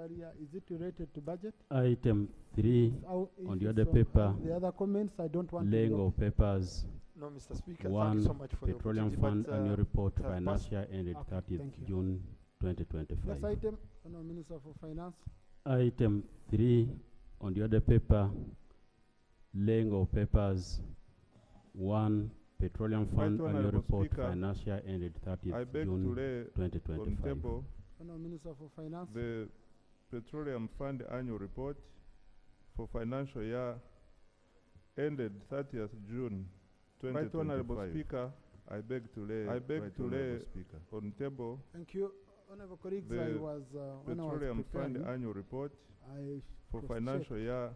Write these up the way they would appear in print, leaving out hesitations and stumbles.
area, is it related to budget? Item 3 How- on if the it's other paper, the other comments, I don't want laying to. of papers. No, Mr. Speaker, thank 1. you so much for the Petroleum opportunity. Fund Annual Report it has financial ended Okay, 30th thank you. June Next 2025. item, Honourable Minister for Finance. Item 3 on the other paper, laying of papers. 1. Petroleum Fund Annual Honourable Report Speaker, financial ended I 30th beg to June lay on 2025. table Honourable Minister for Finance. the Petroleum Fund Annual Report for financial year ended 30th June 2025. Right Honourable Speaker, I beg to lay on table Thank you. Honourable colleagues, the I was, when I was Petroleum Fund preparing, Annual Report I for cross-checked financial year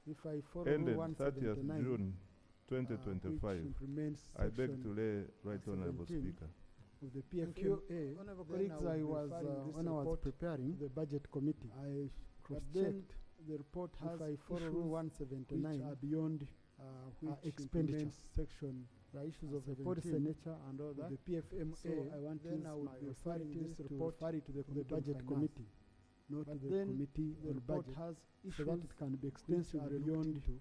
if I follow ended Rule 30th 179, June which 2025. implements I beg section to lay right Honourable 17. Speaker. of the Thank you. PFMA. Then Honourable colleagues, I I will be was, referring this when I was report preparing the budget committee, I then cross-checked the report has if I follow Rule issues 179, which are beyond which expenditure implements section the issues of of the policy 17 nature and all with that. the PFMA. So I want then to I use would my be referring authority this to report refer it to the to the budget Finance. committee, not But to the then committee the on report budget, has so issues that it can be which are extensively looked beyond into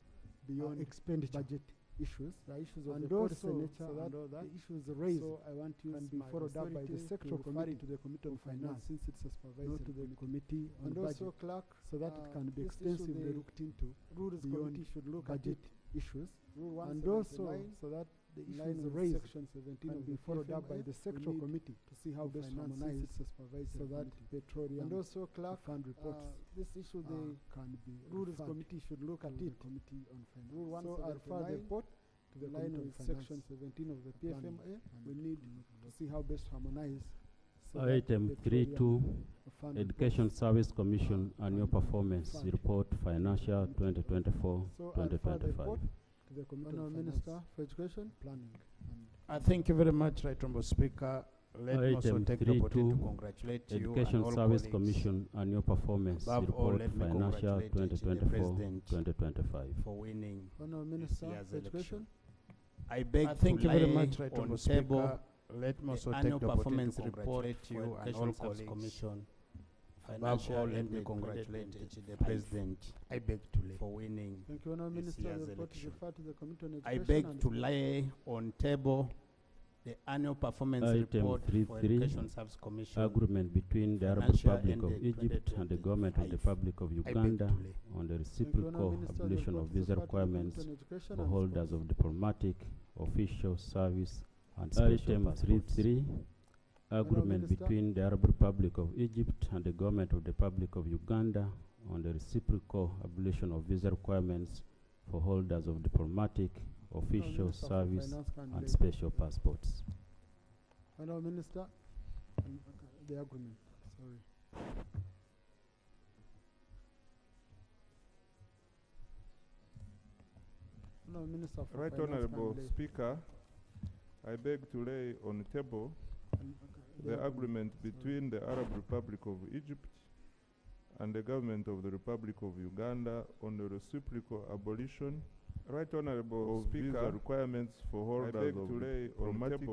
beyond expenditure budget issues the issues of and the policy also nature so that and all that. the issues raised So I want to can use be my followed up by the authority sectoral to refer committee it to the Committee on Finance since it's a not supervisory to the committee. committee on And budget, also, Clerk, so that it can be this issue extensively the looked into Rules beyond Committee should look at budget it. issues Rule and also 179 so that the in line issues with raised Section 17 can of be the followed up by PFMA. the We sectoral need committee to see how of best finance harmonize since it's a supervisory so that committee. petroleum And also, Clerk, fund reports this issue the can be Rules referred Committee should look to at the it. Committee on Finance. Rule So I refer the 179 report to the in line line with with Section Section 17 of the planning PFMA. and We need to see how best harmonize so that Item petroleum 3.2 fund Education reports Service Commission Annual fund Performance fund. Report financial So I refer the 2024-2025. report to the Committee on Honourable Finance, Minister for Education. Planning and Thank you very much, Right Honourable Speaker. Let me also Item take the opportunity to 3.2 congratulate you and Education all Service colleagues. Commission Annual Performance Above all, Report let me financial congratulate the President 2024-2025. for winning. Honourable this Minister year's for Education. I beg thank to you very lay much, Right on Honourable table Speaker. let me the also annual take the opportunity performance to report congratulate for you and Education all Service colleagues. Commission. Above all, let me ended congratulate 2025. the President I beg to lay. for winning. Thank you, Honourable this Minister. year's The report is election. referred to the Committee on I Education. beg and to lay on table the annual performance Item report for 3.3 Education Service Commission. Agreement between the Arab Financial Republic of ended Egypt and the Government of the 2025. Republic of I beg Uganda to lay. on the Thank you, reciprocal Honourable Minister. The abolition of report is visa referred to the requirements Committee on Education for and holders Sports. of diplomatic, official service, and special Item passports. 3.3 Agreement Minister. between the Arab Republic of Egypt and the Government of the Republic of Uganda on the reciprocal abolition of visa requirements for holders of diplomatic, official Minister for service, Finance can and lay. special passports. Honourable Minister, the agreement, sorry. Honourable Minister for Right Finance can Honourable lay. Speaker, I beg to lay on the table the agreement between the Arab Republic of Egypt and the Government of the Republic of Uganda on the reciprocal abolition. Right Honourable Speaker, visa requirements for holders of diplomatic,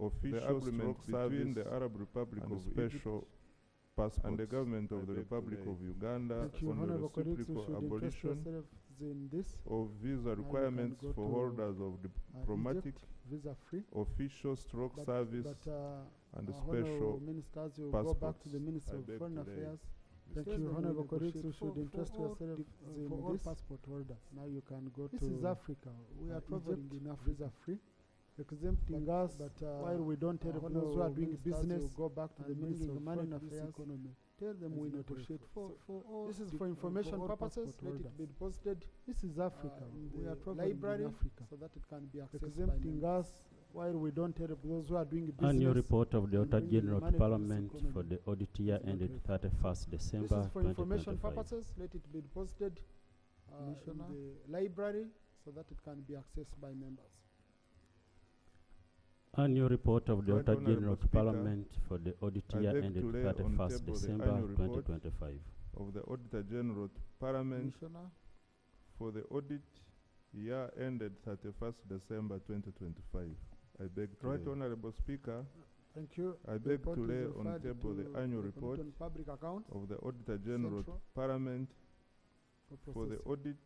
official agreement between the Arab Republic of special passports and the Government of the Republic of Uganda Thank you, on the Honourable colleagues. You reciprocal should interest abolition yourselves in this. of visa requirements go for to, holders of diplomatic, Visa free. official stroke But- service But, and Honourable special Ministers, you go back to the passports. Minister I of beg Foreign to lay. Affairs. Thank Thank you, you, Honourable colleagues. You should for interest all yourself for in all this. passport holders. Now you can go This to is Africa. We are Egypt, traveling in Africa. visa free, exempting But- us but, while we don't help those who are Honourable doing ministers, business. you go back to the and Minister bringing of money in Foreign affairs. Economy. Tell them as we not negotiate helpful. for all. This is dip- for information all purposes. passport Let it holders. be posted This is Africa. in We the are traveling library in Africa. so that it can be accessed by Exempting members. us While we don't help those who are doing business. Annual report of the and Auditor bringing General money to to this Parliament for economy. the audit year It's not ended helpful. 31st This December is for information 2025. purposes. Let it be posted in Commissioner. the library so that it can be accessed by members. Annual report of the Right Auditor Honourable General to Speaker, Parliament for the audit I year beg ended to lay on 31st table the December annual report 2025. of the Auditor General to Parliament Commissioner. for the audit year ended 31st December 2025. I beg to Right lay. Honourable Speaker, Thank you. I The beg to report is lay on referred table the to annual the report Committee on Public Accounts of the Auditor General to Central Parliament for the processing. audit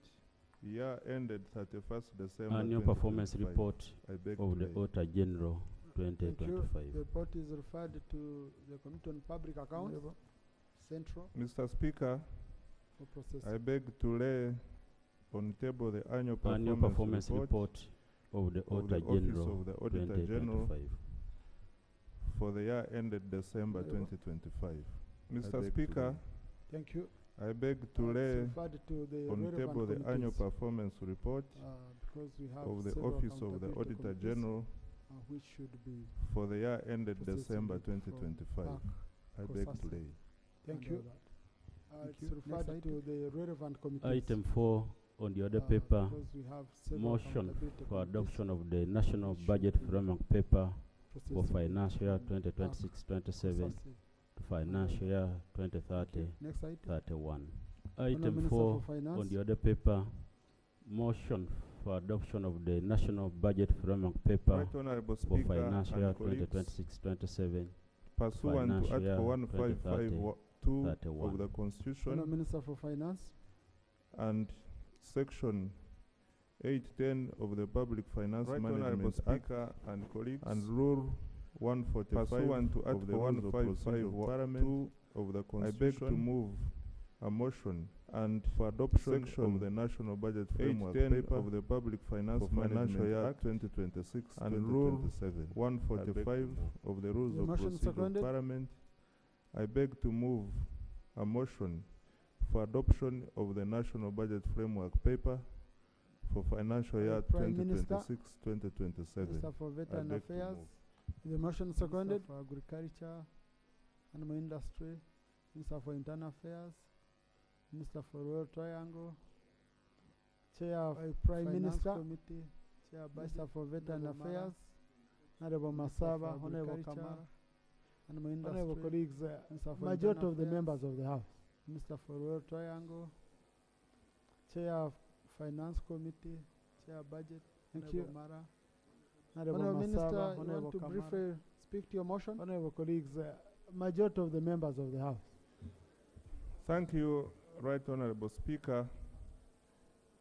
year ended 31st December Annual performance 2025. report I beg of to the lay. Auditor General Thank you. 2025. The report is referred to the Committee on Public Accounts Central Mr. Speaker, for processing. I beg to lay on table the annual Annual performance performance report report of the of the Auditor Office General of the Auditor General 2025. for the year ended December Honorable. 2025. I Mr. beg to Speaker, lay. Thank you. I beg to It's lay referred to the on relevant table the annual committees, performance report because we have of the several Office of the accountability Auditor committees, General which should be for the year ended processing December it from 2025. back I beg to processing. lay. Thank Under you. that. It's Thank you. referred Next to the relevant committees. Item 4 on the other paper, Because we have several motion accountability for committees adoption of the National should Budget be Framework Paper for processing financial year from 2026-27 processing. to financial year 2030-31. Next item. Item Minister 4 for Finance. on the other paper, motion for adoption of the National Budget Framework Paper Right Honorable for Speaker financial year and colleagues, 2026-27 pursuant to financial year Article 1552 of 31. the Constitution Honourable Minister for Finance. and Section 810 of the Public Finance Right Management Honorable Act Speaker and colleagues, and Rule 145 pursuant to of the Article Rules of 155 Procedure of Parliament of the I beg to Constitution move a motion and for adoption Section of the National Budget Framework 810 Paper of the Public Finance for financial Management year Act 2026 and and Rule Rule 145 of the Rules The of motion Procedure of seconded. Parliament. I beg to move a motion for adoption of the National Budget Framework Paper for financial year Prime Minister. 2026-2027. Minister for Veteran beg to Affairs. move. The motion seconded. Minister for Agriculture, Animal Industry, Minister for Internal Affairs, Minister for Royal Triangle, Chair of Prime Finance Minister, Committee, Chair Minister for Veteran Honorable Affairs, Honorable Masaba, for Honorable Agriculture, Kamara, Animal Industry, Honorable colleagues, Minister for majority Internal of the Affairs, members of the House. Minister for Royal Triangle, Chair of Finance Committee, Chair Budget, Thank Honorable you. Mara. Honorable Minister, Masaba, you Honorable want to Kamara. briefly speak to your motion? Honorable colleagues, majority of the members of the House. Thank you, Right Honorable Speaker.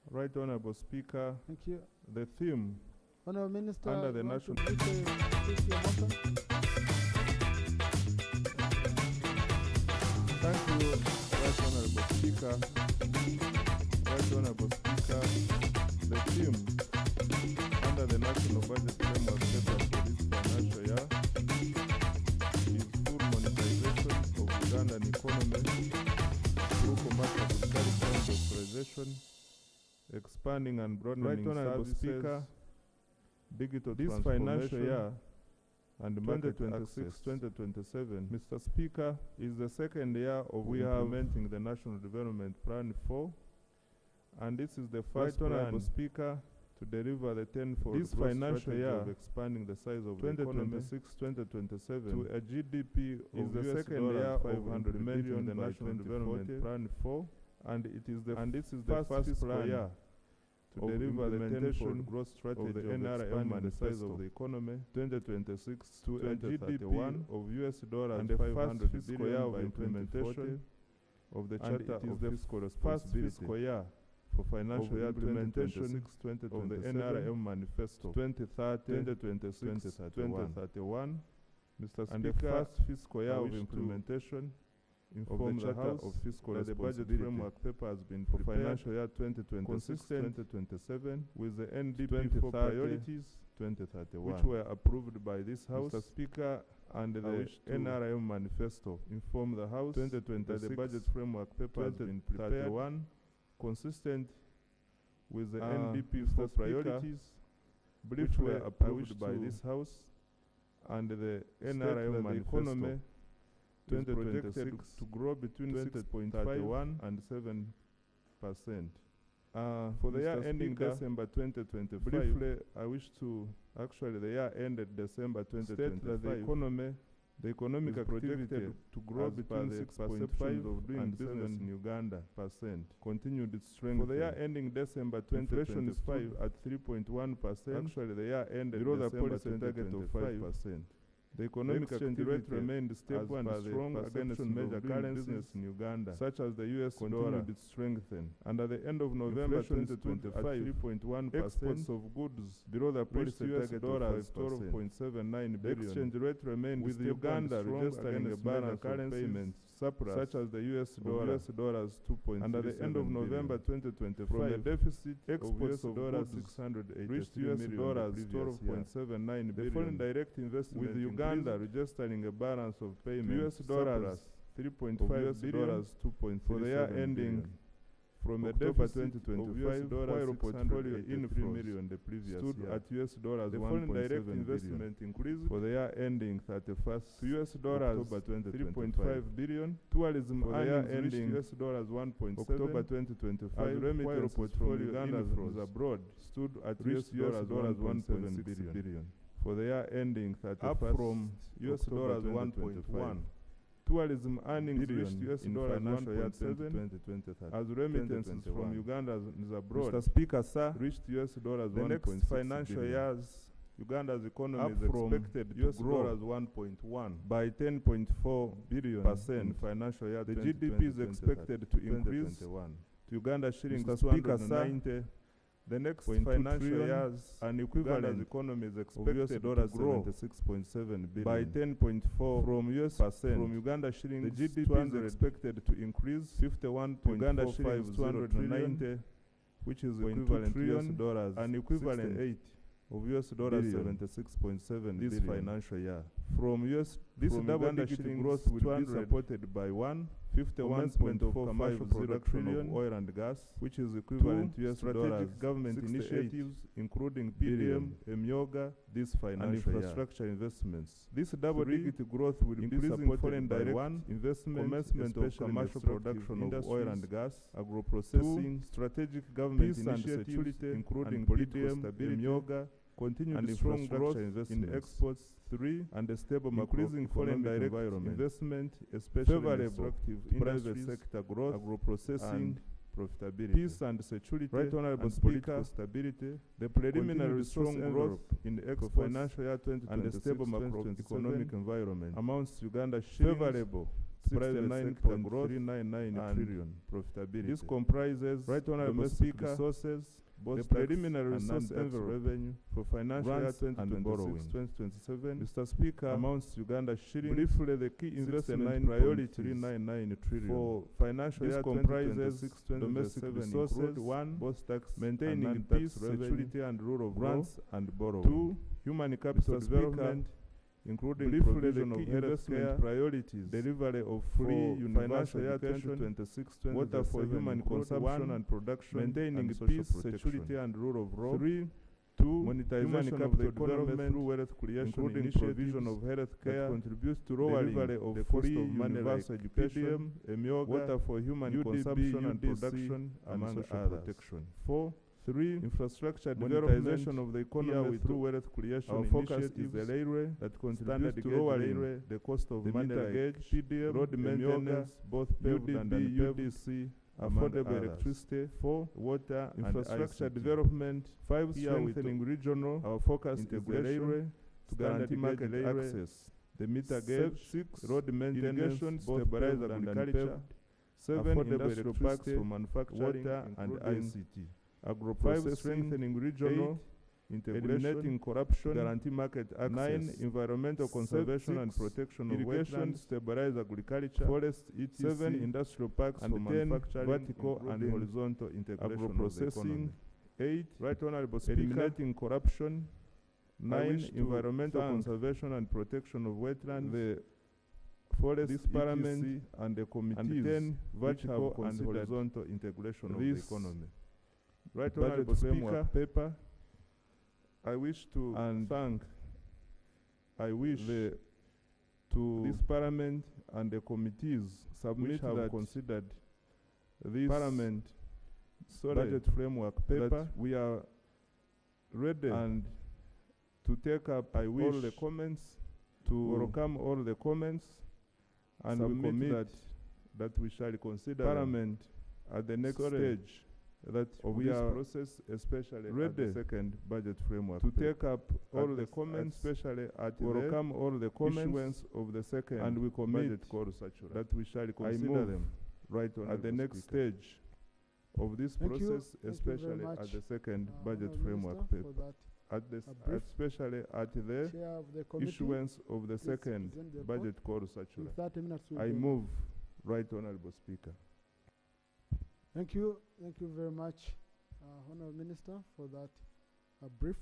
Right Honorable Speaker, Thank you. the theme Honorable Minister, Under the you want to national- briefly speak to your motion? Thank you, Right Honorable Speaker. Right Honorable Speaker, the theme under the National Budget Framework Paper for this financial year is full monetization of Ugandan economy through commercial agriculture and industrialization, expanding and broadening Right Honorable services, Speaker, digital this transformation, financial year and market access 2026-2027, Mr. Speaker, is the second year of We have implementing the National Development Plan 4, and this is the first Right Honorable plan Speaker, to deliver the tenfold this growth financial strategy year, of expanding the size of the economy 2026-2027 to a GDP is of the US second year dollar of 500 implementing billion the by National 2040, Development Plan 4, and it is the this is the first first fiscal plan year to of deliver the implementation tenfold growth strategy of the of NRM expanding the size manifesto of the economy 2026 to a GDP 2031 of US dollars and the first 500 fiscal year billion of by implementation 2040, of the and Charter it is of the Fiscal first Responsibility fiscal year for financial of year implementation 2026-2027 of the NRM manifesto 2030 2026-2031, Mr. and the Speaker, first fiscal year I of wish to implementation inform of the the Charter House of Fiscal that the budget Responsibility framework paper has been for prepared financial year consistent 2026-2027 with the NDP 2030 4 priorities 2031, which were approved by this House, Mr. Speaker, and the wish to NRM manifesto inform the House that the 2026 budget framework paper has been prepared 2031 consistent with the Uh, NDP Mr. 4 Speaker, priorities, which briefly, were I wish approved by to this House, and the state that NRM the manifesto economy is projected 2026 to grow between 6.5 2031 and 7%. For The year Mr. ending Speaker, December 2025, briefly, I wish to actually the year ended December state that 2025. the economy The economic is activity projected to grow as per between the 6.5 perceptions of doing and business 7% in Uganda continued its strength. For the year ending December Inflation is 2025 at 3.1%, Actually, the year ended below the December policy target of 2025. 5%. The economic exchange activity rate remained stable as and per the strong against perception major of doing currencies business in Uganda, such as the US dollar. continued its strengthen. And at the end of November Inflation stood 2025, at 3.1%, exports of goods below the reached policy US target of dollars 12.79 The billion, exchange rate remained with stable Uganda and strong registering a against major balance of currencies payments surplus such as the US of dollar. US dollars 2.37 And at the end of billion. November From the 2025, deficit exports of of dollars goods 683 reached million US the dollars previous year. 12.79 The foreign billion, direct investment with Uganda increased registering a balance of payments US dollars surplus of 3.5 billion dollars 2.37 for the year ending billion. From the October deficit 2025, of US while dollars portfolio 683 inflows million the previous stood year. at US dollars The foreign direct 1.7 billion. investment increased for the year ending 31st To US dollars October 2025. 3.5 billion. Tourism For the year earnings reached ending US dollars 1.7 October 2025, as as remittances remittances from from Uganda Uganda is abroad stood at reached US dollars 1.6 billion. billion. For the year ending 31st Up from US October dollars 1.1 Tourism earnings billion reached US in dollars financial year 1.7 as remittances 2021. from Uganda is abroad Mr. Speaker, sir, reached US dollars the 1.6 next financial billion. years Uganda's economy up is from expected US to grow dollars 1.1 by 10.4 billion percent. in financial year The 2020, GDP is expected to increase 2021 to Uganda shillings Mr. Speaker, sir, 290. the next 0.2 financial trillion years An Uganda's equivalent economy is of US expected to dollars grow 76.7 billion by 10.4 from US percent. from Uganda the shillings GDP is 200 expected to increase 51.45 Uganda shillings 290, which is 0.2 equivalent to US trillion, dollars an equivalent 68 of US dollars billion 76.7 this billion. financial year. From US This from double-digit Uganda shillings growth will be 200 supported by 51.45 commercial production trillion, of oil and gas, which is equivalent to to US strategic dollars government 68 initiatives, including billion PDM, EMYOGA, this and financial year. infrastructure investments. This double-digit growth will be Increasing supported foreign by direct one, investment, commencement of especially in commercial extractive production of oil and industries, gas, agro-processing, two, strategic government peace and initiatives, security, including and political PDM, stability, EMYOGA, continued and strong infrastructure growth in investments. exports. 3. and a stable Increasing foreign macroeconomic direct environment, investment, especially in favorable extractive private industries, sector growth, agro-processing, and profitability. peace and security, Right Honorable and Speaker, political stability, the preliminary continued resource strong growth envelope in for exports financial year and a stable 2026-2027 macroeconomic environment amounts to Uganda shillings favorable private sector growth 69.399 and trillion. profitability. This comprises Right Honorable domestic Speaker, resources, both the tax preliminary and resource non-tax envelope revenue for financial year grants and borrowing. 2026-2027 Mr. Speaker, amounts to Uganda shillings briefly the key investment priorities 69.399 trillion. for financial This year comprises 2026-2027 domestic include resources, one, both tax maintaining and non-tax peace, revenue, security and rule of law, grants and borrowing. 2, Human capital Mr. Speaker, development, including briefly the provision of key health investment care, priorities delivery of for free universal financial year education, 2026-2027 water for human include consumption one, and production, maintaining and peace, social security protection. and rule of law, 3. 2, Monetization human of capital the economy development through wealth creation including initiatives provision of health that care, contributes to lowering delivery of the free cost of money like universal education, PDM, EMYOGA, water for human UDB, consumption and UDC, production, and among social others. protection. 4. 3. Infrastructure Monetization development of the here economy with through wealth creation our focus is initiatives the railway, that standard contributes to gauge lowering railway, the cost of the money meter like gauge, PDM, road EMYOGA, maintenance, both paved and UDB, unpaved, UDC, among affordable others. electricity, 4. Water infrastructure and ICT. development, 5. here with Strengthening regional our focus is the integration railway, to standard guarantee gauge market railway, access. The meter gauge, 6, road maintenance, irrigation, both stabilize paved and agriculture, unpaved. 7. affordable Industrial parks electricity, for manufacturing, water and including ICT. 5. Agro-processing, Strengthening regional 8, eliminating eliminating corruption, guarantee market access. 9. Environmental conservation and 6. protection of irrigation, wetlands, stabilize agriculture, forest, etc. 7. Industrial parks and for 10. manufacturing, vertical and including horizontal integration of the agro-processing. economy. 8. Right Honorable Speaker, Eliminating corruption. I 9. wish to Environmental thank conservation and protection of wetlands, the forest, this parliament etc. and the and committees 10 which have vertical and considered horizontal integration of the this economy. Right Budget Honorable framework Speaker, paper. I wish to And thank I wish the to this parliament and the committees submit which have that considered this parliament budget framework paper that we are ready and to take up I all wish the comments, to welcome all the comments, and we submit commit that we shall consider them parliament at the next Sorry. stage that of we this are process, especially at ready the second budget framework to paper. take up all the comments, especially at welcome all the comments, issuance of the second and we commit budget call circular. that we shall consider move them right at the Honourable next Speaker. stage of this Thank you. process, Thank you very especially much, at the second budget Honourable framework Minister, paper. for that. At the brief especially at the Chair of the committee. issuance of the Please second present the report. budget call In circular. 30 minutes. we'll I be move, Right Honourable Speaker. Thank you. Thank you very much, Honourable Minister, for that brief.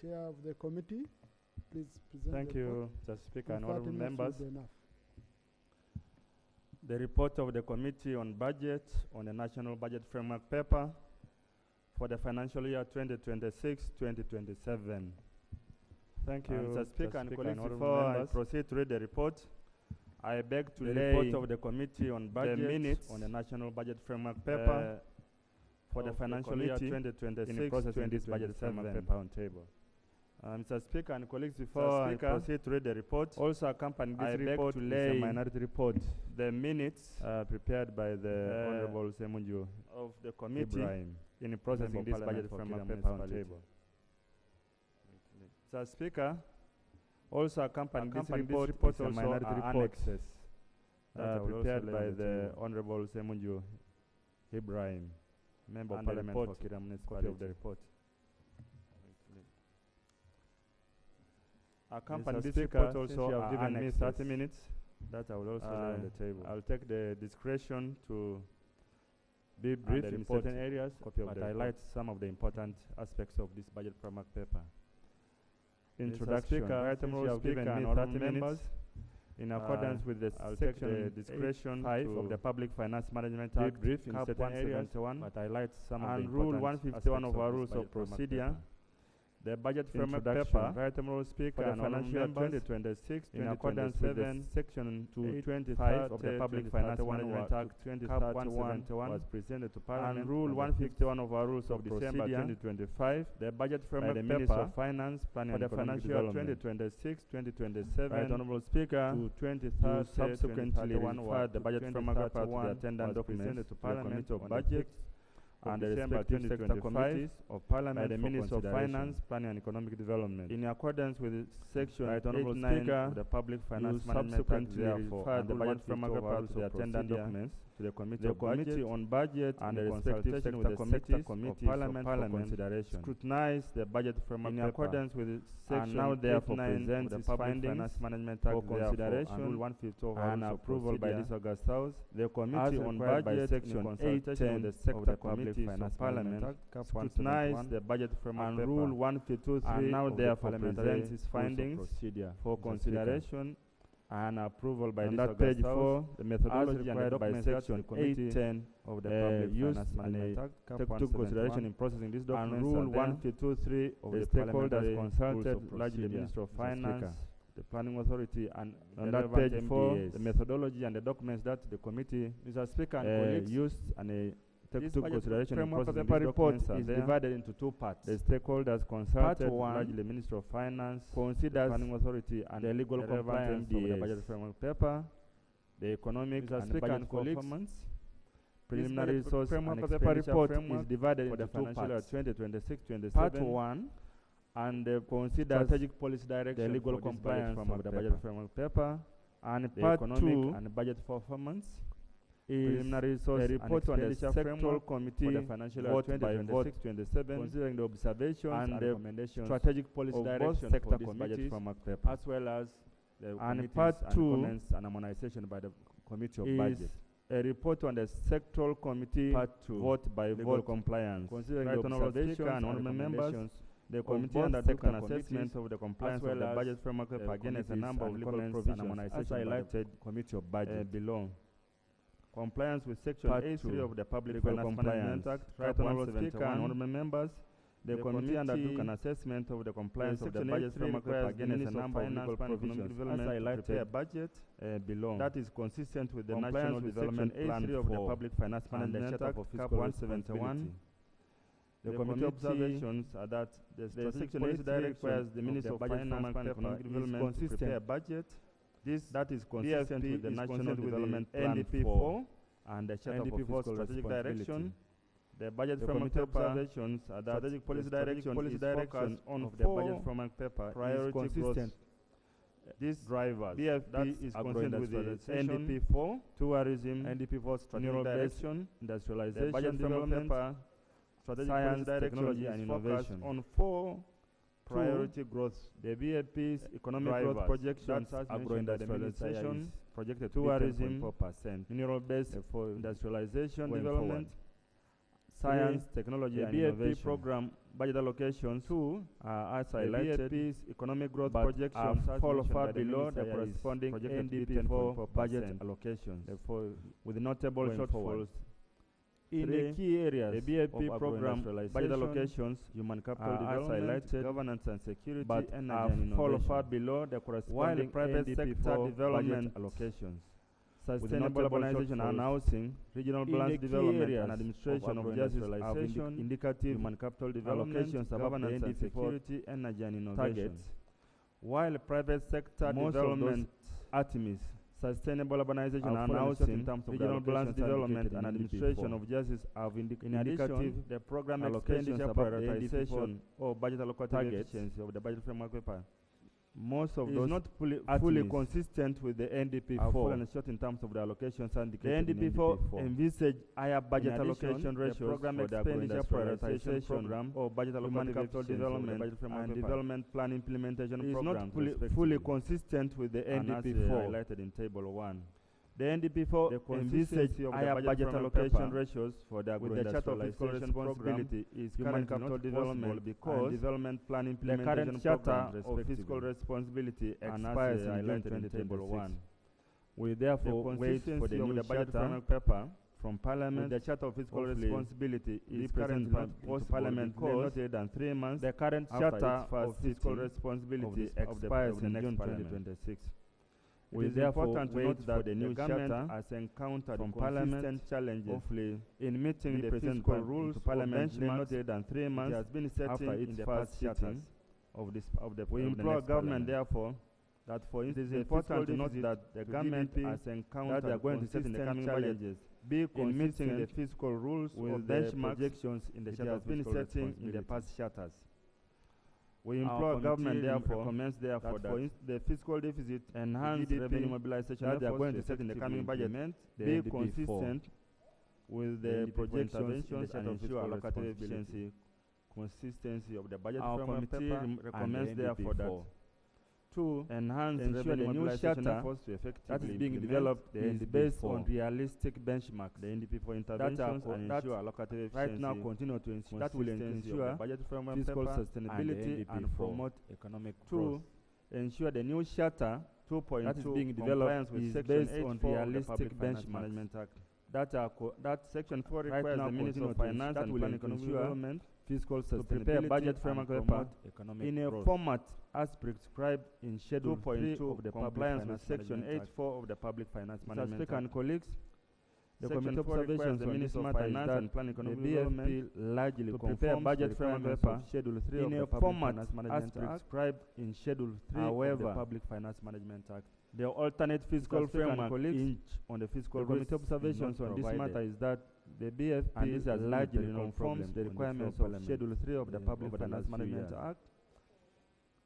Chair of the committee, please present Thank the report. you, Mr. Speaker In and 30 honorable minutes will members. be enough. The report of the Committee on Budget on the National Budget Framework Paper for the financial year 2026-2027. Thank you, Mr. Speaker and colleagues, honorable before I members. proceed to read the report, I beg to The lay report of the Committee on Budget minutes on the National Budget Framework Paper for the of the financial year committee 2026-2027 paper on table. Mr. Speaker and colleagues, before I proceed to read the report, Also accompanying this I beg report to is lay a minority report the minutes prepared by the Honourable Semunju of the committee Ibrahim in processing Member this of budget Parliament framework for paper on municipality. table. Mr. Speaker, also accompanying this report is a minority report annexes prepared by the table. Honourable Semunju Ibrahim, Member of And the Parliament report, for Kira copy Municipality. of the report. Accompanying Mr. this Speaker, report since also you have given me annexes 30 minutes, that I will also lay on the table. I'll take the discretion to be And brief the in report, certain areas, copy of but the highlight report. some of the important aspects of this budget framework paper. Introduction. Speaker, Right, since Honourable you have Speaker given and me honourable 30 members, minutes, in accordance with the I'll take section the discretion 5 to of the Public Finance Management be Act, brief in Cap certain areas, 171, but highlight some of the and Rule important 151 aspects of our this rules of budget framework procedure. paper. The budget framework Introduction. paper, Right, Honourable Speaker for the and honourable financial year members, 2026, in accordance with the 2027, section 225 of the Public Finance Management Act, Cap 171, was presented to and Parliament Rule on the 151 of our rules of December procedure, 2025 the budget by framework the Minister paper of Finance, Planning for and the Economic financial year Development. 2026-2027, Right, Honourable Speaker, to you 23rd subsequently referred the budget framework paper to the attendant was documents presented to to the Parliament Committee of on Budget and and the the December respective sector 2025 committees of by Parliament the for Minister of consideration. Finance, Planning and Economic Development. In accordance with Section Right, Honourable 89 Speaker, of the Public Finance you Management Act, subsequently therefore, referred the and budget Rule framework 152 paper to the of attendant procedure documents to the Committee the of Committee Budget on Budget and in the consultation consultation with the sector committees of Parliament for Parliament consideration. scrutinize the budget framework In paper accordance with Section and now therefore 89 presents of the its Public findings Finance Management for Act, therefore, consideration and Rule 152 of our and rules of approval by procedure, this August House. The Committee as on required by Budget Section in consultation 810 with the of sector the Public committees Finance of Parliament Management Act, Cap scrutinize 171, the budget framework and paper Rule 152 and now of the therefore Parliamentary presents its Rules of findings procedure. for Mr. Speaker. consideration and approval by On this that August page House. 4, The as methodology and the required by documents that Section the committee 810 of the uh, Public used Finance and Management Act, Cap took 171, consideration in processing these documents and are Rule there. 152.3 of The the stakeholders Parliamentary consulted, Rules of largely the Procedure. Minister of Mr. Finance, Speaker. the Planning Authority, and On the that relevant page 4, MDAs. The methodology and the documents that the committee Mr. Speaker and colleagues, used and this took budget consideration in framework processing paper these report documents are is there. divided into two parts. The stakeholders consulted, one largely the Minister of Finance, the considers Planning Authority, and the legal relevant compliance of the MDAs. budget framework paper, The economic Mr. and Speaker budget and colleagues, performance, this preliminary budget resource framework and paper expenditure report framework is divided for the into two financial year parts. 2026-27. Part 1 And considers strategic policy direction the legal for this budget compliance framework of the paper. budget framework paper, And the part economic 2 and budget performance, is preliminary resource a and report on the expenditure sectoral framework committee for the financial year vote by vote 2026-27, considering the observations and and the recommendations strategic policy of both direction sector for this committees budget framework paper. as well as the And committees part and 2 comments and harmonization by the Committee of is Budget. a report on the sectoral committee Part 2 vote by legal vote compliance. considering Right, the Honourable observations Speaker and honourable members, recommendations the of committee both undertook sector an assessment committees of the compliance well of the as budget framework paper against a committees number of and legal comments and provisions as harmonization by the highlighted Committee of Budget. below. Compliance with Section Part 8.3 2, of the Public legal Finance compliance. Management Act. Right, Right, Honourable 171. Speaker and honourable members, the committee undertook an assessment of the compliance of the Section budget 8.3 framework paper requires the against a Minister of number of Finance, legal Planning and provisions Economic as Development to highlighted prepare a budget below. That is consistent with the Compliance National with Development Section Plan 8.3 of the for Public Finance and the Management Charter Act, for Cap Fiscal 171. The committee committee observations are that the strategic Section policy 8 direction requires the of Minister the of budget Finance, framework Planning and paper Economic is Development to prepare a consistent. budget. This That is consistent DFP with the is National consistent with the Development Plan NDP 4 and the Charter NDP for 4 Fiscal strategic Responsibility. direction. The budget The framework committee paper observations are that strategic policy the strategic direction policy is direction focused on of the four budget framework paper priority is consistent. These Drivers. BFP That's is consistent with the agro-industrialization, NDP 4, tourism, NDP for strategic neural-based direction, industrialization, the budget framework development, paper, strategic science, policy direction technology, is and focused innovation. on 4 priority growth The BFP's economic drivers. growth projections That's as mentioned by the minister agro-industrialization is projected tourism, 10.4%. mineral-based For industrialization going development, forward. science, technology, the and BFP innovation. program budget allocations 2. are as The highlighted, BFP's economic growth but projections are as fall mentioned far by the below minister the is corresponding projected to be NDP 4 10.4% budget allocations. Therefore, with notable Going forward. shortfalls. In Three, the key areas The BFP of program agro-industrialization, budget allocations, human capital are as development, highlighted, governance and security, but energy are and fall innovation. far below the While corresponding private NDP sector 4 development budget allocations. sustainable notable urbanization and shortfalls. housing, regional In plans the key development areas and administration of of justice have agro-industrialization, indicative human capital development, allocations above the governance and NDP 4 security, energy and innovation. targets. While private sector Most of development, those ATMIs, sustainable urbanization are and fallen short in housing, terms of the regional plans allocations development indicated and in NDP administration 4. of justice have In indicative addition, the program allocations expenditure above the NDP 4 prioritization or budget allocative targets efficiency of the budget framework paper. Most of is those not fully ATMIs consistent with the NDP have 4. fallen short in terms of the allocations The indicated in NDP 4 NDP 4. envisage higher budget In addition, allocation the ratios program for the expenditure agro-industrialization prioritization program or budget human allocative capital efficiency of the development budget framework and paper development plan implementation is not program fully fully consistent with the and as NDP 4. highlighted in table 1. The NDP 4 The envisage consistency of the higher budget budget framework allocation paper ratios for the with the Charter of Fiscal agro-industrialization program Responsibility is human currently capital not development possible because and development plan the implementation current Charter programs of Fiscal respectively Responsibility and as expires in June highlighted in table 2026. 1. We therefore The wait for consistency the of new the budget charter framework paper from with Parliament. the Charter of Fiscal hopefully Responsibility is be currently presented not into possible Parliament because not later than 3 months. the current after Charter its first of Fiscal sitting Responsibility of the expires in next June Parliament. 2026. We It is therefore important to wait note for that the new government charter has encountered from consistent Parliament, challenges hopefully in meeting be the presented fiscal into rules of Parliament not benchmarks later than 3 it months has been after setting its in the first past sitting charters. of this of the We of the implore next government, Parliament. therefore, That for it is instance, important to note deficit that the to government GDP has encountered that they are going to set in the consistent coming budget challenges be in meeting the consistent fiscal rules with of the benchmarks projections in the it Charter has of been Fiscal setting in the Responsibility. past charters. We Our implore government, committee therefore, recommends therefore that for the fiscal deficit, enhanced GDP revenue mobilization that they are efforts going to to set in the effectively coming budget implement the be NDP 4 consistent with the the NDP 4 projections in the interventions Charter and of ensure Fiscal allocative Responsibility. efficiency. Consistency of the budget Our framework committee paper recommends and therefore that 4. 2. enhanced Ensure revenue the new mobilization charter efforts to effectively that is being implement developed the is NDP based 4. on realistic benchmarks The NDP 4 that are interventions and that ensure allocative efficiency right now continue to ensure that will consistency of ensure the budget framework fiscal paper sustainability and, the and NDP 4 promote economic 2. growth. Ensure the new charter 2.2 that is being compliance developed with is Section based on 8.4 of the realistic Public Finance benchmarks. Management Act. That Section 4 Right requires now the Minister continue of to Finance ensure that and will Planning Economic ensure Development Fiscal to prepare sustainability budget and framework paper promote economic in a growth. format as prescribed in Schedule 3 2.2 of the compliance with Public Finance Section Management Act. 8.4 of the Public Finance Mr. Management Speaker Act. and colleagues, The Section committee 4 requires observations the on this Minister of matter is Finance that and Planning the Economic Development BFP largely to prepare conforms budget the framework requirements paper of Schedule 3 in of a the Public format Finance as Management Act. prescribed in Schedule 3 of the However, Public Finance Management Act. the alternate fiscal Mr. Speaker and framework colleagues, inch on the fiscal The committee risks is observations not on this matter provided. is that the BFP And this has largely been a conforms problem the on the requirements floor of of Schedule 3 of the Parliament Public over the Finance last few Management years. Act.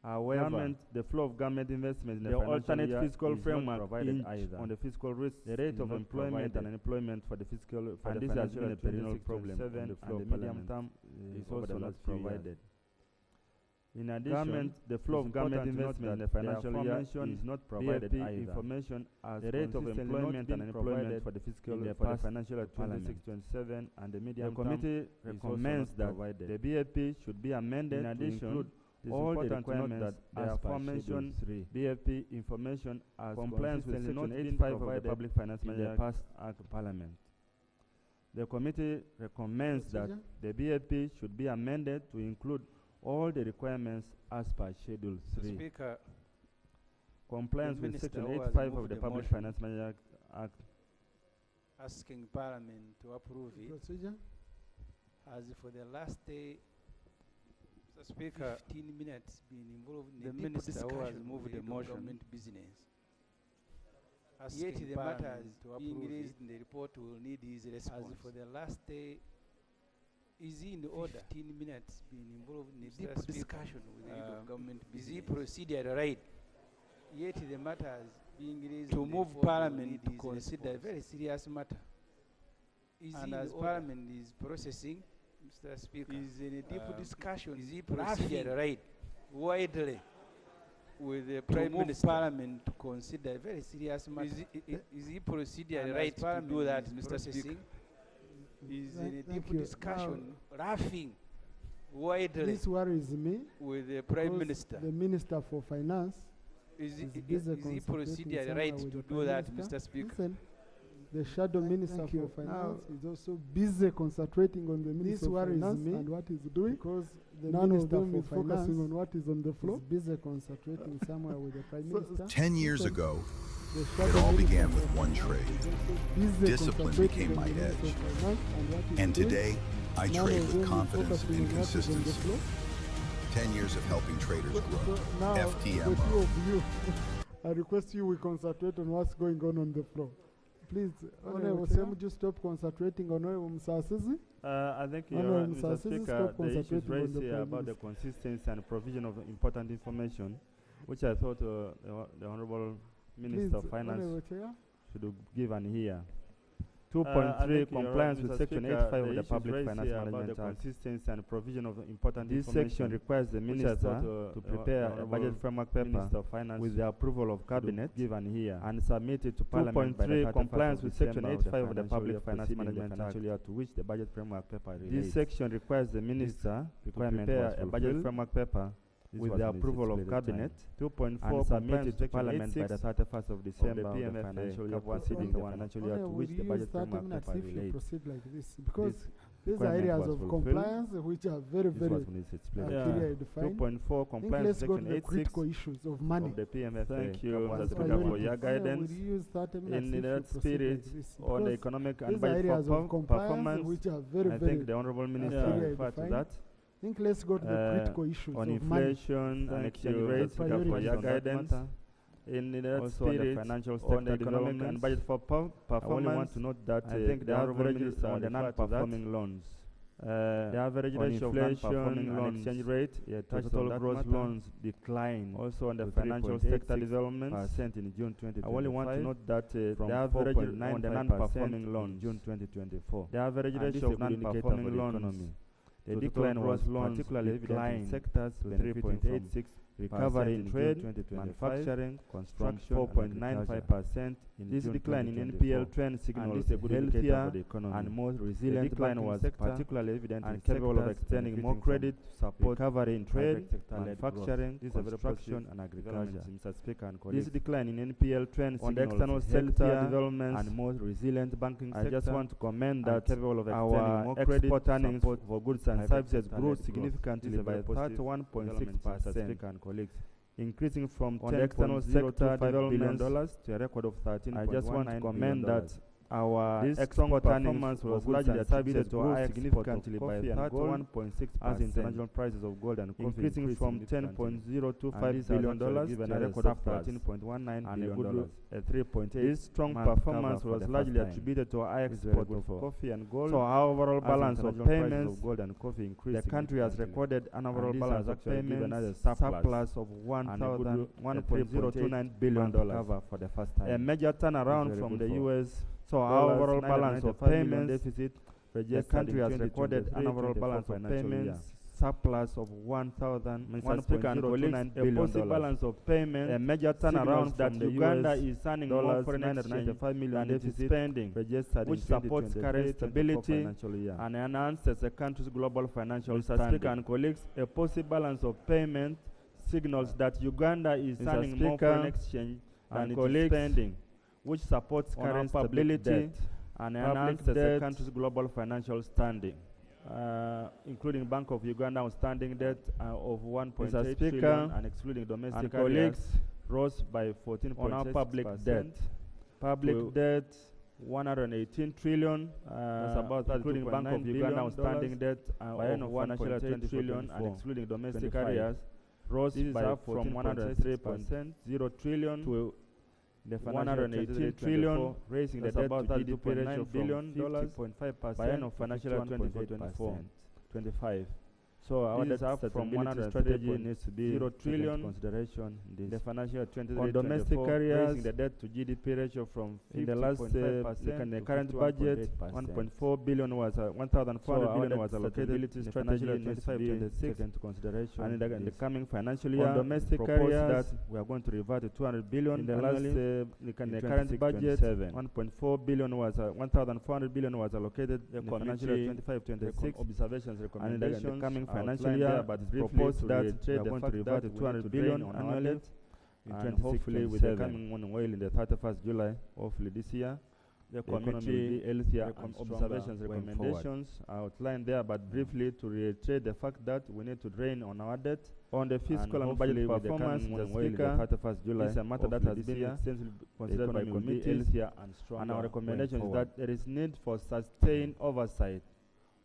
However, The flow of government investment in the the financial alternate year fiscal is not framework provided inch either. on the fiscal risks The rate is of not employment provided. and unemployment for the fiscal for And the this has financial been year a perennial 26, problem on 27 the floor and of the medium Parliament. term Is is over the also not last few years. provided. In addition, Government, the flow it's of government important to note investment in the that financial year aforementioned is not provided BFP either. information has The rate of consistently not employment been and unemployment provided for the fiscal in the for the past financial year Parliament. 26-27 and the the medium term committee is also recommends not that provided. the BFP should be amended In to addition, include it is all the important to note requirements that as the per aforementioned Schedule 3. BFP information has Compliance with consistently Section not been 85 of the provided Public Finance in the Management past Act of Parliament. The committee recommends that Procedure? the BFP should be amended to include all the requirements as per Schedule 3. Speaker, Compliance the with Minister Section who has 85 of moved the the Public motion Finance Management Act asking Parliament to approve it, Procedure? has for the last day, Mr. Speaker, 15 minutes been involved in the the deep minister who has discussion moved with the motion government business. Yet asking the matter Parliament is to being approve raised it, in the report will need his response. as for the last day, Is he in order? 15 minutes being involved in a Mr. deep Speaker, discussion with the lead of government Is he business. proceeded right? Yet the matters Being raised to in the move form of Parliament need to his consider a response. very serious matter. Is And he in as order? Parliament is processing, Mr. Speaker, is in a deep discussion. is he proceeded proceeding right widely with the to Prime move Minister? Parliament to consider a very serious matter. Is he proceeding And right as to Parliament do that, is Mr. processing, Speaker? is in a Thank deep you. discussion, laughing widely This worries me. With the Prime because Minister? The Minister for Finance Is he, is is busy he concentrating proceeding somewhere right with to the do Prime that, Minister. Mr. Speaker? Listen, the Shadow Minister thank for you. Finance is also busy concentrating on the Minister of worries Finance me and what he's doing. because the None of Minister them for is focusing Finance on what is on the floor. is busy concentrating somewhere with the Prime So- Minister. 10 years Listen, ago, the it Shadow all Minister began for with one Finance trade. is also busy Discipline concentrating became on my the Minister edge. of Finance and what he's And doing. today, I None trade of with them is confidence focusing and on what is on the consistency. floor. 10 years of helping traders So grow. now, the FTMO. two of you, I request you we concentrate on what's going on the floor. Please, Honorable Chair. Sam, would you stop concentrating on Honorable Msasizi? I think, Honourable Mr. Mr. Sisi, Speaker, stop the issues concentrating on raised the here Prime about the Minister. consistency and provision of important information, which I thought the Honourable Minister of Please, Finance Honourable Chair. should give and hear. I 2.3 think you're compliance right, with Mr. Section Speaker, 85 the of the issues Public raised Finance here about Management the Act. consistency and provision of important This information, section requires the which I Minister thought, to the prepare a Honourable budget framework paper Minister of Finance with the approval of should Cabinet give and hear. and submit it to Parliament by the 2.3 31st compliance of with December Section of 85 of the financial Public year Finance preceding the Management financial Act. year to which the budget framework paper relates. This section requires the Minister to requirement prepare was a budget fulfilled. framework paper This with was the in its approval of stipulated time. Cabinet 2.4 and submit compliance it with to Section Parliament by the 86 31st of December of of the the PMFA financial year Cap preceding the 161. financial year to Honourable, which would the you budget use 30 framework minutes paper if you relates. proceed like this? Because This these are requirement areas was of fulfilled. compliance which are very, This very was in its stipulated Yeah. time. clearly defined. 2.4 I think compliance let's with go to Section the 86 critical issues of money. of the PMFA. Thank you, Cap Mr. That's Speaker, Speaker, for for priority. your Honourable, guidance would you use 30 minutes in if you that proceed spirit like this? on the Because economic and these are budget areas for of compliance performance. which are very, I very think the Honourable Minister Yeah. clearly referred to defined. that. I think let's go to the Uh, critical issues On of money. inflation and Thank exchange you, rates, Mr. for Priority your on that guidance. matter. In that Also on the spirit, financial on the sector economic and developments, budget for I only want performance, to note that I think the average average Minister on the referred to that. non-performing loans. The average on ratio of inflation non-performing and loans exchange rate, to touched on total that gross matter. loans declined. Also on the to financial sector 3.86% developments, in June 2025. I only want to note that from the average on the 4.95% non-performing in loans, June 2024. the average And this ratio is of a good indicator non-performing for the loans, economy. the To decline total was gross loans particularly evident in declined sectors to benefiting from 3.86% recovery in trade, 2025, manufacturing, from construction, 4.95% in This June decline in 2024. NPL trend And signals this is a good indicator healthier for the economy. and more The resilient decline banking was sector particularly evident in and capable of sectors extending more benefiting credit to support recovery in trade, private sector-led manufacturing, growth. This is a very construction, positive and development, agriculture. Mr. Speaker and This colleagues. decline in NPL trend On the signals external sector healthier developments and more resilient banking I sector. just want to commend and that capable of extending our more credit export earnings support for goods and private services sector-led grew growth. significantly This is a by very positive 31.6%, Speaker and colleagues. increasing from On the external sector $10.025 billion developments, to a record of $13.19 I just want to commend billion. that our This export strong performance performance was for goods largely and attributed services to grew high significantly export by of coffee and gold, 31.6% as international prices of gold and coffee increasing increased from significantly. $10.025 And this has billion actually to given a us a record of surplus $13.19 and a billion. good A 3.8 This strong month performance cover for was the largely first time. attributed to high This is very export good of for coffee and gold. So our overall As balance of international prices payments, of gold and coffee increased the country has significantly. recorded an overall And this balance has of actually given payments us a surplus of and a good $1.029 billion cover for the first time. a major turnaround very from good the for US. So our overall balance of payments deficit the registered country in has recorded an overall 2023-24 balance of financial year. payments surplus of Mr. Speaker and colleagues, $1.029 a billion. possible balance of payments A major signals turnaround that from the Uganda US is earning more foreign exchange $995 million than it is deficit spending, registered which in supports current 2023-24 stability financial year. and enhances the country's global financial Mr. standing. Speaker and colleagues, a possible balance of payment signals that Uganda is Mr. earning more Speaker foreign exchange than and it is colleagues, spending, which supports on our current public stability debt, and public enhances the debt, country's global financial standing, including Bank of Uganda outstanding debt of $1.8 Mr. trillion Speaker and excluding domestic and arrears colleagues, rose by 14.6%. on our public debt, Public to debt 118 trillion, that's about including Bank of Uganda outstanding debt by end of of financial year 1.8 trillion and 24, excluding domestic 25. arrears rose This is by up from 103.0 trillion to the financial 118 trillion, raising the That's debt about to $32.9 GDP ratio billion from 50.5% by end of financial year 24. 25. So our This debt up from sustainability 103 strategy point needs to be 0 taken into trillion consideration in the this. financial year 23 On domestic areas, raising the debt to GDP ratio from in the last 50.5% the to current budget, 1.4 billion was 1,400 billion was allocated in the financial year 25-26 taken into consideration. And in the coming financial year, On domestic propose areas, that we are going to revert to 200 billion in the annually. last In the in current budget, 26-27. 1.4 billion was 1,400 billion was allocated in the financial year 25-26. Observations, And in the recommendations coming financial outlined year, there, but briefly propose to that reiterate we are the going to fact revert that to we 200 need to billion drain on our annually. debt in And hopefully with the 26-27. coming on oil in the 31st July, hopefully this year, The the economy will committee be healthier and observations, stronger. going Recommendations are outlined there, but briefly to reiterate the fact that we need to drain on our debt. On the fiscal and budget performance, the Speaker, 31st July, is a matter that has been extensively considered by committees, and stronger. and our recommendation is going that there is need for sustained oversight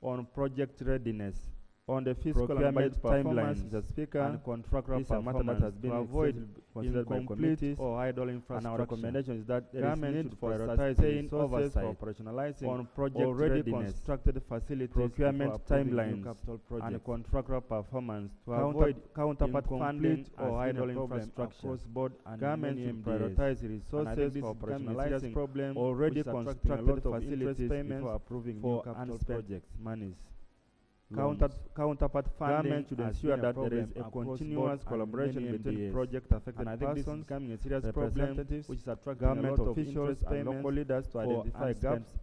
on project readiness, on the fiscal and budget timelines, Mr. Speaker, and contractual performance that has been to avoid incomplete or idle infrastructure. And our recommendation is that there is need for sustained oversight for operationalizing on project already constructed facilities, procurement timelines, and contractual performance to avoid counterpart funding or idle infrastructure. Across board and government should prioritize resources for operationalizing problem already constructed facilities before approving new capital projects. Monies. Counterpart funding should ensure that there is a continuous collaboration between project affected persons, becoming a serious problem which is attracting government officials and local leaders to identify gaps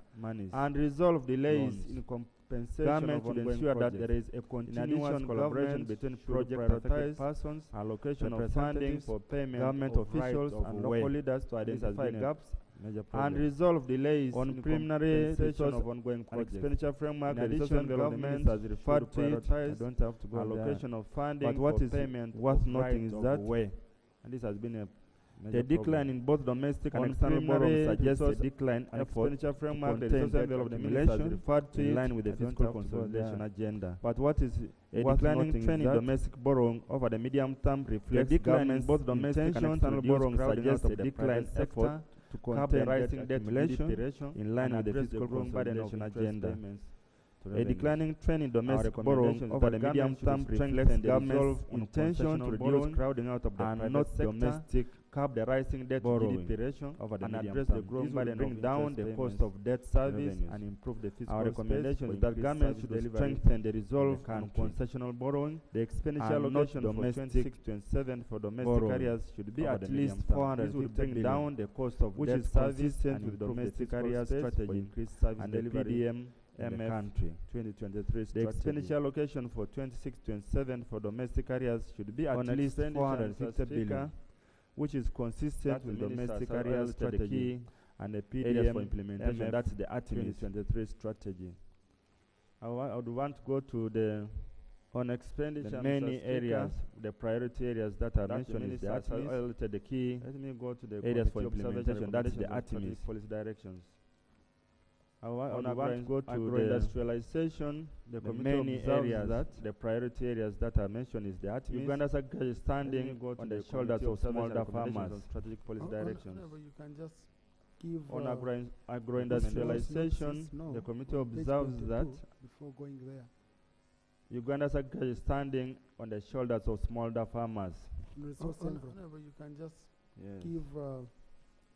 and resolve delays in compensation. Government should ensure that there is a continuous collaboration between project affected persons, allocation of funding for payment, government officials and local leaders to identify gaps and resolve delays on preliminary resource of ongoing projects. Expenditure framework, the addition government has referred to it. I don't have to go allocation of funding, but what is payment worth noting is that and this has been a the decline in both domestic and external borrowing suggests a decline in expenditure framework. The resource envelope of the minister has referred to in line with the fiscal consolidation agenda. But what is a declining trend in domestic borrowing over the medium term reflects the decline in both domestic and external borrowing suggests a decline effort to contain rising debt accumulation in line with the fiscal consolidation agenda. A declining trend in domestic borrowing over the medium term reflects government's intention to reduce crowding out of the private sector, curb the rising debt to GDP ratio over the and address the growing burden, bring down the cost of debt service and improve the fiscal. Our recommendation is that government should strengthen the resolve on concessional borrowing. The expenditure allocation for 26-27 for domestic areas should be at least 450 bring down the cost of which is consistent with domestic areas strategy for increased service and delivery PDM in the country. 2023 the expenditure allocation for 26-27 for domestic areas should be at least 450 billion, which is consistent with domestic areas strategy and the PDM for implementation. That's the Artemis 2023 strategy. I would want to go to the on expenditure, the many areas, the priority areas that are mentioned is the Artemis. The key. Let me go to the areas for implementation. That's the Artemis policy directions. I want to go to agro-industrialization. The many areas that the priority areas that are mentioned is the Artemis. Uganda's agriculture is standing on the shoulders of smallholder farmers. Strategic policy directions. You can just give on agro-industrialization, the committee observes that before going there, Uganda's agriculture is standing on the shoulders of smallholder farmers. Resource you can just give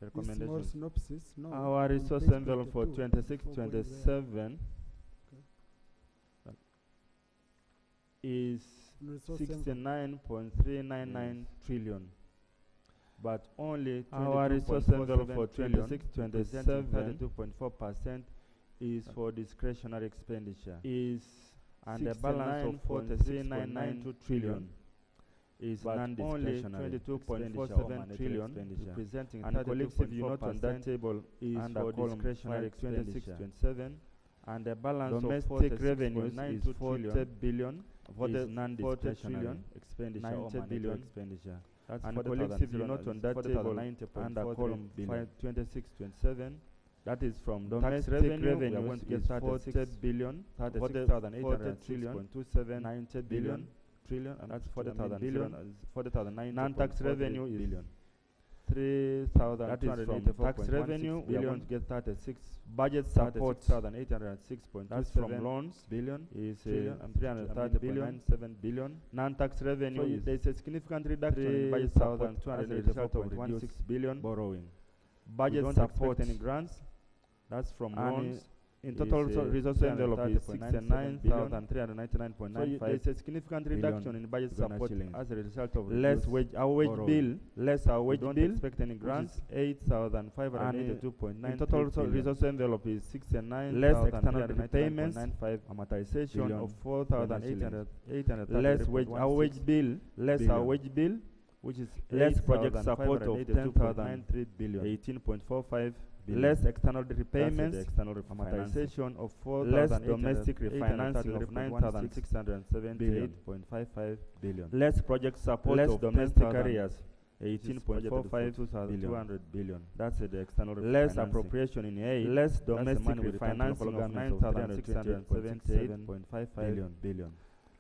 recommendation. Synopsis. No, our resource envelope for 26-27 is 69.399 trillion, but only our resource envelope for 26-27 32.4% is for discretionary expenditure and the balance of 43.992 trillion is non-discretionary 22.47 trillion, representing and collective unit on that table is for discretionary expenditure. 26-27, and the balance domestic of revenues is 40 billion, is non-discretionary expenditure, 90 billion expenditure. That's and collective unit on that table under column 26-27. That is from domestic revenues is 40 billion, 36,800 trillion, 90 billion. Trillion, and that's 40,000 billion. Non-tax revenue is billion. 3,284 tax revenue. We are going to get 36 budget support. 6,806.27. That's from loans. Billion is 330.97 billion. Non-tax revenue. So there is a significant reduction in budget support as a result of reduced billion borrowing. Budget support any grants. That's from loans. In total, resource envelope is 69,399.95. So there is a significant reduction in budget support as a result of less wage. Our wage bill, less our wage bill. Don't expect any grants. 8,582.9. In total, resource envelope is 69,000. Less external repayments. Amortization of 4,800. Less wage. Our wage bill, less our wage bill, which is less project support of 10,093 billion. 18.45. Less external repayments, external amortization of 4,000. Less domestic refinancing of 9,678.55 billion. Less project support of domestic areas, 18.45 billion. That's the external less appropriation in aid. Less domestic refinancing of 9,678.55 billion.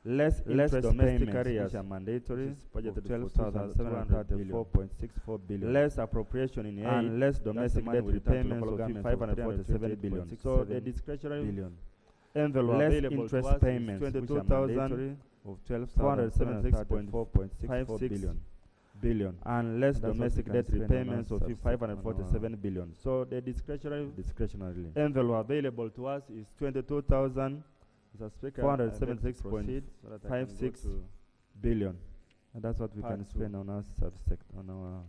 Less domestic areas, which are mandatory, budgeted 12,734.64 billion. Less appropriation in aid, and less domestic debt repayments of 547 billion. So the discretionary billion envelope less interest payments, 22,000 of 12,476.4 billion, and less domestic debt repayments of 547 billion. So the discretionary envelope available to us is 22,000. 476.56 billion, and that's what we can spend on our on our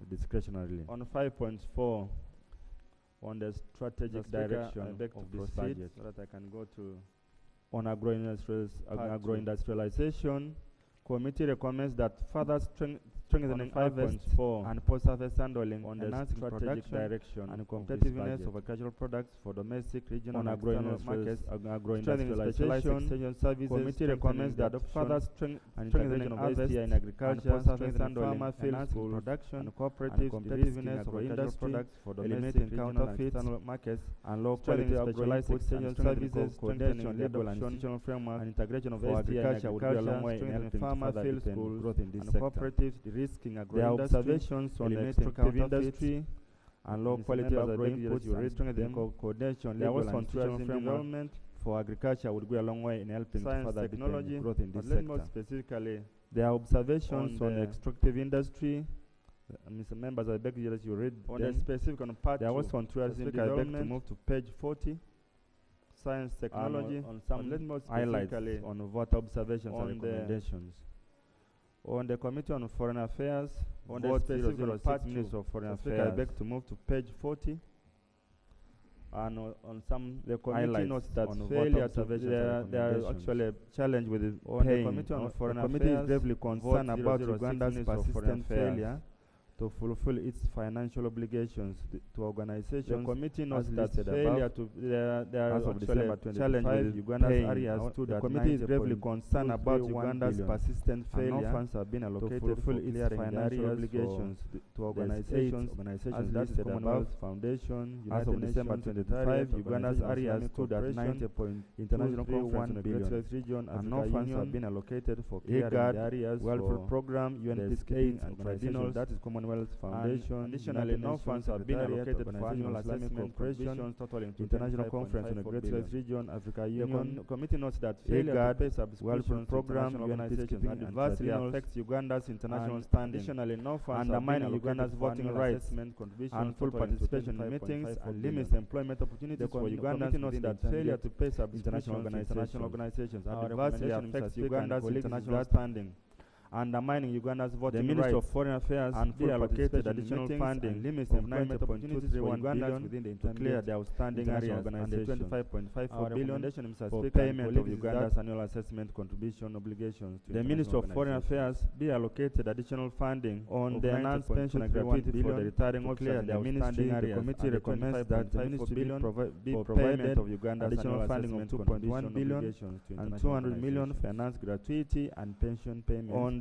discretionarily. On 5.4, on the strategic direction of this budget, so that I can go to on agro-industrialization. Committee recommends that further strengthening harvest and post-harvest handling on the strategic direction and competitiveness of agricultural products for domestic, regional, and agro-markets, agro-industrialization services. Committee recommends that further strengthening harvest in agriculture, post-harvest handling, farmer fields, production, and cooperative competitiveness of agricultural products for domestic, counterfeit markets, and low-quality specialized extension services, strengthening legal and institutional framework, and integration of agriculture would go a long way in helping farmer fields, schools, growth in this sector. Cooperative de-risking agro-industry, observations on the extractive industry and low quality agro-inputs and strengthening coordination, legal and institutional framework for agriculture would go a long way in helping further technology growth in this sector. More specifically, there are observations on the extractive industry. Mr. Members, I beg you that you read on the specific on part. There was on tourism development. I beg to move to page 40. Science technology on some highlights on what observations and recommendations. On the Committee on Foreign Affairs, on the specific Minister of Foreign Affairs, I beg to move to page 40. And on some, the committee notes that failure to there are actually a challenge with the paying. The Committee on Foreign Affairs, the committee is gravely concerned about Uganda's persistent failure to fulfill its financial obligations to organizations. The committee notes that failure to there are actually a challenge with Uganda's areas. The committee is gravely concerned about Uganda's persistent failure funds have been allocated to fulfill its financial obligations to organizations listed above. Foundation, as of December 25, Uganda's areas stood at 90.1 international conference in the Great Lakes region, and no funds have been allocated for clearing the areas. Welfare program, UN peacekeeping and tribunals, that is Commonwealth Foundation. Additionally, no funds have been allocated for annual assessment operations totaling international conference in the Great Lakes region, Africa Union. The committee notes that failure to pay welfare program, UN peacekeeping adversely affects Uganda's international standing. Additionally, no funds undermining Uganda's voting rights and full participation in meetings and limits employment opportunities for Ugandans. Notes that failure to pay international organizations adversely affects Uganda's international standing, undermining Uganda's voting rights. The Minister of Foreign Affairs and full allocated additional funding limits employment opportunities for Ugandans within the to clear the outstanding areas and the 25.54 billion for payment of Uganda's annual assessment contribution obligations. The Minister of Foreign Affairs be allocated additional funding on the enhanced pension gratuity for the retiring officers in the ministry. The committee recommends that the ministry be provided of Uganda's additional funding of 2.1 billion and 200 million for enhanced gratuity and pension payments. On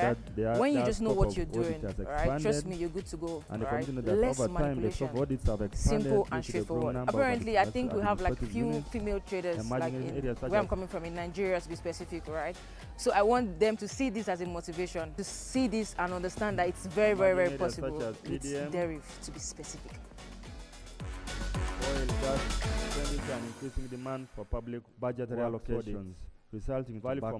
that when you their just know scope what of you're doing, audit has right? Trust expanded, me, you're good to go. and they Right? continue that Less over time the manipulation. scope of audits have expanded Simple due and to the growing straightforward. number of Apparently, I think we have like administrative few units, female traders, like emerging in in areas such where I'm as coming from in Nigeria, to be specific, right? So I want them to see this as a motivation, to see this and understand that it's very, very, very Emerging areas such possible. as It's PDM, derive, to be specific. oil, gas, expenditure, and increasing demand for public budgetary Work allocations. resulting in value for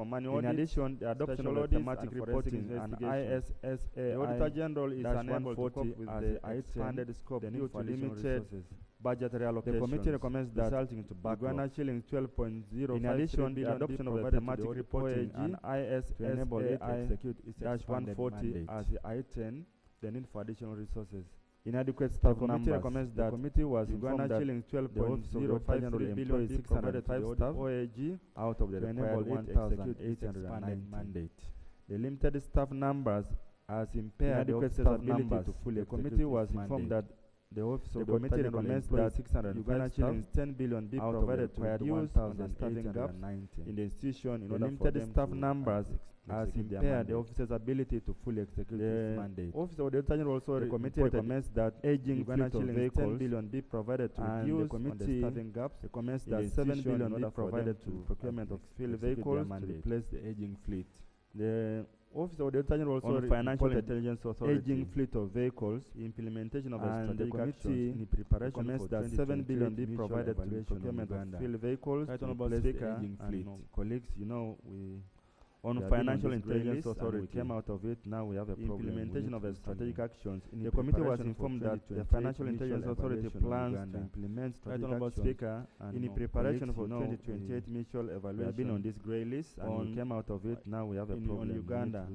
money audit. In addition, the adoption of thematic reporting and ISSAI the Auditor General is unable to cope with the expanded scope due to limited budgetary allocation. The committee recommends that resulting to Uganda shillings 12.05. In addition, the adoption of the thematic reporting and ISSAI to enable it to execute its 140 as the I-10, the need for additional resources. Inadequate staff numbers. Recommends that the committee was Uganda shillings 12.05 billion 605 staff OAG out of the required 1,809 mandate. The limited staff numbers has impaired the officer's ability to fully. The committee was informed that the office of the committee recommends that Uganda shillings 10 billion be provided to reduce the staffing gaps in the institution in order for them staff numbers has impaired the officer's ability to fully execute its mandate. Office of the Auditor General also the committee recommends that aging fleet of vehicles 10 billion be provided to reduce the staffing gaps. Recommends that 7 billion be provided to procurement of field vehicles to replace the aging fleet. The Office of the Auditor General also on Financial Intelligence Authority aging fleet of vehicles, implementation of a strategic action in preparation recommends that 7 billion be provided to the procurement of field vehicles to replace the aging fleet. Colleagues, you know, on Financial Intelligence Authority, we came out of it, now we have a problem. Implementation of a strategic actions. The committee was informed that the Financial Intelligence Authority plans to implement strategic actions in preparation for 2028 mutual evaluation. We have been on this grey list and we came out of it, now we have a problem. On Uganda.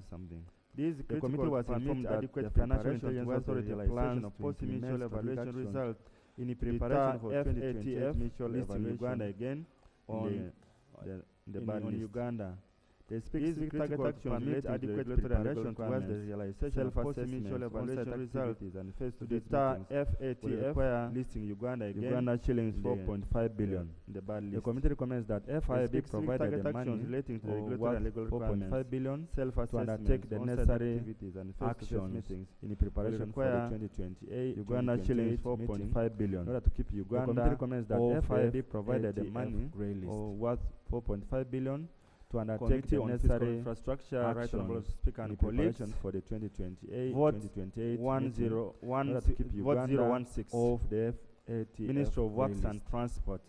The committee was informed that the Financial Intelligence Authority plans to post-mutual evaluation results in preparation for 2028 mutual evaluation. Uganda again on Uganda. The specific target action permit adequate preparation towards the realization of post-mutual evaluation results and phase 2 FATF listing Uganda again. Uganda shillings 4.5 billion in the bad list. The committee recommends that FIB provided the money relating to the regulatory and legal requirements 4.5 billion to undertake the necessary actions in preparation for the 2028 Uganda shillings 4.5 billion. In order to keep Uganda, the committee recommends that FIB provided the money worth 4.5 billion to undertake the necessary infrastructure actions and collection for the 2028 of the Ministry of Works and Transport.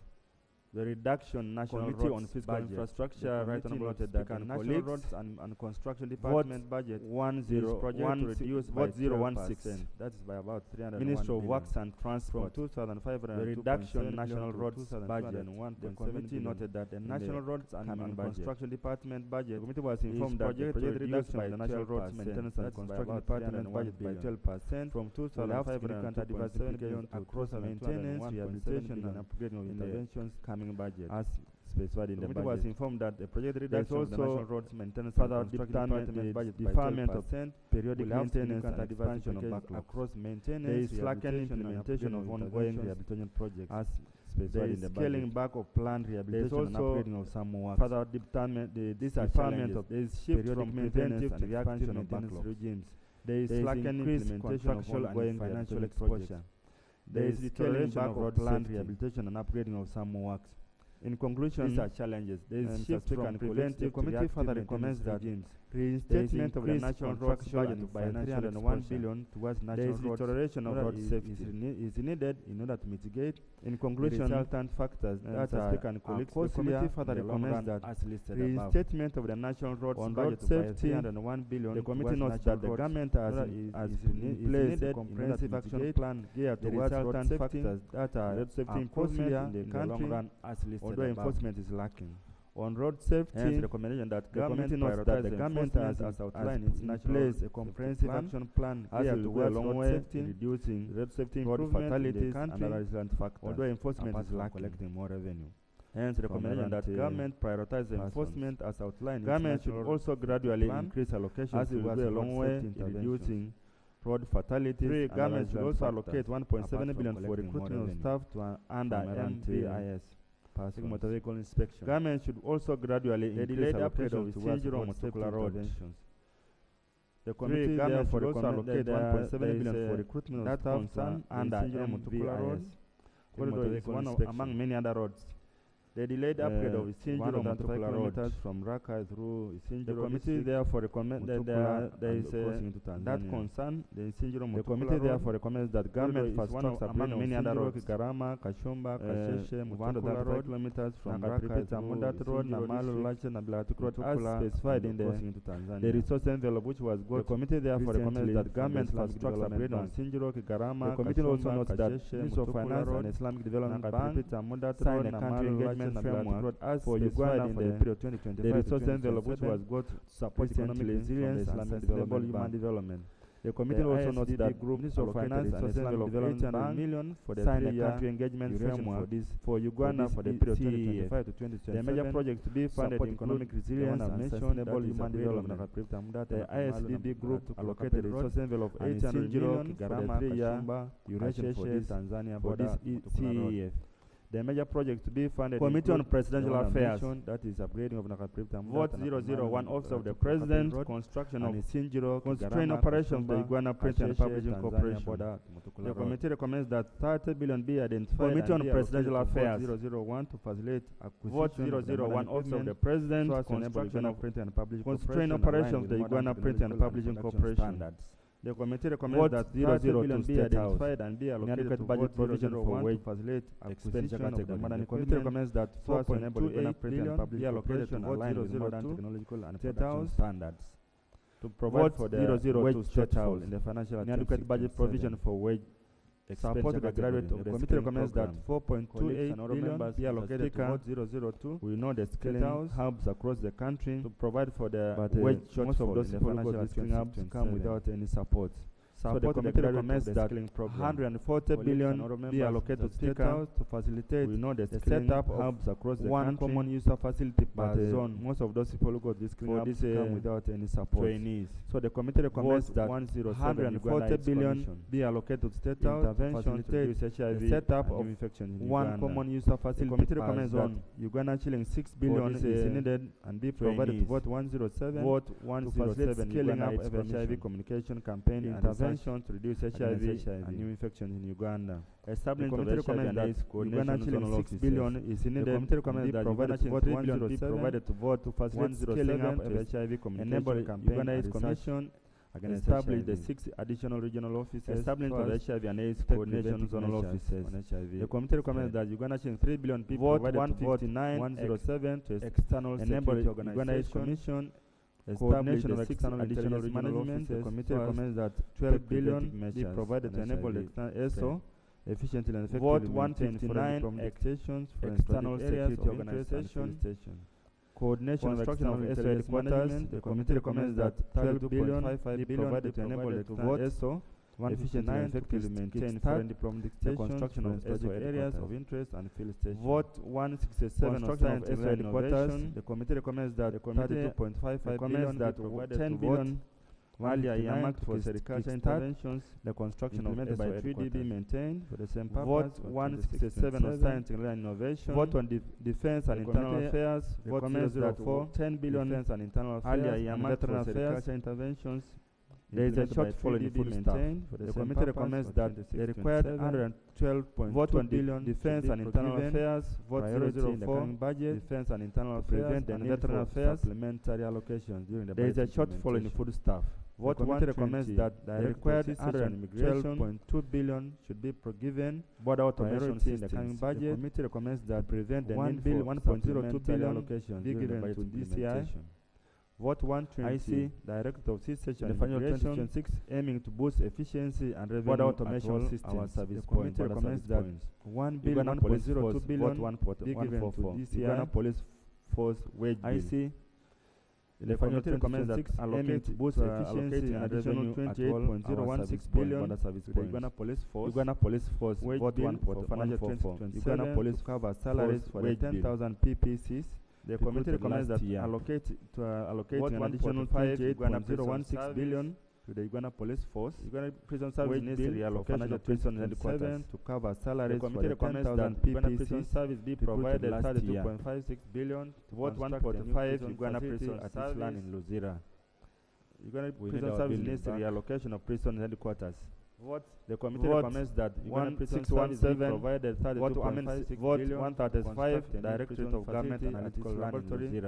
The reduction national committee on fiscal infrastructure right noted that the national roads and construction department budget is projected to reduce by 0.16%. That is by about 301 Ministry of Works and Transport from 2,500. The reduction national roads budget. The committee noted that the national roads and construction department budget. The committee was informed that the project reduced by the national roads maintenance and construction department budget by 12% from 2,500 diversification across maintenance, rehabilitation, and upgrading of interventions. Budget as specified in the budget. The committee was informed that the project reduction of the national roads maintenance further deferment budget deferment of periodic maintenance and expansion of backlog across maintenance. There is slackening implementation of ongoing rehabilitation projects as specified in the budget. Scaling back of planned rehabilitation and upgrading of some work. Further deferment of there is shift from preventive to reactive maintenance regimes. There is slackening implementation of ongoing financial exposure. There is scaling back of planned rehabilitation and upgrading of some works. In conclusion, these are challenges. There is shift from preventive. The committee further recommends that reinstatement of the national road budget by 301 billion towards national road. Deterioration of road safety is needed in order to mitigate. In conclusion, resultant factors that are the committee further recommends that reinstatement of the national road budget by 301 billion. The committee notes that the government has in place a comprehensive action plan geared towards road factors that are road safety improvement in the long run, although enforcement is lacking. On road safety, hence the recommendation that government notes that the government has outlined in place a comprehensive action plan geared towards road safety, reducing road safety road fatalities and other relevant factors, although enforcement is lacking, collecting more revenue. Hence the recommendation that government prioritize enforcement as outlined. Government should also gradually increase allocation as it goes a long way in reducing road fatalities. Government should also allocate 1.7 billion for recruitment of staff to under MPIS. Motor vehicle inspection. Government should also gradually increase allocation towards motor road interventions. The committee government should also allocate 1.7 billion for recruitment of staff under MPIS. Corridor is one among many other roads. The delayed upgrade of Isinjiro Mutukula Road from Raka through Isinjiro. The committee therefore recommended that there is that concern. The committee therefore recommends that government first stocks among many other roads, Garama, Kashumba, Kasheshe, Mutukula Road, kilometers from Raka to Mudat Road, Namalu, Lachen, and Blatuk Road, as specified in the resource envelope which was got. The committee therefore recommends that government first stocks upgrade on Isinjiro, Garama. The committee also notes that Ministry of Finance and Islamic Development Bank signed a country engagement framework for Uganda for the period 2025. The resource envelope which was got to support economic resilience and sustainable human development. The committee also notes that Ministry of Finance and Islamic Development Bank for the signed a country engagement framework for Uganda for the period 2025 to 2027. The major projects to be funded economic resilience and sustainable human development. The ISDB group allocated a resource envelope of 800 million for the 3-year duration for this Tanzania border CEF. The major project to be funded. Committee on Presidential Affairs, that is upgrading of Nakapripta. Vote 001 Office of the President, construction of Isinjiro, constraint operations of the Iguana Print and Publishing Corporation. The committee recommends that 30 billion be identified. Committee on Presidential Affairs 001 to facilitate acquisition. Vote 001 Office of the President, construction of Print and Publishing Corporation, constraint operations of the Iguana Print and Publishing Corporation. The committee recommends that 0 billion be identified and be allocated to budget provision for wage facilitate expenditure category. The committee recommends that 4.28 billion be allocated to aligned with modern technological and production standards. To provide for the wage shortfall in the financial inadequate budget provision for wage support the graduate of the committee recommends that 4.28 billion be allocated to vote 002. We know the skilling hubs across the country to provide for the wage shortfall. Most of those financial skilling hubs come without any support. So the committee recommends that 140 billion be allocated to speakers to facilitate the setup of hubs across the country. One common user facility per zone. Most of those people who got this clean hubs come without any support. Trainees. So the committee recommends that 140 billion be allocated to state intervention to facilitate the setup of one common user facility. The committee recommends that Uganda shilling 6 billion is needed and be provided to vote 107. Vote 107 scaling up HIV communication campaign intervention to reduce HIV and new infections in Uganda. Establishment of HIV Uganda shilling 6 billion is needed. The committee recommends that Uganda shilling 3 billion be provided to vote to facilitate scaling up of HIV communication campaign and commission. Establish the 6 additional regional offices. Establishment of HIV and AIDS coordination zonal offices on HIV. The committee recommends that Uganda shilling 3 billion be provided to vote 107 to external security Uganda AIDS commission. Coordination of external additional management. The committee recommends that 12 billion be provided to enable the ESO efficiently and effectively vote 159 expectations for external security organization. Coordination of external ESO headquarters. The committee recommends that 12 billion be provided to enable the vote ESO efficiently and effectively maintain foreign diplomatic stations, construction of ESO areas of interest and field stations. Vote 167 on science and innovation. The committee recommends that 32.55 billion that 10 billion earlier earmarked for agriculture interventions. The construction of ESO headquarters be maintained for the same purpose. Vote 167 on science and innovation. Vote on defense and internal affairs. Vote 004 10 billion defense and internal affairs earlier earmarked for agriculture interventions. There is a shortfall in food maintained. The committee recommends that the required 112.2 billion defense and internal affairs vote 004 in the coming budget defense and internal affairs and veteran affairs supplementary allocations during the budget. There is a shortfall in food staff. Vote 1 recommends that the required 112.2 billion should be given border automation in the coming budget. The committee recommends that prevent the 1.02 billion allocation be given to DCI. Vote 120 Director of System and Integration aiming to boost efficiency and revenue border automation systems. Our service point. The committee recommends that 1 billion 1.02 billion be given to DCI Police Force wage bill. The committee recommends that aiming to boost efficiency and revenue 28.016 billion to Uganda Police Force. Uganda Police Force wage bill for financial 2027 Police to cover salaries for the 10,000 PPCs. The committee recommends that allocate an additional 58.016 billion to the Uganda Police Force. Uganda Prison Service needs to reallocate the prison headquarters to cover salaries for the 10,000 Uganda Prison Service be provided 32.56 billion to vote 145 Uganda Prison at Island in Luzira. Uganda Prison Service needs the reallocation of prison headquarters. Vote. The committee recommends that Uganda Prison Service be provided 32.56 billion 135 Directorate of Government Analytical Laboratory.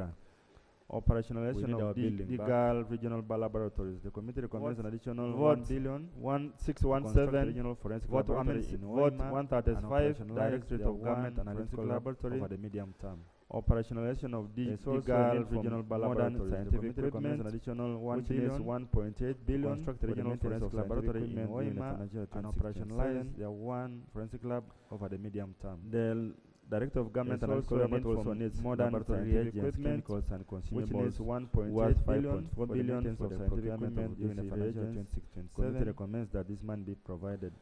Operationalization of Digal Regional Laboratories. The committee recommends an additional 1 billion 1617 regional forensic laboratory in vote 135 Directorate of Government Analytical Laboratory over the medium term. Operationalization of Digal Regional Laboratories. Scientific equipment, an additional 1 billion 1.8 billion construct regional forensic laboratory in Oima and operationalize the one forensic lab over the medium term. The Director of Government Analytical Laboratories also needs modern reagents, chemicals and consumables, which is 1.8 billion for the scientific equipment during the financial year 2026-27. Committee recommends that this money be provided.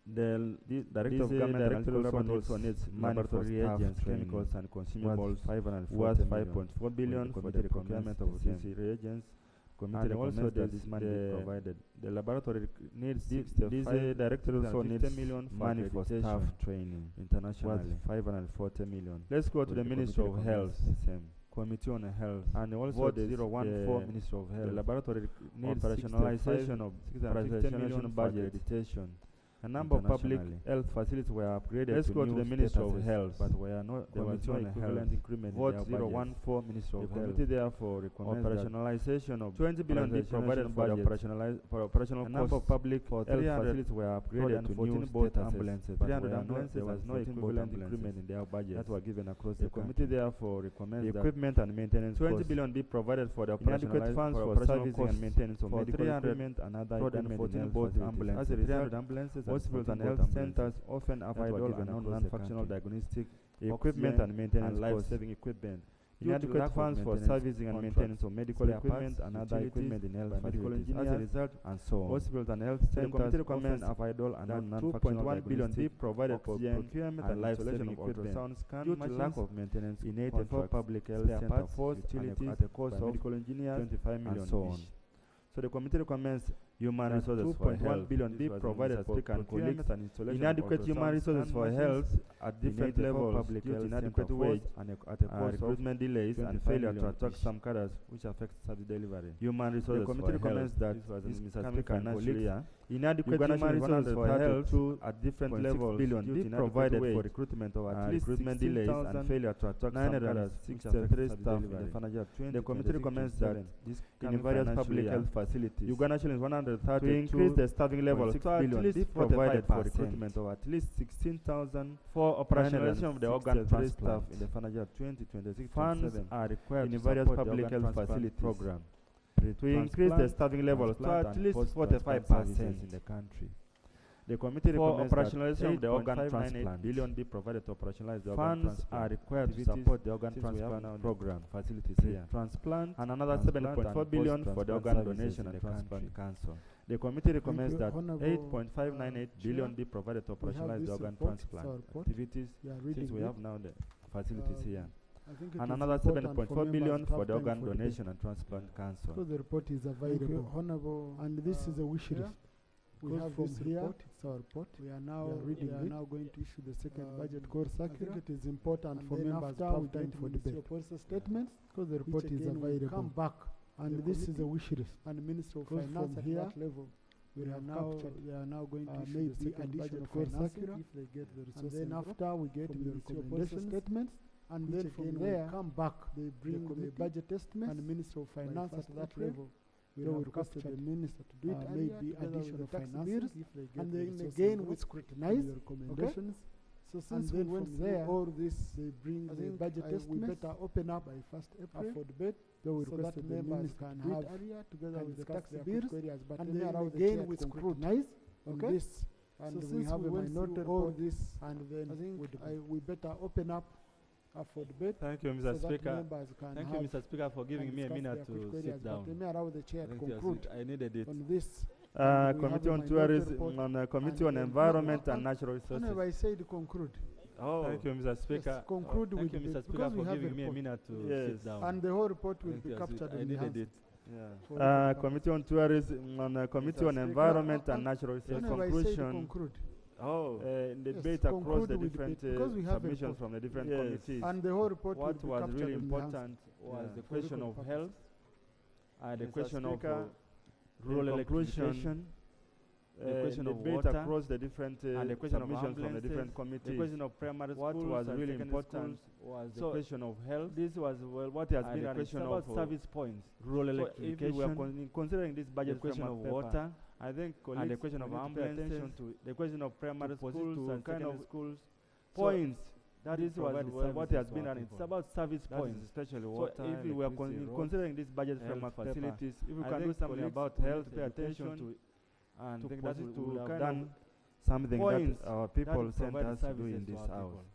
The Director of Government Analytical Laboratories also needs money for reagents, chemicals and consumables, worth 5.4 billion for the procurement of these reagents. Committee recommends that this money be provided. The laboratory needs this director also needs money for staff training internationally, 540 million. Let's go to the Ministry of Health. Committee on Health and also the 014 Ministry of Health. The laboratory needs operationalization of 650 million budget accreditation. A number of public health facilities were upgraded. Let's go to the Ministry of Health, but there was no equivalent increment. Vote 014 Ministry of Health. The committee therefore recommends operationalization of 20 billion be provided for the operational costs. A number of public health facilities were upgraded to new state ambulances, but there was no equivalent increment in their budget that were given across the committee. Therefore recommends the equipment and maintenance 20 billion be provided for the inadequate funds for servicing and maintenance of medical equipment and other equipment in both ambulances. As a result, ambulances hospitals and health centers often have idle and non-functional diagnostic equipment and maintenance life-saving equipment. Inadequate funds for servicing and maintenance of medical equipment and other equipment in health facilities. As a result, and so on. Hospitals and health centers often have idle and non-functional 2.1 billion be provided for procurement and life-saving equipment. Due to lack of maintenance in 84 public health centers, utilities at a cost of medical engineers 25 million and so on. So the committee recommends human resources for health 2.1 billion be provided for procurement and installation. Inadequate human resources for health at different levels due to inadequate wage and at a cost recruitment delays and failure to attract some cadres, which affects service delivery. Human resources. The committee recommends that Mr. Speaker and colleagues, inadequate human resources for health at different levels billion be provided for recruitment of at least recruitment delays and failure to attract some cadres, which affects staff in the financial year. The committee recommends that in various public health facilities, Uganda shillings 130 to increase the staffing level to at least provided for recruitment of at least 16,000 for operationalization of the organ transplant staff in the financial year 2026. Funds are required in various public health facilities program to increase the staffing level to at least 45% in the country. The committee recommends operationalization of the organ transplant billion be provided to operationalize the organ transplant. Funds are required to support the organ transplant program facilities here. Transplant and another 7.4 billion for the organ donation and transplant council. The committee recommends that 8.598 billion be provided to operationalize the organ transplant activities since we have now the facilities here. And another 7.4 billion for the organ donation and transplant council. So the report is available. And this is a wish list. We have from here, it's our report. We are now going to issue the second budget core circular. I think it is important for members to have time for debate. Statements, because the report is available. Come back, and this is a wish list. And the Minister of Finance at that level, we are now going to issue the second budget core circular if they get the resources. And then after we get the recommendation statements, and then from there, come back, they bring the budget estimate, and the Minister of Finance at that level. We will request the minister to do it, maybe additional tax bills, and then again we scrutinize the recommendations. So since we went through all this, they bring the budget estimate. We better open up by 1st April for debate. Then we request that the members can have together with the tax bills, and then again we scrutinize on this. And so we have a minority all this, and then I think we better open up for debate. Thank you, Mr. Speaker. Thank you, Mr. Speaker, for giving me a minute to sit down. Let me allow the chair to conclude. I needed it. On this. Committee on Tourism, on Committee on Environment and Natural Resources. Whenever I say to conclude. Oh, thank you, Mr. Speaker. Conclude thank you, Mr. Speaker, for giving me a minute to sit down. And the whole report will be captured. I needed it. Yeah. Committee on Tourism, on Committee on Environment and Natural Resources. Conclusion. Oh, in the debate across the different submissions from the different committees. And the whole report what was really important was the question of health, the question of rural electrification, the question of debate water across the different and the question of submissions from the different ambulances, committees. the question of primary What schools was and really secondary important schools. was the So question of health. This was what has and been the an question about of service points, rural so if we were electrification, considering this budget the question of framework water, I think and the question of we need to pay attention ambulances, to the question of primary schools and kind secondary of schools so points. That this is what provides has services been, to our and it's people. about service that points. is especially So water, if we were electricity, roads, considering this budget health framework paper, facilities, if we I can do think something colleagues, about we need health, to pay pay attention attention to and to think that that we to would have kind done of something points that our that people will sent provide us to do services in to this our house. people.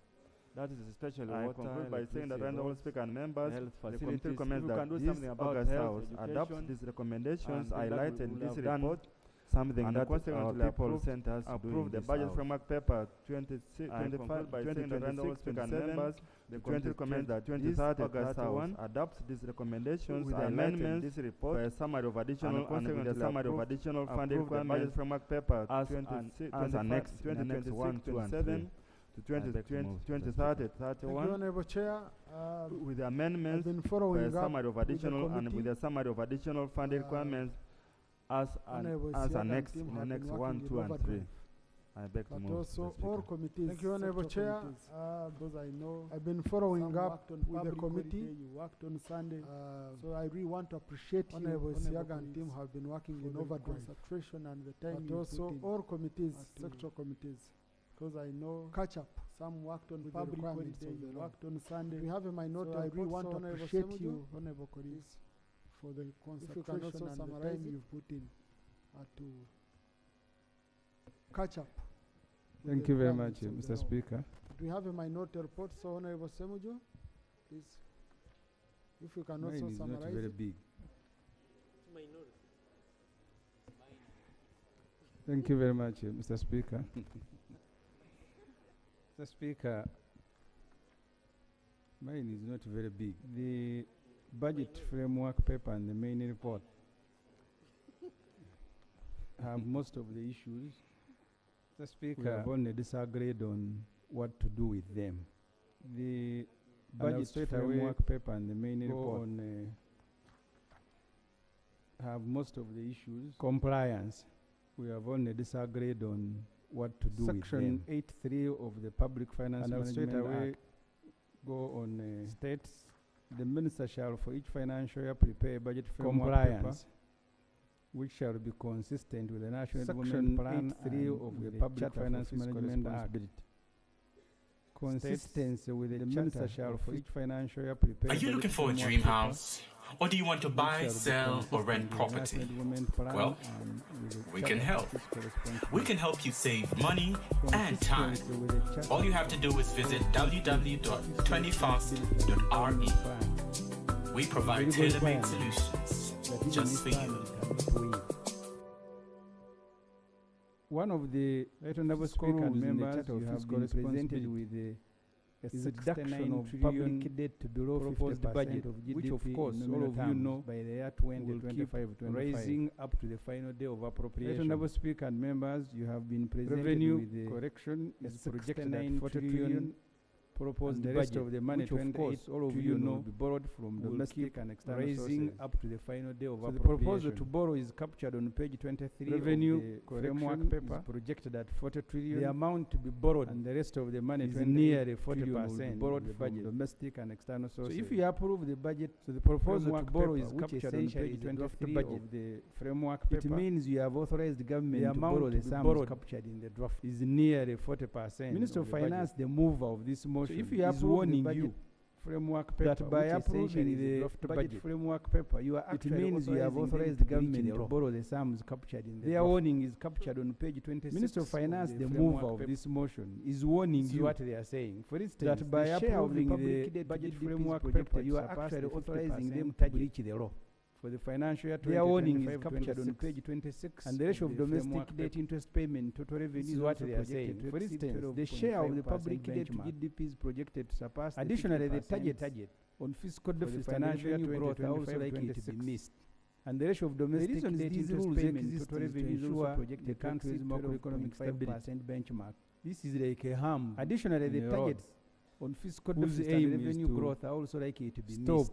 That is especially I water, conclude by saying that electricity, honorable roads, speaker and members, health the committee facilities. recommends If we that can do this something about August health, House adopts education, these recommendations and that highlighted we in would this have done report, something and that our consequently people sent us to do in approve the this budget house. framework paper I 25 by conclude saying that honorable speaker and members, the committee committee recommends that this 23rd August House 31 adopts these recommendations with the highlighted in amendments this report for a summary of additional and consequently summary of approve- additional funding approve the budget requirements framework paper as 26 annexed in Annex 1, 2, and 3. 27 to I beg to move, Mr. 2030 Thank you, 31 Honorable Chair. with the I've amendments been for following a up summary of with the additional and committee. with a summary of additional funding Uh, requirements as Honorable as Siaga and annexed team in have Annex been 1, working 2, in and 3. overdrive. I beg to But move, also Mr. all Speaker. committees. Thank you, Honorable sector Chair. committees. Those I know. I've been following Some up worked on with the public committee. holiday, you worked on Sunday. So I really want to appreciate you, Honorable Siaga and Police, team have been working for in the overdrive. concentration and the time But you also put in. all committees, to sector committees, Because I know catch up. some worked on with the public requirements holiday, of the you law. worked on Sunday. We have a minority So I report, really want so to Honorable appreciate Semuju, you, Honorable colleagues, for the If you can concentration also and the summarize time it. you've put in to catch up. with Thank the you very much, requirements of the Mr. law. Speaker. Do we have a minority report, so Honorable Semuju, please? If you can Mine also is not summarize very it. big. Thank you very much, Mr. Speaker. Mr. Speaker, mine is not very big. The budget framework paper and the main report have most of the issues. Mr. Speaker, we have only disagreed on what to do with them. The budget framework paper and the main report have most of the issues. Compliance, we have only disagreed on what to do with them. Section 8.3 of the Public Finance Management Act go on states the minister shall for each financial year prepare a budget framework paper which shall be consistent with the National Development Plan 8.3 of the Public Finance Management Act. Consistency with the minister shall for each financial year prepare. Are you looking for a dream house? Or do you want to buy, sell, or rent property? Well, we can help. We can help you save money and time. All you have to do is visit www.20fast.re. We provide tailor-made solutions just for you. One of the honorable speaker and members you have been presented with a reduction of public debt to below 50% of GDP, which of course all of you know by the year 2025 rising up to the final day of appropriation. Honorable speaker and members, you have been presented with the correction is projected at 40 trillion proposed the rest of the money, which of course all of you know will be borrowed from domestic and external rising up to the final day of appropriation. The proposal to borrow is captured on page 23 revenue of the framework paper is projected at 40 trillion. The amount to be borrowed and the rest of the money is nearly 40% borrowed from domestic and external sources. So if you approve the budget, so the proposal to borrow is captured on page 23 of the framework paper. It means you have authorized the government to borrow the sums captured in the draft is nearly 40%. Minister of Finance, the mover of this motion, so if you is warning you framework paper that by approving the budget framework paper, you are actually it means you have authorized the government to borrow the sums captured in the their warning is captured on page 26. Minister of Finance, the mover of this motion, is warning you what they are saying. For instance, that by approving the budget framework paper, you are actually authorizing them to breach the law. For the financial year, their warning is captured on page 26, and the ratio of domestic debt interest payment total revenue is what they are saying. For instance, the share of the public debt to GDP is projected to surpass. Additionally, the target on fiscal deficit financial year growth are also likely to be missed. And the ratio of domestic debt interest payment total revenue is also projected the country's macroeconomic 5% benchmark. This is like a harm. Additionally, the targets on fiscal deficit and revenue growth are also likely to be missed.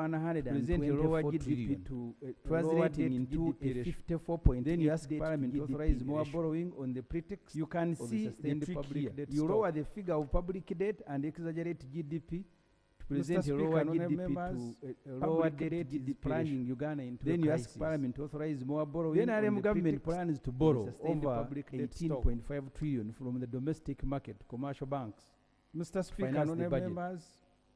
124 trillion, translating into a 54.8, then you ask Parliament to authorize more borrowing on the pretext. You can see the trick here. You lower the figure of public debt and exaggerate GDP to present a lower GDP to a lower debt GDP plunging Uganda into then you ask Parliament to authorize more borrowing. The NRM government plans to borrow over 18.5 trillion from the domestic market, commercial banks. Mr. Speaker, honourable members,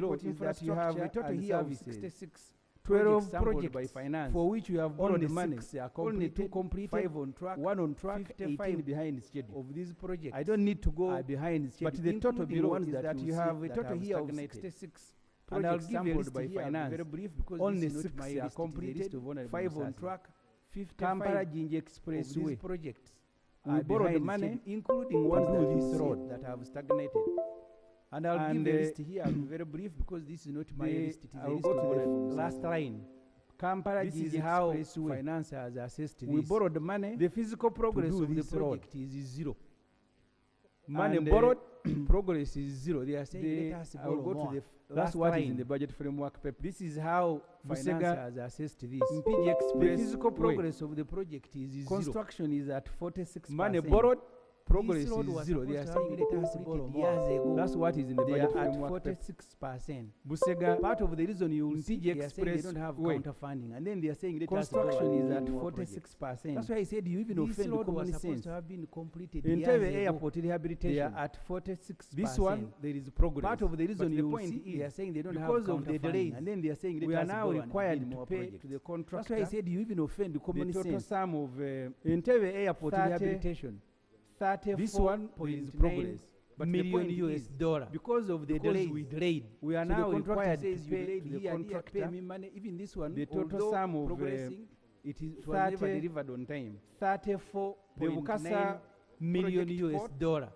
below transport is that you have a total and here of services. 66 12 projects by finance, for which we have borrowed only money. 6 are Only 2 completed, completed, 5 on track, 1 on track, 55 18 behind schedule. of these projects I don't need to go are behind schedule, but the total including below ones is that you see have a that total have here of stagnated. 66 And I'll projects give you a sampled list by here, finance. very brief, because Only this is 6 not my are list, it is a list completed, of Honorable 5 on Musasi. track, Kampala 55 Jinja of these Expressway. projects We are borrowed behind money schedule, including ones do that this this road. road that have stagnated. And I'll And, give a list here, I'll be very brief because this is not my list, it is a I will list go of to the Honorable last Musasi. line. Kampala This is GX how Expressway. finance has assessed We this. borrowed money. The physical progress do of the this road. project is zero. Money And, borrowed, progress is zero. They are saying they- let us I will borrow go to more. the That's last what is in line. the budget framework paper. This is how finance Busega, has assessed this. Mpigi The Express physical way. progress of the project is zero. Construction is at 46%. Money borrowed, progress This road is was zero. They are supposed to saying have let been us borrow completed more. years ago. That's what is in the They budget are at framework paper. 46%. Busega, Part of the reason you will see Mpigi they are saying they Express don't have way. counter funding, and then they are saying let us borrow Construction and is do at more 46%. projects. That's why I said you even This offend road common was supposed sense. to have been completed Entebbe years ago. Airport They rehabilitation. are at 46%. This one, there is progress. Part of the reason But the you will point see is, they are saying they don't have because of counter the funding, delays, and then they are saying let we are us now borrow and required build to more pay projects. to the contractor. That's why I said you even offend the common total sense. sum of Entebbe Airport 30, rehabilitation. this one there is 34.9 progress. But the million point US is, dollar. because of the Because delays, we delayed. we are So the now contractor required says to you pay delayed to the here and here, contractor pay me money. Even this one, the total although sum of progressing, it was 30 never delivered on time. the 34.9 Bukasa million project US port, dollar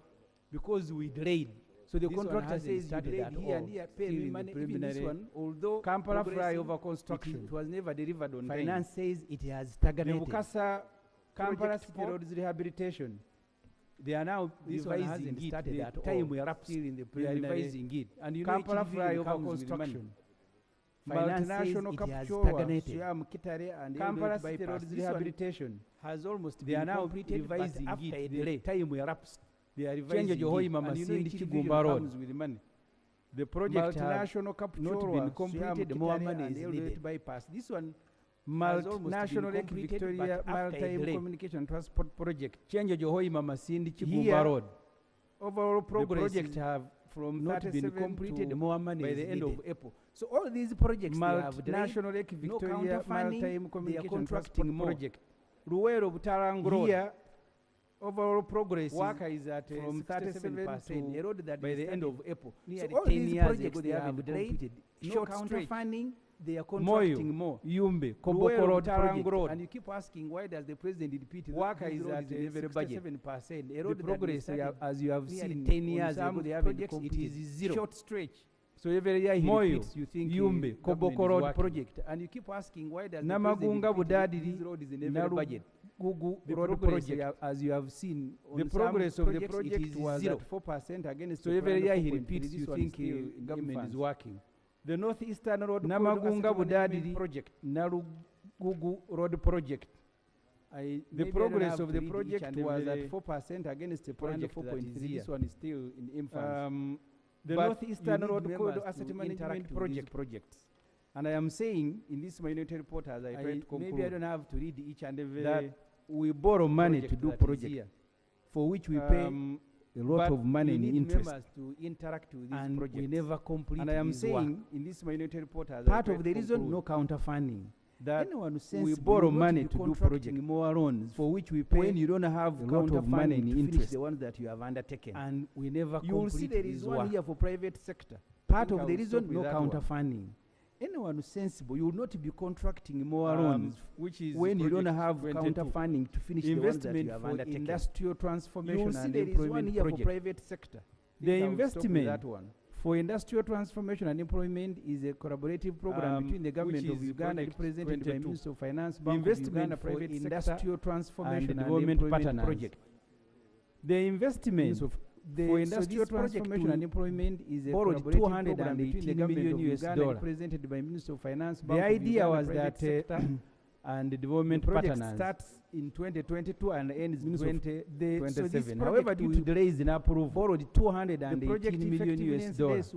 because we delayed. So the This one contractor hasn't says you started delayed at here and all. here, pay Still me in the money. Even this preliminary one, although Kampala progressing, flyover construction. it was never delivered on Finance time. says it has The stagnated. Bukasa Kampala Project City port, Roads rehabilitation. they are now This one revising hasn't it. started The at all. time we are up Still in the they are preliminary. revising it. And you Kampala know, flyover comes with construction. money. Finance Multinational says it has Kapchorwa, stagnated. Siam Kitare and Kampala Eldoret City bypass. Roads This one rehabilitation has almost they are been now completed, but revising after it. a The delay. time we are up. They are Change revising your it. Mama And you know Cindy each Chigumba division Road. comes with money. The project Multinational have Kapchorwa, not been completed. Siam More Kitare money and is Eldoret needed. bypass. This one has almost been Multinational Lake completed, Victoria but after a Maritime delay. Communication Transport Project. Change your Hoi Mama Cindy Chigumba Here, Road. Overall The progress project is have from not been 37 completed. to More money by is the end needed. of April. So all these projects they have delayed. Multinational Lake No Victoria counter funding. Maritime They are Communication contracting Transport more. Project. Ruwero Butarango Road. Here, overall progress Work is is at from 37% to a road that by the end of started April. nearly So all 10 these years projects ago they they have have delayed. completed. No Short counter stretch. funding. They are Moyo, contracting more. Yumbe, Koboko Ruwero Road Butarango project. Road. And you keep asking why does the president repeat that Work this is road at in every budget. 67%. A The road that progress they started as you have nearly seen 10 on years some ago they haven't projects, it completed. is zero. Short stretch. So every year he Moyo, repeats, you think Yumbe, government Koboko is Road working. project. And you keep asking why does the Namagunga president repeat that Budadiri, this road is in every budget. Gugu The Road progress, project. as you have seen, on The some progress of the projects, project it is was zero. at 4% against So the every plan year of he 4.3. repeats, This you one think still government is infants. working. The Northeastern Road Namagunga Asset Management Budadiri project, Narugugu Road project. The Maybe I don't progress have of to the read each project and was every at 4% against the plan of project that is 4.3. here. This one is still in infancy. The But Northeastern you need Road members Corridor to Asset interact Management with these project. projects. And I am saying in this minority report, as I try to conclude, Maybe I don't have to read each and every that we borrow money to project do that is projects, here, for which we pay a lot but of money we in need interest. members to interact with these And projects. we never complete And I am this saying work. in this minority report, as Part I of try the to reason, conclude, no counter funding. that Anyone who says we borrow will not money be to do contracting projects more loans for which we pay when you don't have a lot counter of money funding in to finish interest. the ones that you have undertaken. And we never You will see complete there is this one work. here for private sector. Part think of I the will reason, stop with no that counter one. funding. Anyone who's sensible, you will not be contracting more Um, loans which is when you don't project have 22. counter funding to finish the ones that Investment you have for undertaken. industrial You transformation will see and there is one employment here for project. private sector. The Think I will stop with investment that one. for industrial transformation and employment is a collaborative program between the government which of is Uganda, project represented by 22. Minister of Finance, The Bank of investment Uganda for private industrial sector transformation and and development employment partners. project. The investment So for industrial this project transformation will and employment is a borrowed collaborative program between 218 the government million of US Uganda, dollar. represented by Minister of Finance, The Bank of idea Uganda, was private that sector and development the project partners starts in 2022 and ends Minister of 2027. So this However, project due to will delays in approval, borrowed the project 218 million US effectiveness dollar. days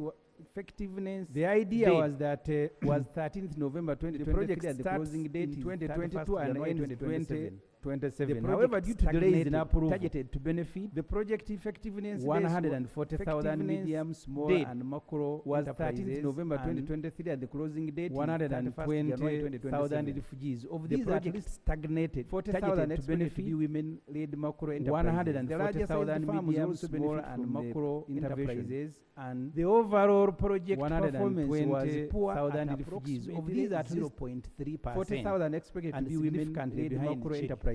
effectiveness The idea date was that was 13th November the 2023 project and the starts closing date in is 2022 and January ends 2027. 2027. The However, project due to delays in stagnated, approval, targeted to benefit the project effectiveness days 140,000 effectiveness medium, small date and macro was enterprises 13th November and 2023 and the closing date is 120,000 January 2027. refugees. Of The these, at project least stagnated, 40,000 targeted to expected to benefit be women-led macro enterprises. The larger 140,000 sized farms will medium, also small benefit and from the macro enterprises, and The overall project performance was poor at 120,000 refugees. Of these, at 0.3%. 40,000 expected and to be significantly women-led behind macro schedule. enterprises.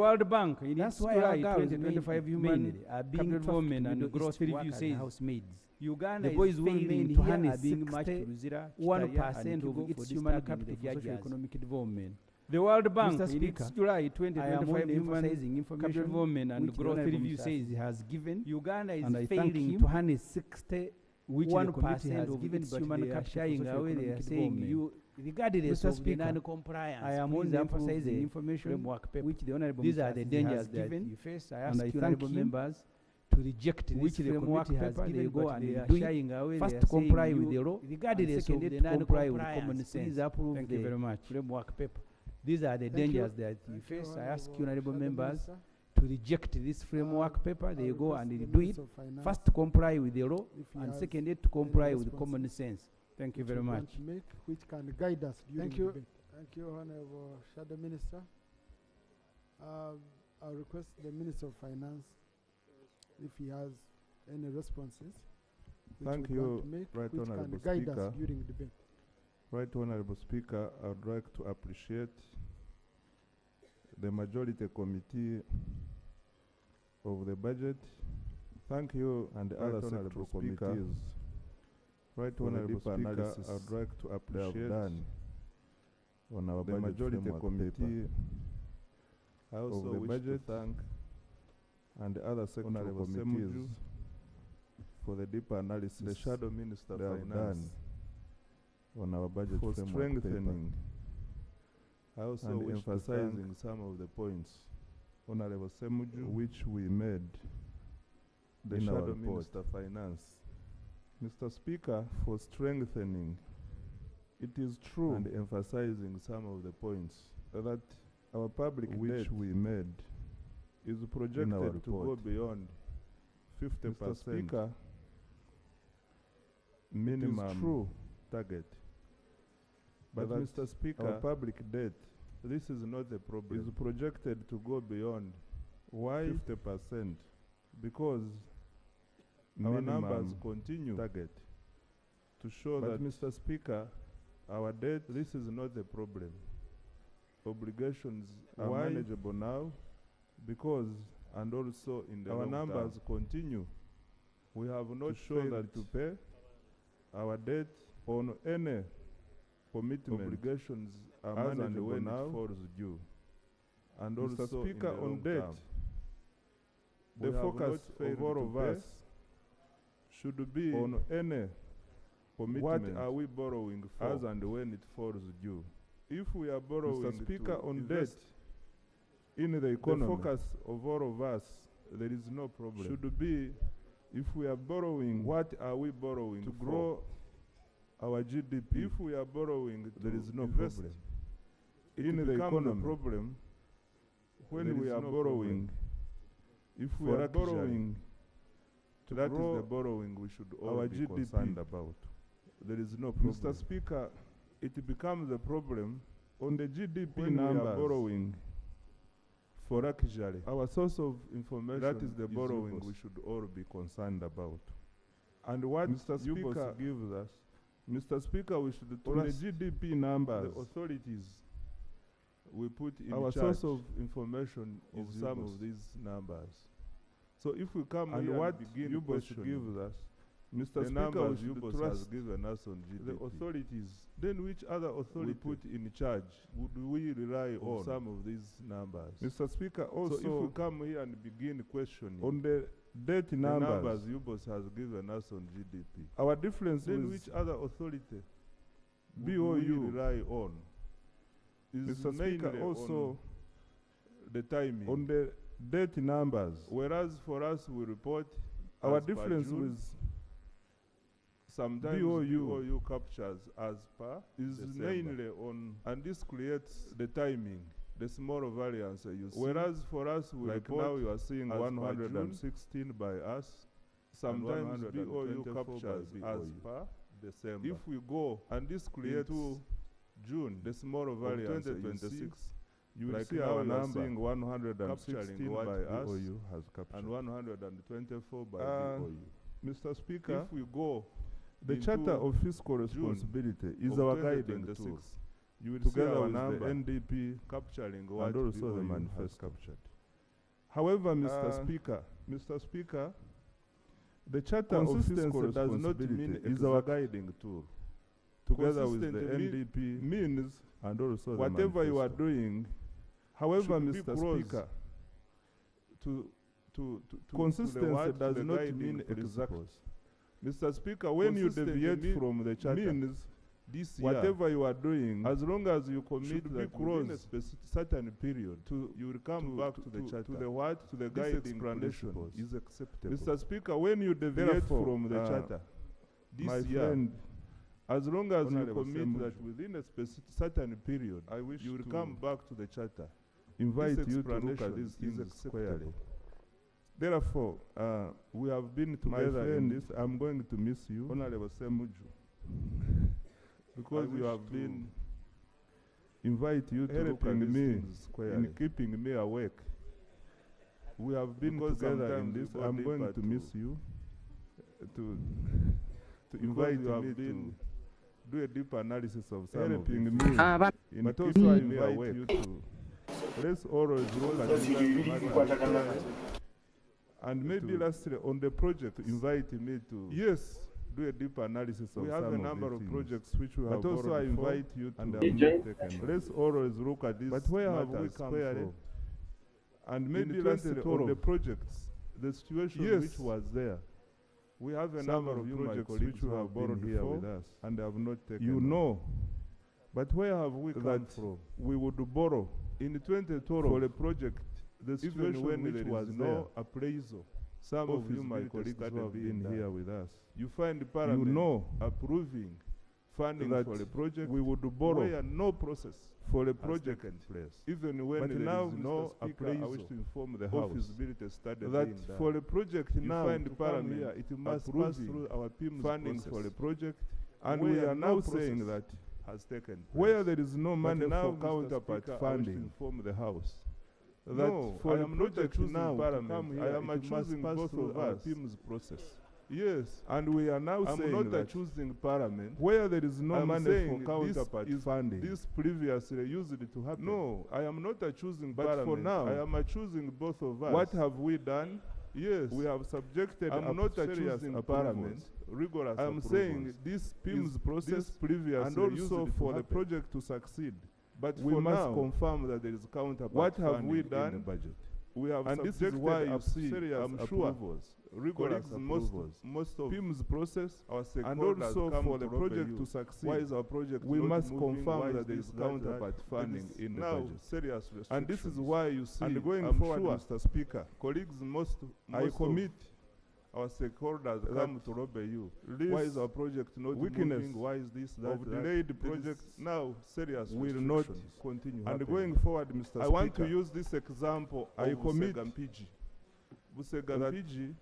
World Bank, in That's its why July our girls 2025 mainly Human are being Capital Development trafficked and to Growth Middle East Review workers and says housemaids. Uganda The boys is who failing remain to here harness are being matched to 1% Luzira, of its for human disturbing capital the for social judges. economic development. The World Bank, Mr. in its Speaker, July I am 2025 only Human emphasizing information Capital Development and which Growth Honorable Review Mr. says Asisi has given, Uganda is and I thank failing him, to harness 60 which the committee 1% has of given, its but human they are capital for shying social away. They are economic saying development. regardless of the non-compliance. I am only emphasizing the information framework paper, which the honorable these are the dangers that you face. I ask you honorable members to reject which the framework paper they go and they are shying away. First, comply with the law, regardless of the non-comply with common sense. Please approve. Thank you very much. Framework paper. These are the dangers that you face. I ask you honorable members to reject this framework paper. They go and they do it. First, comply with the law, and second, to comply with common sense. Thank you very much. Which can guide us. Thank you. Thank you, Honorable Shadow Minister. I'll request the Minister of Finance if he has any responses. Thank you, Right Honorable Speaker. During debate. Right Honorable Speaker, I would like to appreciate the Majority Committee of the Budget. Thank you and the other sectoral committees. Right Honorable Speaker, I would like to appreciate on our the Majority Committee I also of the budget to thank and the other sectoral committees for the deeper analysis the Shadow Minister they have done on our budget for strengthening. I also and emphasizing some of the points Honorable Semuju which we made the in Shadow Minister Finance. Mr. Speaker, for strengthening, it is true and emphasizing some of the points that our public which we made is projected to go beyond 50%. Mr. Speaker, minimum target. But Mr. Speaker, our public debt, this is not the problem, is projected to go beyond 50%, because our numbers continue target to show that, Mr. Speaker, our debt, this is not the problem. Obligations are manageable now because, and also in the our numbers continue. We have not shown that to pay our debt on any commitment. Obligations are manageable when now it falls due. And Mr. Also Speaker, on debt, the focus of all of us should be on any commitment. What are we borrowing for as and when it falls due? If we are borrowing, Mr. Speaker, on debt in the economy, the focus of all of us, there is no problem. Should be, if we are borrowing, what are we borrowing to grow our GDP? If we are borrowing, there is no problem. In the economy, problem when we are borrowing. If we are borrowing, that is the borrowing we should all be concerned about. There is no problem. Mr. Speaker, it becomes a problem on the GDP when numbers. We are borrowing for luxury. Our source of information, that is the borrowing we should all be concerned about. And what Mr. Speaker gives us, Mr. Speaker, we should on the GDP numbers, the authorities we put in our source of information of some of these numbers. So if we come and what begin UBOS gives us, Mr. Speaker, which UBOS has given us on GDP, the authorities, then which other authority we put in charge would we rely on some of these numbers? Mr. Speaker, also so if we come here and begin questioning on the debt numbers UBOS has given us on GDP, our difference then which other authority BOU rely on is Mr. Speaker, also the timing on the debt numbers, whereas for us we report our difference with sometimes BOU captures as per is mainly on, and this creates the timing, the small variance you see. Whereas for us we like report now you are seeing 116 by us, sometimes BOU captures as per December. If we go and this creates into June, the small variance 2026, you will like see our number seeing 116 by us has captured and 124 by BOU. Mr. Speaker, if we go, the Charter of Fiscal Responsibility is our guiding tool. You will together see our with number, the NDP capturing what and also the manifest captured. However, Mr. Speaker, the Charter of Fiscal Responsibility is our guiding tool. Together with the NDP means and also whatever you are doing. However, Mr. Speaker, consistency does not mean exact. Mr. Speaker, when you deviate from the charter, means this year, whatever you are doing, as long as you commit that within a certain period, you will come back to the charter, to the what, to the guiding principles, is acceptable. Mr. Speaker, when you deviate from the charter, this year, as long as you commit that within a certain period, you will come back to the charter. Invite you to look at these things squarely. Therefore, we have been together in this. I'm going to miss you, Honorable Semuju, because you have been invite you to look at these things squarely, in keeping me awake. We have been together in this. I'm going to miss you, to invite me to do a deep analysis of some of these things. But also I invite you to let's always look at this. And maybe lastly, on the project, invite me to do a deep analysis of some of these things. We have a number of projects which we have. But also I invite you to, and have not taken. Let's always look at this. But where have we come from? And maybe lastly, on the projects, the situation which was there. We have a number of projects which we have borrowed here with us and have not taken. You know, but where have we come from? We would borrow in 2012 for a project, the situation when which was no appraisal. Some of you, my colleagues, who have been here with us, you find the Parliament approving funding for a project. We would borrow where no process for a project in place. Even when there is no appraisal, I wish to inform the House that for a project now, find the Parliament, it must pass through our PIMS funding for a project, and we are now saying that has taken place. Where there is no money for counterpart funding, inform the House that for I am not choosing Parliament, I am choosing both of us PIMS process. Yes, and we are now saying not that choosing Parliament where there is no money for counterpart funding. This previously used to happen. No, I am not choosing Parliament. For now, I am choosing both of us. What have we done? Yes, we have subjected. I'm not choosing Parliament. Rigorous. I am saying this PIMS process previous and also for the project to succeed. But we must confirm that there is counterpart. What have we done in the budget? We have, and this is why you see, I'm sure, rigorous most of PIMS process, our and also for the project to succeed. Why is our project we must confirm that there is counterpart funding in the budget. Serious and this is why you see, and going forward, Mr. Speaker, colleagues, most I commit our stakeholders come to lobby you. Why is our project not moving? Why is this, that, of delayed projects now serious will not continue and going forward, Mr. Speaker, I want to use this example I commit Busega-Mpigi.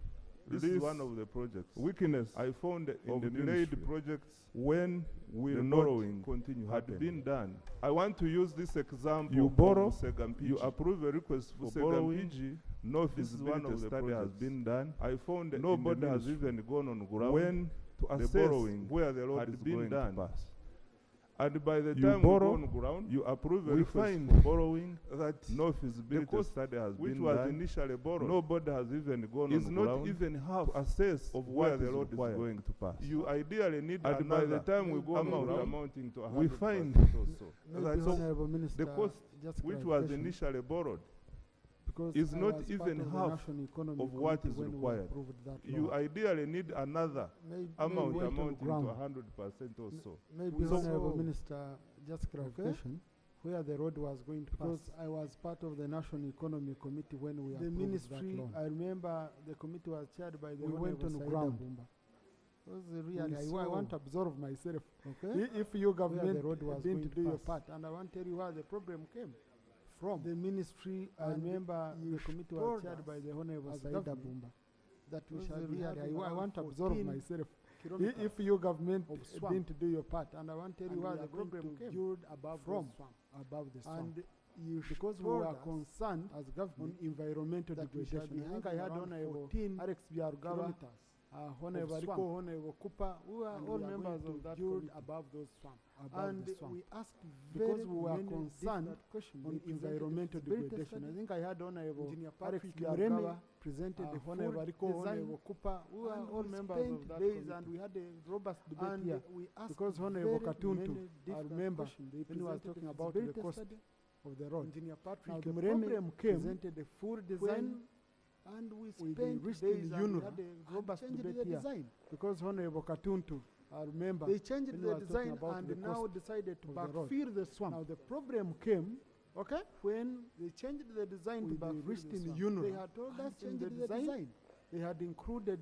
This is one of the projects. Weakness I found in the delayed projects when the borrowing had been done. I want to use this example. You borrow, you approve a request for borrowing. No feasibility study has been done. I found that nobody has even gone on ground when to assess borrowing where the road is been done. To pass. And by the time we go on ground, you approve a request for borrowing that no feasibility study has been done. Which was initially borrowed. Nobody has even gone on ground. It's not even half to assess of where the road is going to pass. You ideally need another. And by the time we go on ground, amounting to 100%. We find also the cost which was initially borrowed is not even half of what is required. You ideally need another amount amounting to 100% or so. Maybe Honorable Minister, just clarification, where the road was going to pass. Because I was part of the National Economy Committee when we approved that ministry, I remember the committee was chaired by the we went on the ground. I want to absorb myself. Okay. If your government didn't do your part, and I want to tell you where the problem came from. The ministry, I remember the committee was chaired by the Honorable Saida Bumba. That we shall be I want to absorb myself. If your government didn't do your part, and I want to tell you where the problem came from. Above the swamp. And because we were concerned as government on environmental degradation. I think I had Honorable Alex Biarugaba, Honorable Cooper, we were all members of that committee above those swamps. And we asked because we were concerned on environmental degradation. I think I had Honorable Alex Biarugaba presented the Honorable Cooper, we were all members of that committee. And we had a robust debate here because Honorable Katuntu, I remember when he was talking about the cost of the road. Now the problem came, presented the full design, and we spent days and we had a robust debate here because Honorable Katuntu I remember. They changed the design and now decided to backfill the swamp. Now the problem came, okay, when they changed the design to backfill the swamp. They had told us in the design, they had included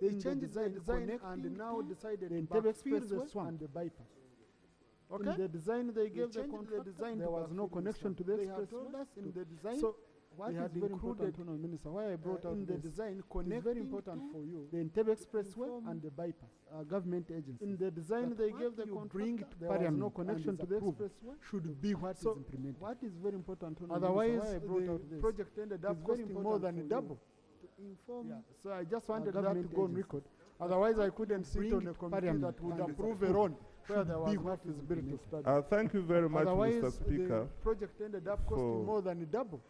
they changed the design and now decided to backfill the swamp and the bypass. Okay. In the design they gave the contractor, there was no connection to the expressway. In the design, so what is very important, Minister, why I brought out in the design, connect very important for you, the Entebbe Expressway and the bypass, government agencies. In the design they gave the contractor, there was no connection to the expressway, should be what is implemented. What is very important, otherwise the project ended up costing more than double. So I just wanted that to go on record. Otherwise I couldn't sit on a committee that would approve a loan where there was no feasibility study. Thank you very much, Mr. Speaker. The project ended up costing more than double.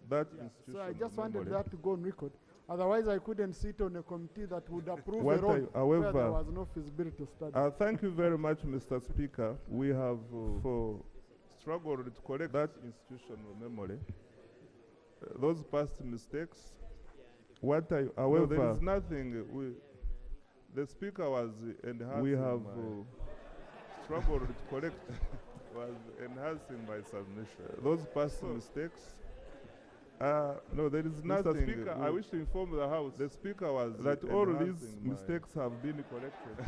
That so I just wanted that to go on record. Otherwise, I couldn't sit on a committee that would approve a road where there was no feasibility study. Thank you very much, Mr. Speaker. We have struggled to correct that institutional memory. Those past mistakes. However, there is nothing. The Speaker was enhancing. We have struggled to correct. Was enhancing my submission. Those past mistakes. No, there is nothing. Mr. Speaker, I wish to inform the House. The Speaker was that all these mistakes have been corrected,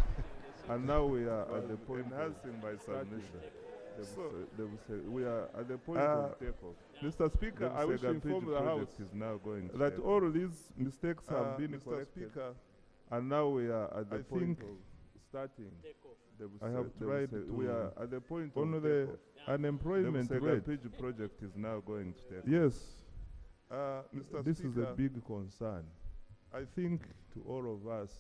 and now we are at the point enhancing my submission. We are at the point of takeoff. Mr. Speaker, I wish to inform the House is now going that all these mistakes have been corrected, and now we are at the point of starting. I have tried. We are at the point of the unemployment rate. The project is now going to take. Yes. Mr. This Speaker, is a big concern. I think to all of us,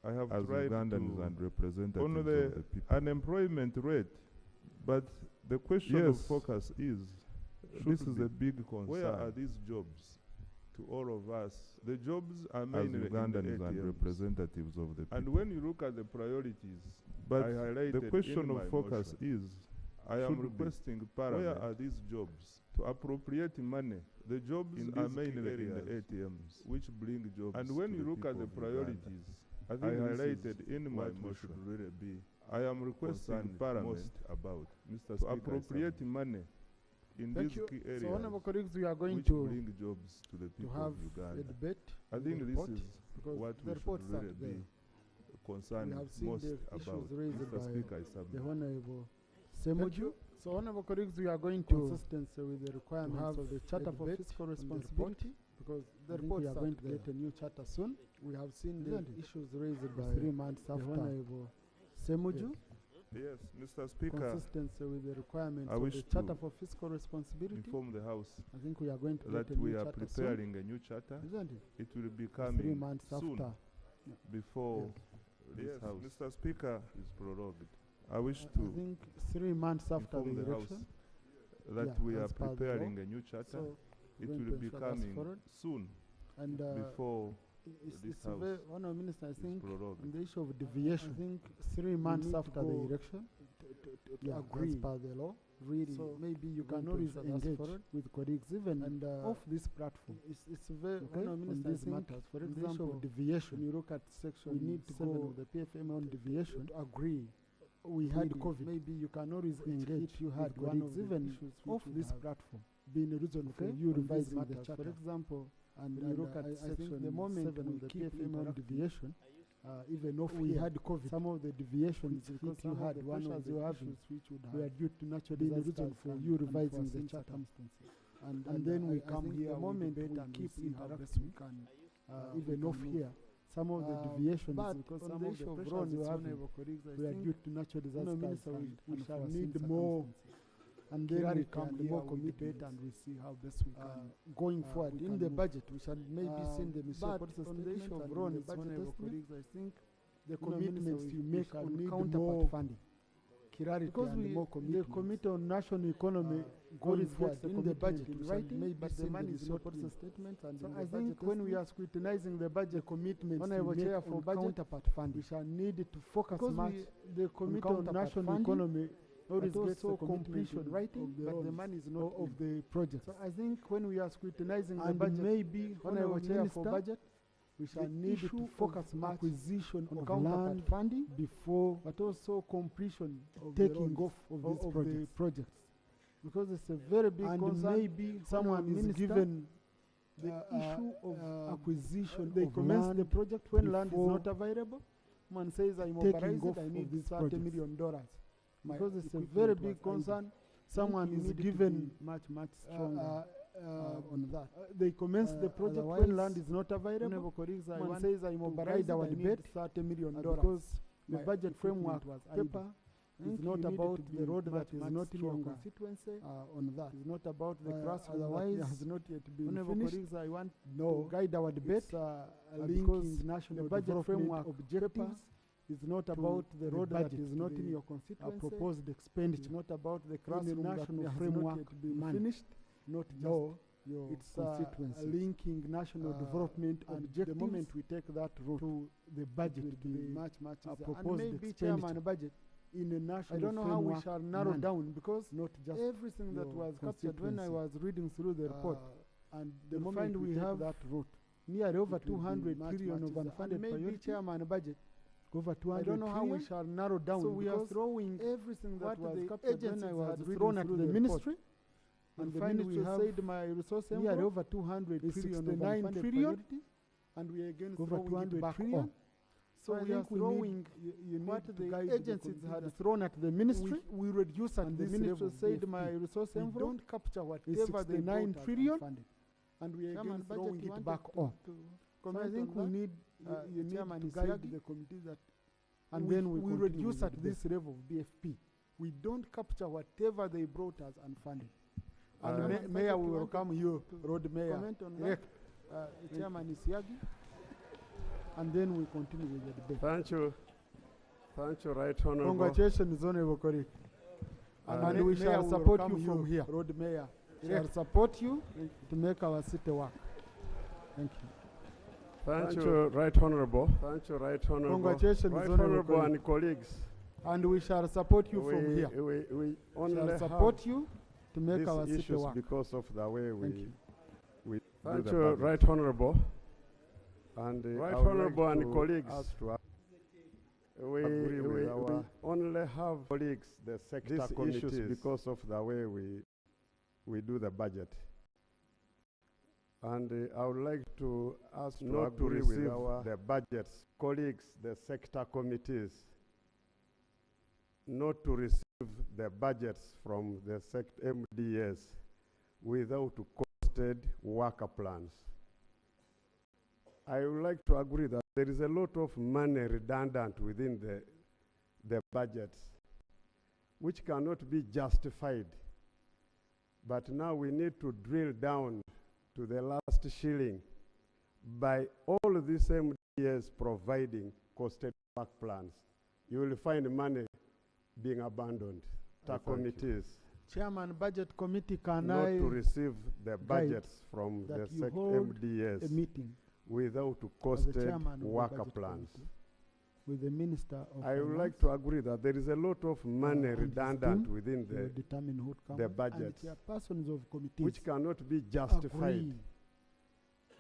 I have as tried Ugandans and representatives on the people. Unemployment rate, but the question of focus is, this is a big concern. Where are these jobs? To all of us, the jobs are mainly Ugandans and representatives of the people. And when you look at the priorities, but I highlighted the question of focus is, I am requesting Parliament. Where are these jobs? To appropriate money. The jobs are mainly in the ATMs, which bring jobs. And when you look at the priorities, I highlighted in my motion, really be, I am requesting Parliament about Mr. Speaker, to appropriate money in these key areas. So, honorable colleagues, we are going to bring jobs to the people of Uganda. A debate. I think this is what we should really be concerned most about. Mr. Speaker, the honorable Semoju. So, honorable colleagues, we are going to consistency with the requirements of the Charter for Fiscal Responsibility, because the report we are going to get a new charter soon. We have seen the issues raised by 3 months after honorable Semoju. Yes, Mr. Speaker. Consistency with the requirements of the Charter for Fiscal Responsibility. Inform the House. I think we are going to that get a we new are charter preparing soon. A new charter. Isn't it? It will be coming 3 months soon after. Before this House. Mr. Speaker is prorogued. I wish to I think 3 months after the election that we are preparing a new charter. So it will be coming soon and before this House. Honourable Minister, I think on the issue of deviation, I think 3 months after the election to agree as per the law. Really, so maybe you can always engage with colleagues even off this platform. It's very on these matters. For example, of deviation. When you look at section 7 of the PFM on deviation, to agree. We had COVID. Maybe you can always engage. You had colleagues even off this platform, being a reason for you revising the charter. For example, and you look at section the moment 7 of the PFM on deviation. Even if we had COVID, some of the deviations because you had one of the issues which would were due to natural disaster for you revising the charter. And then we come here the moment we keep interacting, even off here. Some of the deviations, because some of the pressures you have, we are due to natural disasters. We shall need more, and then we come more committed, and we see how best we can going forward in the budget. We shall maybe send the Mr. on the issue of Ron, colleagues. I think the commitments you make on counterpart funding. Because the Committee on National Economy going forward in the budget, maybe the money is not in statements. And so I think when we are scrutinizing the budget commitments, honorable chair for counterpart fund, we shall need to focus much. The Committee on National Economy always gets the completion writing, but the money is not of the project. So I think when we are scrutinizing the budget, maybe honorable chair for budget, we shall need to focus on acquisition of land funding before, but also completion of taking off of these projects. Because it's a very big concern. Maybe someone is given the issue of acquisition. They commence the project when land is not available. Man says, I mobilize it, I need $30 million. Because it's a very big concern. Someone is given much stronger on that. They commence the project when land is not available. Man says, I mobilize our debate, $30 million. Because the budget framework paper is not about the road that is not in your constituency. On that, it's not about the classroom that has not yet been finished. I want to guide our debate. Linking national budget framework objectives is not about the road that is not in your constituency. Proposed expenditure, not about the classroom national framework been finished. Not just your constituency. Linking national development objectives. The moment we take that route to the budget, to the much proposed expenditure budget. In a national I don't know how we shall narrow down, because not just everything that was captured when I was reading through the report, and the moment we have that route, nearly over 200 trillion of unfunded priority chairman budget, over 200 I don't know how we shall narrow down. So we are throwing everything that was captured when I was reading through the ministry, and the ministry said my resource nearly over 200 trillion of unfunded priority, and we are again over 200 trillion. So we are throwing what the agencies had thrown at the ministry. We reduce at the ministry said my resource envelope. Don't capture whatever they 9 trillion, and we are again throwing it back on. So I think we need you need to guide the committee that, and then we reduce at this level of BFP. We don't capture whatever they brought us unfunded. And Mayor, we will come here, Road Mayor. Comment on that. Chairman Isiagi. And then we continue with the debate. Thank you. Thank you, Right Honorable. Congratulations, Honorable Korik. And we shall support you from here. Road Mayor. We shall support you to make our city work. Thank you. Thank you, Right Honorable. Thank you, Right Honorable. Congratulations, Right Honorable Honorable and colleagues. And we shall support you from here. We only shall support you to make our city work. Because of the way we do Thank the you, budget. Right Honorable. And Right Honorable like and colleagues, we only have colleagues, the sector committees, because of the way we do the budget. And I would like to ask not to receive the budgets, colleagues, the sector committees, not to receive the budgets from the MDS without costed worker plans. I would like to agree that there is a lot of money redundant within the budgets, which cannot be justified. But now we need to drill down to the last shilling by all these MDAs providing costed work plans. You will find money being abandoned to committees. Chairman, Budget Committee, can not I to receive the budgets from the MDAs a meeting without costed worker plans. With the Minister of I would Finance, like to agree that there is a lot of money redundant within the budget, persons of committees, which cannot be justified.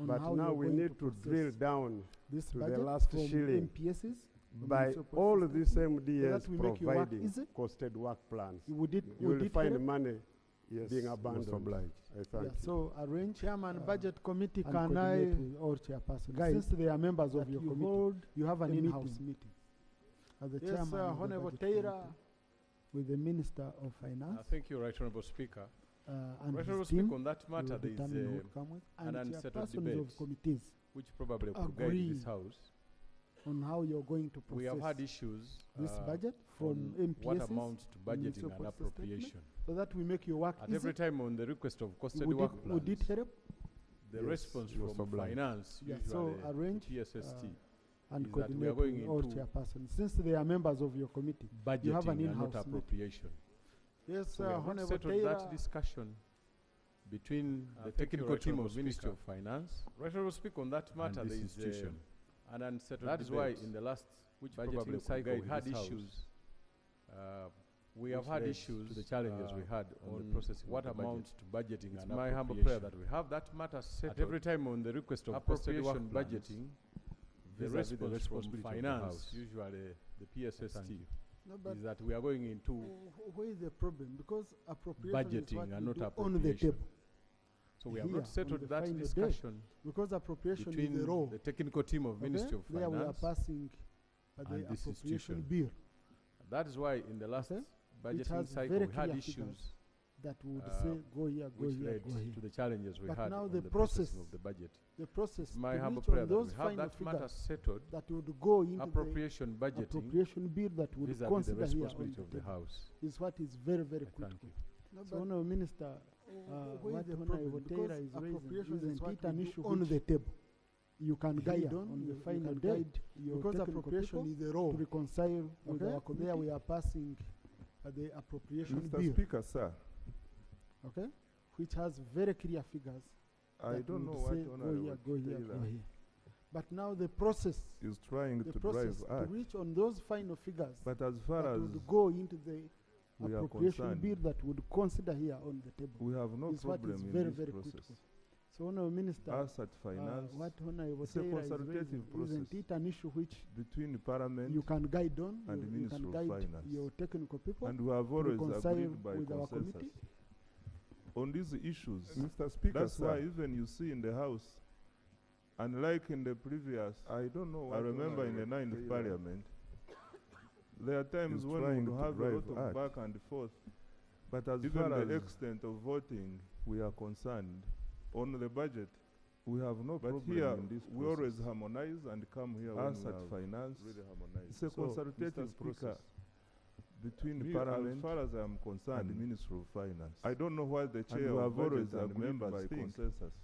But now we need to drill down this to the last shilling MPSs, by all these MDAs providing costed work plans. You will find money being abandoned. I thank you. So arrange Chairman Budget Committee, can I or Chairperson, since they are members of your committee, you have an in-house meeting. As the Chairman of the Honorable Budget Committee, with the Minister of Finance. Thank you, Right Honorable Speaker. And Right Honorable Speaker, on that matter, there is an unsettled debate, of committees which probably could guide this House on how you're going to process. We have had issues this budget from MPSs, what amounts to budgeting and appropriation. So that we make your work At easy. every time on the request of costed work plans, would it help? The response from finance, usually so arrange TSST, and is that we are coordinate going with all into chairpersons. Since they are members of your committee, you have an budgeting and in-house not appropriation. Yes, So we have not settled that discussion between the technical team of Ministry of Finance. Right Honorable Speaker, on that matter, there is an unsettled That is why in the last budgeting cycle we had issues. We have had issues to the challenges we had on the processing what amounts to budgeting and my humble prayer that we have that matter settled at every time on the request of appropriation budgeting the response from finance, usually the PSST, is that we are going into where is the problem? Because appropriation budgeting is what and we not do appropriation. on the table. So we have Here, not settled on the that final discussion day, because appropriation between is the raw. the technical team of Ministry of There we are Finance passing the and this appropriation institution. bill. That is why in the last Which budgeting has cycle very we had clear issues figures that would say go here, go which here, led go here. to the challenges we But had now on the the process processing of the budget. The process My to humble reach prayer on that those we have final that matter figures settled that would go into appropriation the budgeting appropriation bill that would vis-à-vis the consider here on responsibility the of the table House. is what is very, very Thank critical. you. So, Honourable Minister, where is what the Honourable problem? Taylor Because is raising, appropriation is isn't what it we an do issue on which the table. you can guide on the final day? Because appropriation is the raw to reconcile with our committee. There we are passing the appropriation Mr. bill. Speaker, sir, Okay, which has very clear figures. I that don't would know what say Honourable go here, Taylor go here. But now the process is trying the to process drive to at. reach on those final figures But as far that as would go into the we are appropriation concerned, bill that would consider here on the table. we have no is what problem is in very, this very process. critical. So, Honourable Minister, Us at Finance, what Honourable it's a Taylor is consultative raising, process isn't it an issue which between the Parliament you can guide on, and the you Ministry can of guide Finance. your technical people, And we have to always reconcile agreed by with our consensus. committee? On these issues, Mr. Speaker, that's why sir. even you see in the House, unlike in the previous, I don't know. I what remember in the Honourable 9th Taylor Parliament, there are times is when trying we to have a drive lot of at. back and forth, but as Even far as the the extent of voting we are concerned on the budget, we have no But problem here, in this we process. always harmonize and come here Us when we at have Finance really harmonized. It's a So, consultative Mr. Speaker, process between the me, Parliament as far as I'm concerned, and the Ministry of Finance. I don't know what the And chair we of have always budget and agreed members by think. consensus.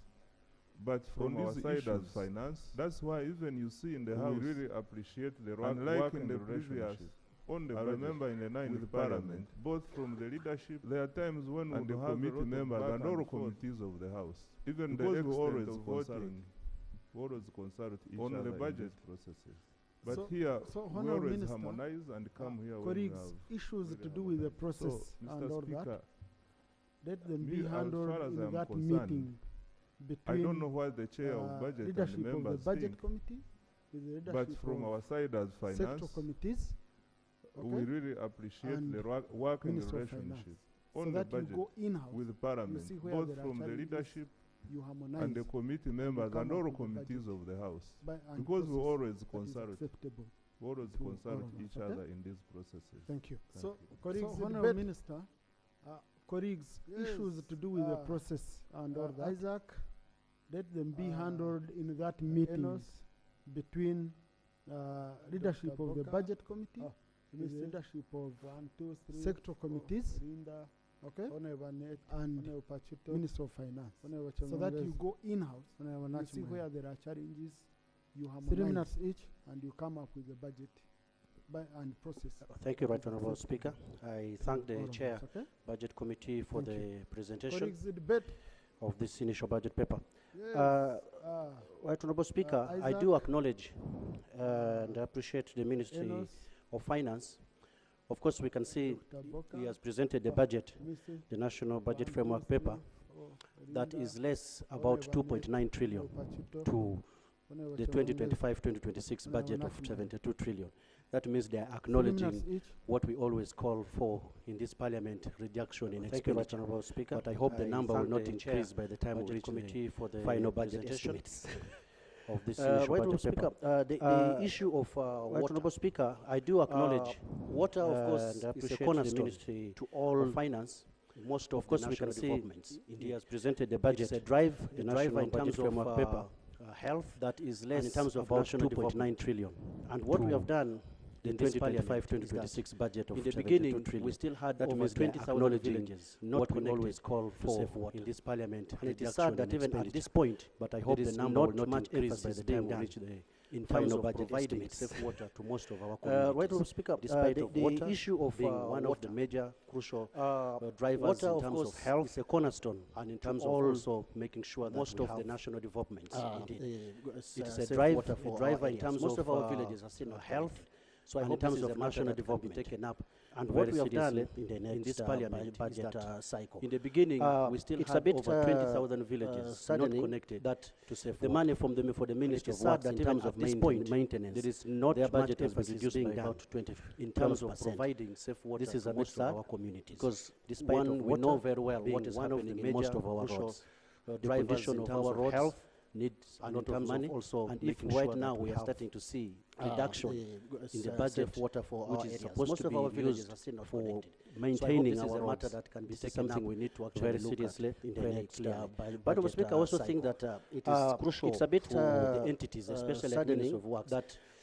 But from On our these side as issues, Finance, that's why even you see in the we House, really appreciate the unlike work in and the the previous, relationship on the I budget remember in the 9th with Parliament, both from the leadership, there are times when and we the have a committee lot of members back and all forth committees of the House. Even Because the we extent always of voting, we always consult each on other the in budget. these processes. But So- here, so we Honourable always Minister, harmonize and come here when we colleagues, have issues really to do with the harmonized. process So, and Mr. all Speaker, that, let them me, be as handled far as in I'm that concerned, meeting between I don't know what the chair of budget and leadership the of the members budget think, committee, with the leadership but from of our side as sector Finance, committees, we really appreciate and the working Minister of relationship Finance. on so the that you budget go in-house, with the you Parliament, see where both there are from the challenges, leadership you harmonize and the committee members come and up all with the committees budget of the House. and Because we process always that is consult, acceptable. we always to all consult of us, each okay? other in these processes. Thank you. Thank So, you. colleagues, So, Honourable debate- Minister, colleagues, Yes, issues to do with the process and all that, Isaac, let them be handled in that meeting between leadership of the budget committee, with the leadership of sector committees, okay, and Minister of Finance, so that you go in-house, you see where there are challenges, you harmonize 3 minutes each, and you come up with a budget and process. Thank you, Right Honourable Speaker. I thank the All of us, Chair okay? Budget Committee for Thank the you. presentation Colleagues, the debate. of this initial budget paper. Yes, Right Honourable Speaker, I Isaac, do acknowledge and appreciate the Ministry Enos, of Finance. Of course, we can see Dr. Boka, he has presented the budget, Mr. the National Budget 1, 2, Framework 3, paper, 4, that Linda, is less about Honourable 2.9 trillion Pachuto, to Honourable the Chemongezi. 2025-2026 budget of Nachimani. 72 trillion. That means they are 3 acknowledging minutes each. what we always call for in this parliament, reduction in Thank you, expenditure. Honourable Speaker. But I hope the I number will thank not the increase Chair by the time we Budget reach Committee the for the final budget presentation estimates of this Right initial Honourable budget paper. Speaker, The issue of water. Honourable Speaker, I do acknowledge water, of course, and is a appreciate the cornerstone Ministry to all of Finance. Most of course the we can national see developments. indeed. He has presented the It budget, is a drive, the a national driver in budget terms of, framework paper, health, that is and less in terms of about national 2.9 trillion. And what we have done in this 2025-2026 budget of in the 72 beginning, trillion. we still had that over means they are 20,000 acknowledging villages not what we connected always call to for safe water in this parliament. And it is reduction sad in that even at expenditure. this point, but I hope there the is number not will not much increase emphasis by the being time we done reach the in final terms of budget providing estimates. safe water to most of our Right communities. Honourable Speaker, Despite the of water issue of being one of the major crucial drivers water, in of terms course, of health is a cornerstone, and in to terms of all also making sure that most we of the have national developments. indeed. It's It's a a drive, driver a for driver our in areas. terms Most of of our villages are still not health. So I and hope in terms this is of a matter national that can be development taken up And what we have done in the next this parliament budget cycle. In the beginning, we still had over 20,000 villages not connected that to safe the money from for the Ministry of Works in terms of maintenance. There is not their budget has been reduced by about 20 in terms of providing safe water. This is a bit sad, our communities. Because despite we know very well what is happening in most of our roads, the condition of our roads, health needs a lot of money. Also, and if right now we are starting to see reduction in the budget water for which is supposed to be used for maintaining our roads, matter that can be something we need to actually very seriously in the next but I also think that it is crucial. It's a bit the entities, especially the Ministry of Works,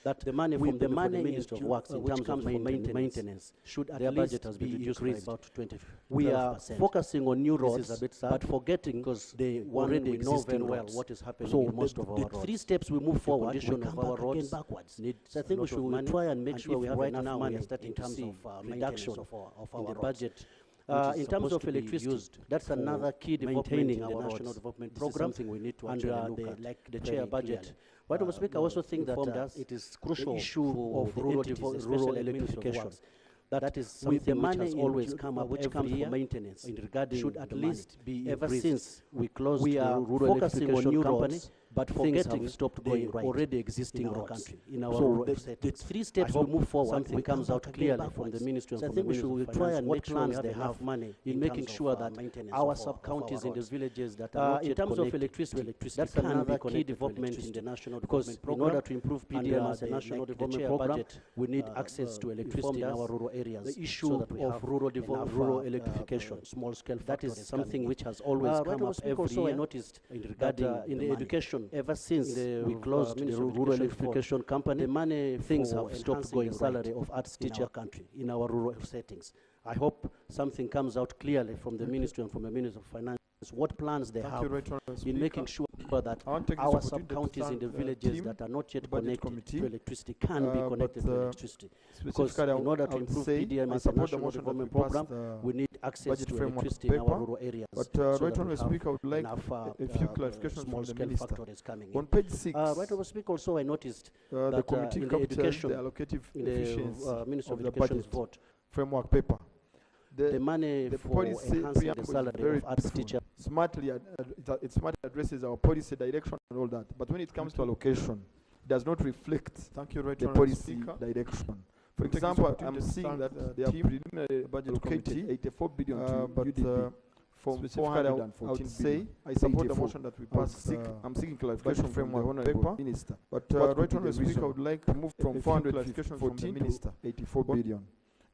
that the money from the Ministry of Works in terms of maintenance should at least budget has been reduced by about 20%. We are focusing on new roads, but forgetting because they already know very well what is happening in most of our roads. The 3 steps we move forward, condition of our roads backwards. So I think we should try and make sure we have enough money in terms of reduction of our budget. In terms of electricity, that's another key maintaining our national development program, something we need to actually look at, like the chair budget. Madam Speaker, I also think that it is crucial issue of rural electrification. That is something which has always come up every year for maintenance. In regarding should at least be ever since we closed the rural electrification company, but forgetting stopped going right already existing in our country, in our rural the 3 steps we move forward, something comes out clearly from the Ministry and from the Ministry of Finance. Try and make plans they have money in making sure that our sub-counties in these villages that are not yet connected, in terms of electricity, that's another key development in the national development program. In order to improve PDM as a national development program, we need access to electricity in our rural areas. The issue of rural electrification, small-scale that is something which has always come up every year. I noticed regarding in the education, ever since we closed the rural electrification company, the money things have stopped going salary of arts teacher country in our rural settings. I hope something comes out clearly from the ministry and from the Ministry of Finance, what plans they have in making sure that our sub-counties in the villages that are not yet connected to electricity can be connected to electricity. Because in order to improve PDM as a national development program, we need access to electricity in our rural areas. But Right Honourable Speaker, I would like a few clarifications from the Minister. On page 6, Right Honourable Speaker, also I noticed the committee in the education, the allocative efficiency Ministry of the Education's budget vote, framework paper. The money for enhancing the salary of arts teachers. It smartly addresses our policy direction and all that. But when it comes to allocation, it does not reflect the policy direction. For example, I'm seeing that they have preliminary budget allocated 84 billion to UDP. From 414 billion. I support the motion that we pass. I'm seeking clarification from the Honourable Minister. But Right Honourable Speaker, I would like to move from 414 to 84 billion.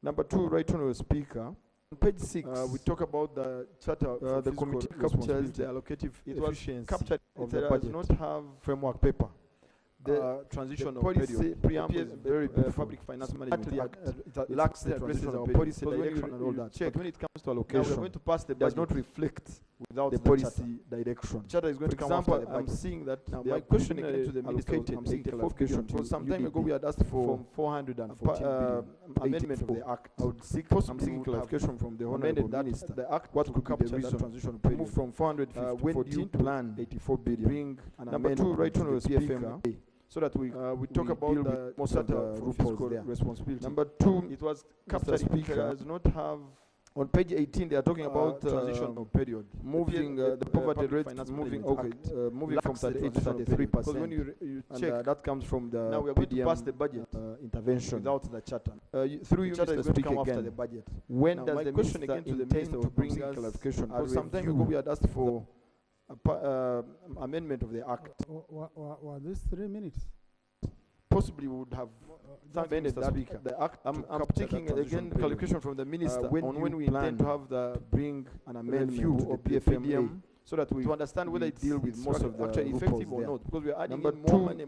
Number 2, Right Honourable Speaker, on page 6, we talk about the charter. The committee captures the allocative efficiency captured of the budget. It does not have framework paper. The transitional policy preamble is very big. Public finance management lacks the transitional policy direction and all that. Check when it comes to allocation. Now we're going to pass the budget. Does not reflect without the policy direction. Charter is going to come after the budget. I'm seeing that now my question again to the minister. I'm seeking clarification. Because some time ago we had asked for 414 billion amendment of the act. I would seek. I'm seeking clarification from the Honourable Minister. The act what could capture that transition period. Move from 415 to plan 84 billion. Bring an amendment. Number 2, Right Honourable Speaker. So that we talk about the most of the fiscal responsibility. Number 2, it was captured. Speaker does not have. On page 18, they are talking about transitional period, moving the poverty rate, moving from 38 to 33%. Because when you check, that comes from the now we are going to pass the budget intervention without the charter. Through you, Mr. Speaker, again. The budget. When does the question again to the minister to bring us clarification? Because some time ago we had asked for amendment of the act. Were these 3 minutes? Possibly we would have amended that. The act. I'm taking again clarification from the minister on when we intend to have the bring an amendment view of PFMA, so that we to understand whether it deal with most of the actually effective or not, because we are adding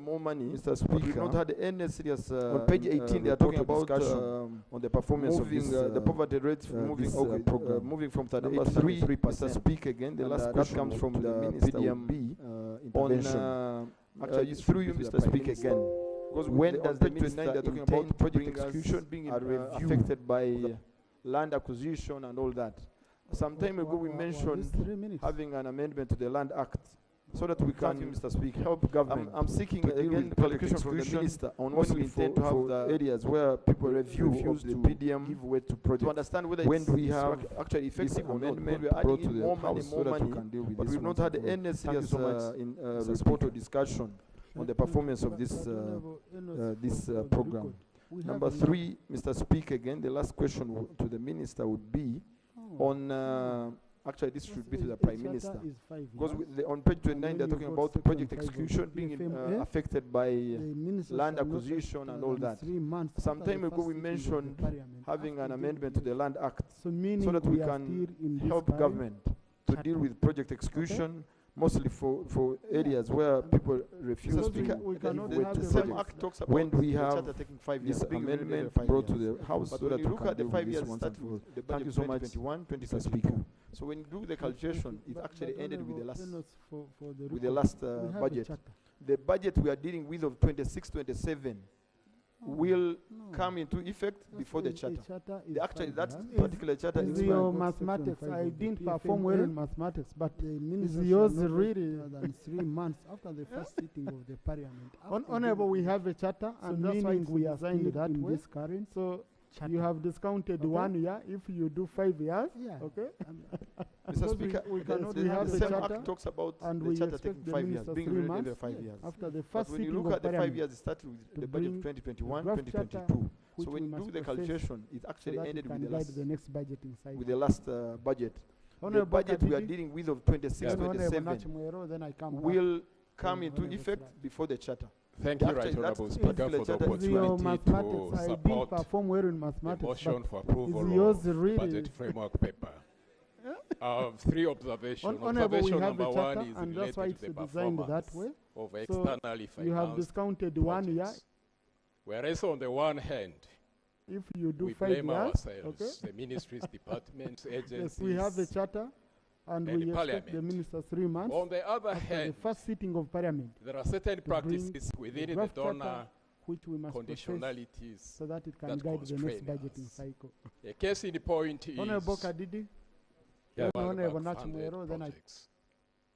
more money. Mr. Speaker, we've not had any serious. On page 18, they are talking about on the performance of this, the poverty rate moving from 38 to 33%. Mr. Speaker, again, the last question comes from the PDM intervention. Actually, through you, Mr. Speaker, again. Because when does the minister they're talking about project execution being affected by land acquisition and all that? Some time ago we mentioned having an amendment to the Land Act. so that we can, Mr. Speaker, help government. I'm seeking to deal again with clarification from the minister on when we intend to have the areas where people refuse the to PDM give way to projects. to understand whether when it's we have actually effective or not. amendment We are brought adding to in the more money, House so that we money, can deal with but this we've not once had and for all. any Thank you serious so much, report or discussion on the performance of this program. Number 3, Mr. Speaker, again, the last question to the minister would be on, actually this should be to the Prime Minister, because on page 29 they're talking about project execution being affected by land acquisition and all that. Some time ago we mentioned having an amendment to the Land Act so that we can help government to deal with project execution, mostly for areas where people refuse to give way to same act talks about when we have taking 5 years, this amendment brought to the House so that we look can at the deal 5 with years this once start and for all. with the Thank budget you so much, 2021, Mr. Speaker. So when you do the calculation, it actually ended with the last with the last budget. The budget we are dealing with of 26-27 will come into effect before the charter. Actually, that particular charter is your mathematics. I didn't perform well in mathematics, but is yours really than 3 months after the first sitting of the parliament? Honorable, we have a charter, and that's why we are signed that way. So you have discounted 1 year if you do 5 years. Okay. Mr. Speaker, we cannot the have the same charter, act talks about and the we charter expect taking the 5 years, minister being 3 ready months in 5 years. after the But first when you sitting look of at the 5 parliament, years, it started with to the budget of bring 2021, draft charter, 2022. which So when we you do must the process calculation, it actually so that ended it with can the guide last the next budgeting cycle. with the last budget. The Honorable budget we are Kadidi, dealing with of 26-27 then I come will come into effect before the charter. Thank you, Actually, Right Honourable that Speaker, particular for the charter is your opportunity mathematics. to I didn't support perform well in the mathematics. motion but for approval is yours of really budget framework paper. I have 3 observations. Honorable, we Observation have number a 1 charter, is and that's why related it's to the designed that performance way. of So externally you have financed discounted 1 year. projects. Whereas on the one hand, If you do we 5 blame years, ourselves, okay? the ministries, departments, agencies, Yes, we have a charter, and and we the expect the parliament. minister 3 months On the other after hand, the first sitting of parliament, there are certain to bring practices within the draft charter donor which we must process conditionalities so that it can that guide the next constrain budgeting us. cycle. A case in point is Honorable Kadidi, the then Honorable World Bank funded Nachimwero, then I projects.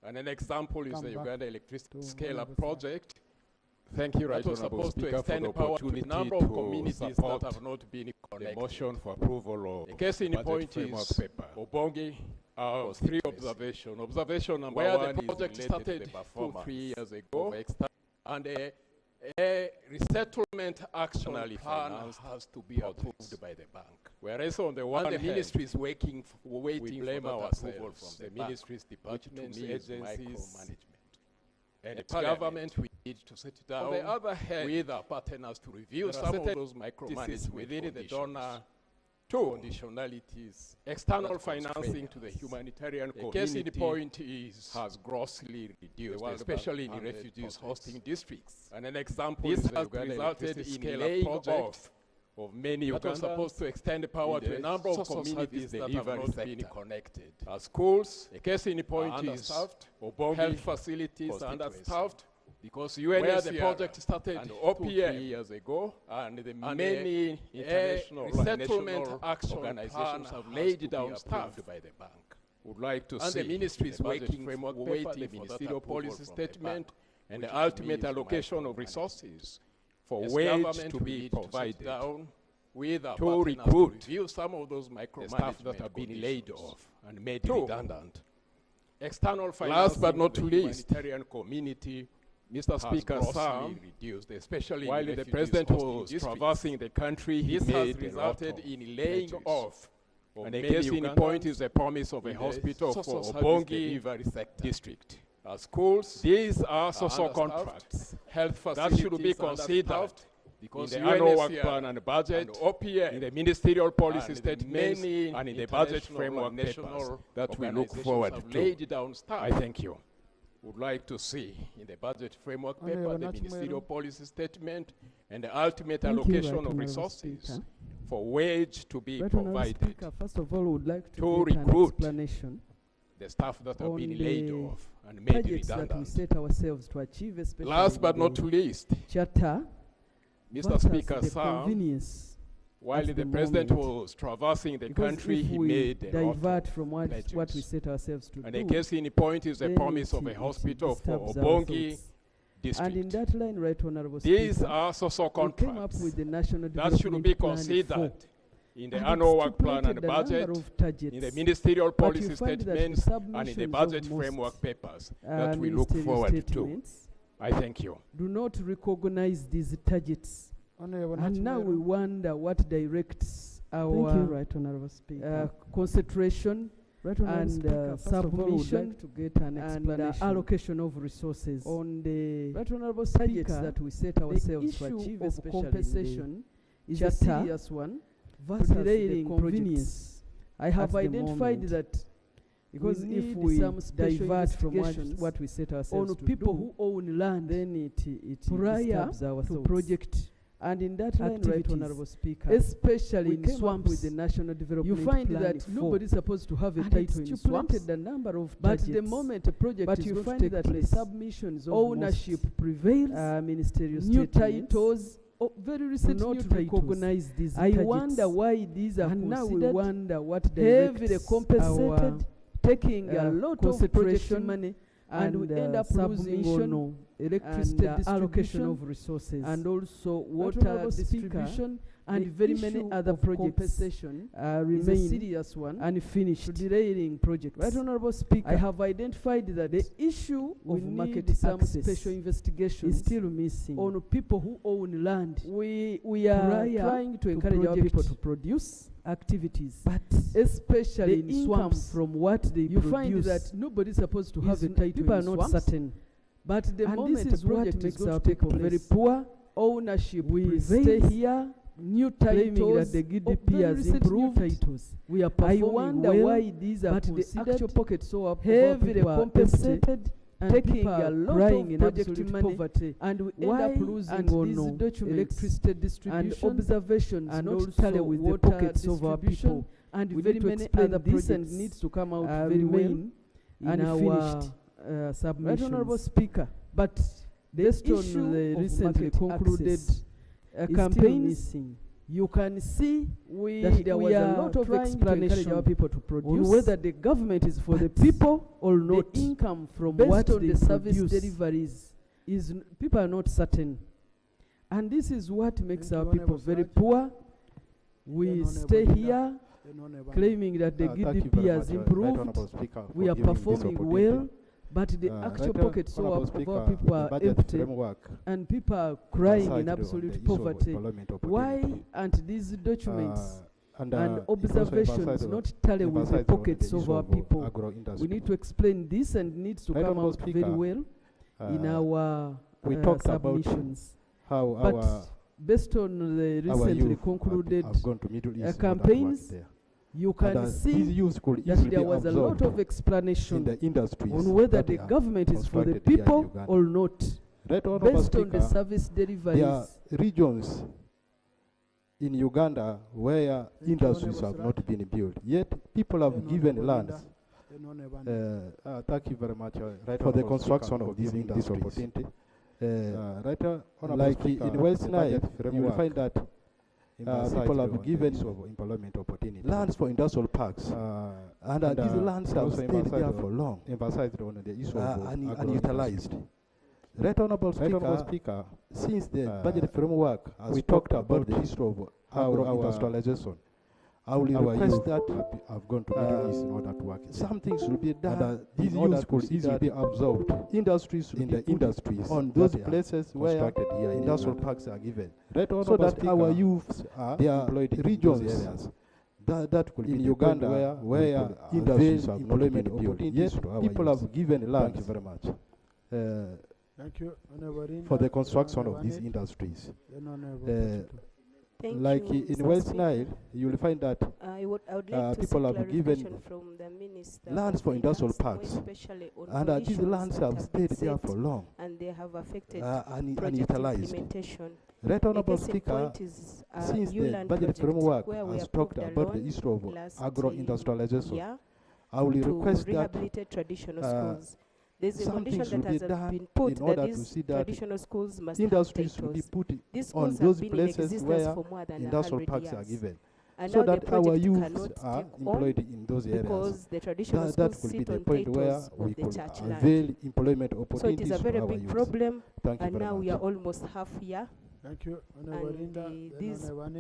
And an example is come the back Uganda Electricity to Scale-Up Honorable project. Thank you, Right That was Honourable supposed to Speaker, for extend the power to a opportunity number of to communities that support have not been the connected. motion for approval of A case in budget point framework is paper. Obongi. 3 observations. Observation number Where 1 the is project related started to the 2 or performance 3 years ago, and a resettlement action plan has to be approved by the bank. Whereas on the one, the ministry is waiting for that approval from the ministries, departments, agencies, and the government. We need to sit down. On the other hand, with our partners to review some of those micromanagement within the donor. 2 conditionalities, external financing to the humanitarian community. Case in point is has grossly reduced, especially in refugees hosting districts. And an example is has resulted in laying off of many Ugandans. That was supposed to extend the power to a number of communities that have not been connected. Schools, a case in point is health facilities are understaffed. Because where the project started and 2-3 years ago, and many international resettlement action organizations have laid down staff by the bank. Would like to see the ministry is waiting for the ministerial policy statement and the ultimate allocation of resources for wage to be provided to recruit some of those staff that have been laid off and made redundant. External financing, last but not least, humanitarian community. Mr. Speaker, reduced, especially while the president was traversing the country, he has resulted in laying off. And a case in point is the promise of a hospital for Obongi district. Schools, these are social contracts, health facilities that should be considered because in the annual work plan and budget, and OPM, in the ministerial policy statements, and in the budget framework papers that we look forward to. I thank you. Would like to see in the budget framework paper, the ministerial policy statement, and the ultimate allocation of resources for wage to be provided. Speaker, first of all, would like to recruit the staff that have been laid off and made redundant. That we set ourselves to achieve, especially last but not least, charter, Mr. Speaker, convenience while the president was traversing the country, he made a divert from what we set ourselves to and do. a case in point is the promise of a hospital for Obongi district. And in that line, Right Honorable These Speaker, are social we came up contracts with the National that should be Development Plan considered 4. in the And annual it work plan and stipulated a budget, number of targets, in the ministerial but you policy find that the statements, and in the submissions budget of most, framework papers that we look ministerial forward to. statements I thank you. do not recognize these targets. And now we wonder what directs our Right Honorable Speaker. concentration Right Honorable and Speaker, first of all, would submission like to get an and explanation allocation of resources on the Right Honorable targets Speaker, that we set the ourselves to issue achieve, of especially compensation is a charter serious one versus to the delaying convenience. I have at the identified moment. that Because we if need we some special divert from investigations what we set ourselves on to people do, who own land, then it prior disturbs our to thoughts. project and in that line, Right Activities. Honorable Speaker, We especially in came up swamps, with the National Development you find Plan that 4. nobody's supposed to have a And title it in stipulated swamps, the number of but the targets. moment a project But is you going find to take that place, the submissions of ownership most, prevails, ministerial new statements titles, very recent not new titles. recognize these I targets. wonder why these are And now we considered wonder what heavily directs compensated, taking a lot of concentration projection money, and we end up losing submission on electricity and allocation distribution of resources, and also water water Speaker, distribution, the and very many issue other of projects compensation is a remain serious one unfinished. to derailing projects. Right Honorable Speaker, I have identified that the issue we of need market some access special investigation is still missing. on people who own land. We are prior trying to to encourage our project people to produce activities, but especially the in income swamps, from what they you produce find that nobody's supposed to have a title people are in not swamps, certain. but the And moment this is a what project makes is going our to take people place, very poor ownership we prevails, stay here new claiming titles, that the GDP very has recent new improved. titles. We are I performing wonder well, why these are but the considered actual pockets so up heavily people are compensated, empty, and taking people a are lot crying of in project absolute money, poverty. and we Why end up losing and on these documents, electricity and distribution observations, and not also tally with the water pockets of our distribution, people, and we very need to many explain other this and projects needs to come out very well remain in our unfinished Right submissions. Honorable Speaker, but Based on issue the of recently market concluded access, is still campaigns, missing. you can see that there was a are lot of trying to explanation encourage our people to produce on whether the government is for the people or not. The income from Based what on they the service produce deliveries is people are not certain, and this is what makes Thank our you, people Honourable very Sir. poor. We Honourable stay Leader. here claiming that the Thank you GDP very has much, improved, Honourable Speaker, we for are giving this performing opportunity. well, but the actual Right, pockets so Honourable of Speaker, our people the are budget empty, framework and people are crying emphasized in on the absolute issue of poverty. employment Why opportunity. aren't these documents and and it also observations emphasized not tally with the emphasized on pockets the of issue our of people? agro-industry. We need to explain this, and needs to Right, come Honourable out very Speaker, well in our we talked about submissions. how But our based on the our recently youth concluded have gone to Middle East in order to work campaigns, there. you And, can these see youths could that easily there be was a lot absorbed of explanation in the industries on whether that the are government is for the constructed here in people Uganda. or not. Right, Honourable Based on the Speaker, service there are deliveries, regions in Uganda where industries have Honourable not been built, yet people have Then given Honourable lands Leader. thank you very much Right, for the Honourable construction Speaker, of these for giving this industries. opportunity. Right, Honourable like Speaker, in West the Nile, budget you will framework find that emphasized people on have the given issue of employment opportunity. lands for industrial parks, and these lands have also stayed emphasized there on- for long, emphasized on the issue of unutilized. Right, Honourable Right, Honourable Speaker, Speaker, since the budget framework has we talked talked about about the issue of how agro-industrialization, I will our request youth that have gone to Middle East in order to work. something should be done. And these in order youths to could see easily that be absorbed industries should in be the put industries on that those they are places where constructed here in industrial Uganda. parks are given, Right, so Honourable that our Speaker, youths are their employed in regions those areas. that could In be Uganda, Uganda where where industries avail have not been employment built, opportunities, yet to our people youths. have given Thank lands you very much. Thank you, Honourable Rinda. for the construction of Honourable these Wane. industries. Then Honourable Potato. Thank Like you, in Mr. West Speaker. Nile, you will find that I would like to people seek have given clarification from the Minister lands of for industrial Finance, parks, more especially on and these conditions lands that have been stayed there set for long, and they have affected and project unutilized. implementation. Right, Honourable A case in Speaker, point is since new the land budget project framework where we has approved talked a about the loan issue of last agro-industrialization, year I will to request that rehabilitate traditional schools. There's a condition that has been put that these traditional schools must have industries should be put on those places where industrial parks are given. And so now that our youth are employed in those areas. Because the traditional that schools could be sit the on point where titles we of the could church avail land. employment So it opportunities is a very for our big youth. problem, Thank you and very now we much. are almost half year. Thank you. And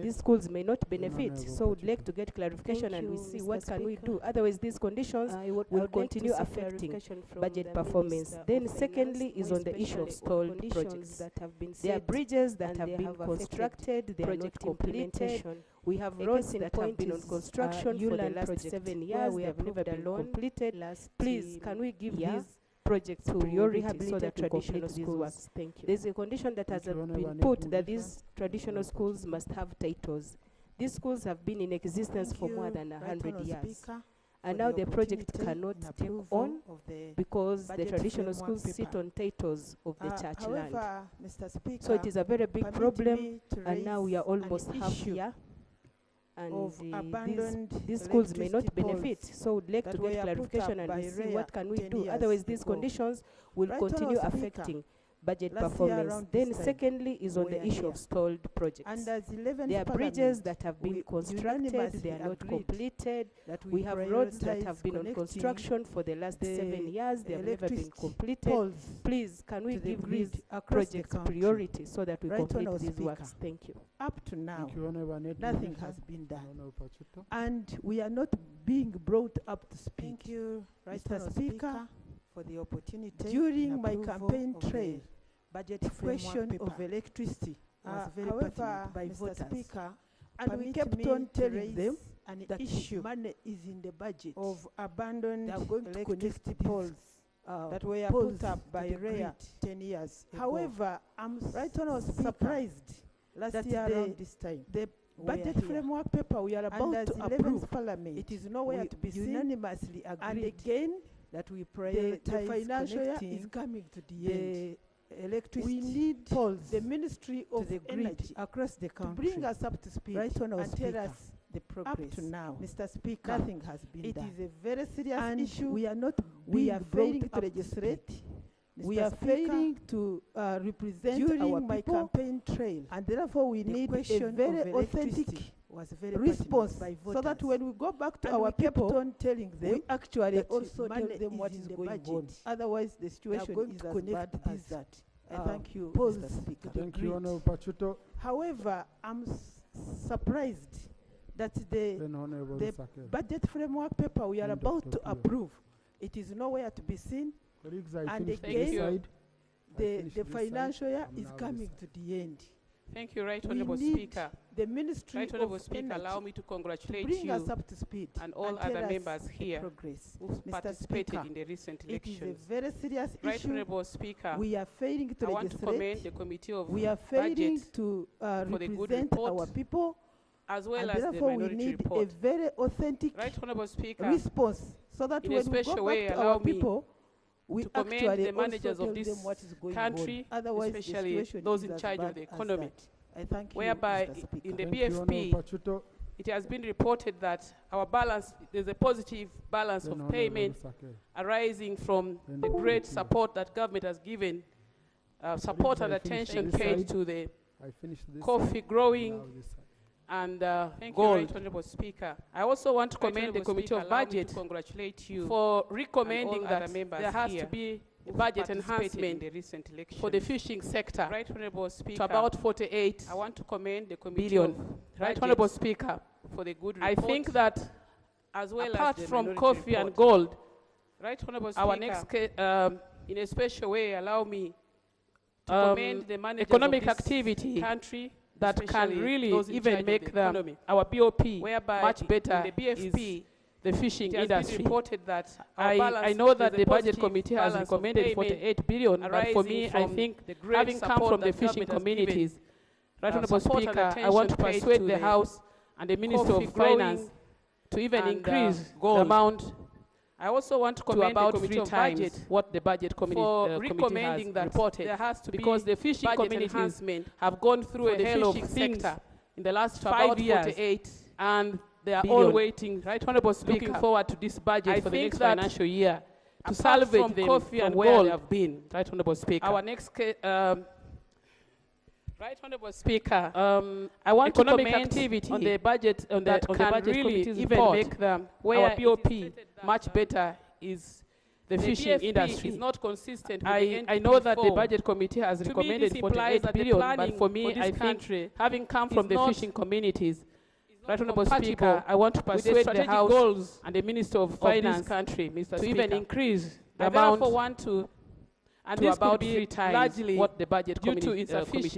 these schools may not benefit, so we'd like to get clarification and we see what can we do. Otherwise, these conditions will continue affecting budget performance. Then secondly is on the issue of stalled projects. There are bridges that have been constructed, they are not completed. We have roads that have been on construction for the last 7 years, they have never been completed. Please, can we give these projects priority so that traditional schools. Thank you. There's a condition that has been put that these traditional schools must have titles. These schools have been in existence for more than 100 years. And now the project cannot take on because the traditional schools sit on titles of the church land. Mr. Speaker, so it is a very big problem, and now we are almost half year. And these schools may not benefit, so we'd like to get clarification and we see what can we do. Otherwise, these conditions will continue affecting budget performance. Then secondly is on the issue of stalled projects. There are bridges that have been constructed, they are not completed. We have roads that have been on construction for the last 7 years, they have never been completed. Please, can we give these projects priority so that we complete these works? Thank you. Up to now, nothing has been done. And we are not being brought up to speed. Thank you, Mr. Speaker, for the opportunity. During my campaign trail, the question of electricity was very pertinent by voters. Speaker, and we kept on telling them that issue money is in the budget of abandoned electricity poles that were put up by REA 10 years ago. However, I'm surprised last year around this time. The budget framework paper we are about to approve, Parliament, it is nowhere to be unanimously agreed. And again, that we prioritize the financial year is coming to the end. Electricity. We need the Ministry of the Energy across the country to bring us up to speed and tell us the progress. Up to now, Mr. Speaker, nothing has been done. It is a very serious issue. We are not. We are failing to legislate. We are failing to represent during my campaign trail, and therefore we need a very authentic response by voters, so that when we go back to our people telling them, we actually also tell them what is going on. Otherwise, the situation is as bad as that. I thank you, Mr. Speaker. Thank you, Honorable Pachuto. However, I'm surprised that the budget framework paper we are about to approve, it is nowhere to be seen. And again, the financial year is coming to the end. Thank you, Right Honourable Speaker. The Ministry Right Honourable of Speaker, Energy allow me to congratulate bring you us up to speed and all other members here who participated Speaker, in the recent it elections. is a very serious Right issue. Honourable Speaker, We are failing to I want to legislate. commend the Committee of We are failing Budget to for the good represent report, our people, as well and as the therefore we minority need report. a very authentic Right Honourable Speaker, response, so that in a when we special go way, back to allow our me people, we to commend actually the managers also of tell this them what is going country, on. Otherwise, the especially situation those is in as charge of bad the as economy, that. I thank you, whereby Mr. Speaker. in the Thank you, BFP, Honorable Pachuto. it has been reported that our balance, there's a positive balance of payment arising from the great support that government has given, support and attention paid to the coffee growing and Thank gold. you, Right Honourable Speaker. I also want to Right commend the Honourable Committee Speaker, of allow me Budget to congratulate you for recommending and all that other members there has here to be who budget participated in enhancement the recent elections for the fishing sector Right Honourable Speaker, to about 48 I want to commend the Committee billion. of Right Budget Honourable Speaker, for the good I report, think that as well apart as the from minority coffee report, and gold, Right Honourable our Speaker, next in a special way, allow me to commend the managers economic of this activity country that can especially really those in even charge of make the them economy, our BOP whereby much better in the BFP, is the fishing it has been industry. reported that our I balance, know that there's the a Budget positive Committee has balance of recommended payment 48 billion, but for me, I arising think from the great having come support from the that fishing government has communities, given, Right Honourable support and Speaker, I want to attention paid persuade to the the House and the Minister coffee of Finance growing to even and, increase the gold. amount. I also want to commend about the Committee 3 of times Budget what the Budget Committee for recommending that reported. There has to because be the fishing budget communities enhancement have gone through for a the hell of fishing things sector in the last to 5 about years, 48 and they are billion. all waiting, Right Honourable Speaker, looking forward to this budget I for the think next that financial year to salvage them from where they have been, Right Honourable Speaker. Our next Right Honourable Speaker, I want economic to comment activity on the budget that can really even make our BOP much better is the fishing industry. Is not consistent with I know that the budget committee has recommended 48 billion, but for me, I think having come from the fishing communities, Right Honourable Speaker, I want to persuade the House goals and the Minister of Finance country, Mr. to even increase the amount and to about 3 times largely what the budget committee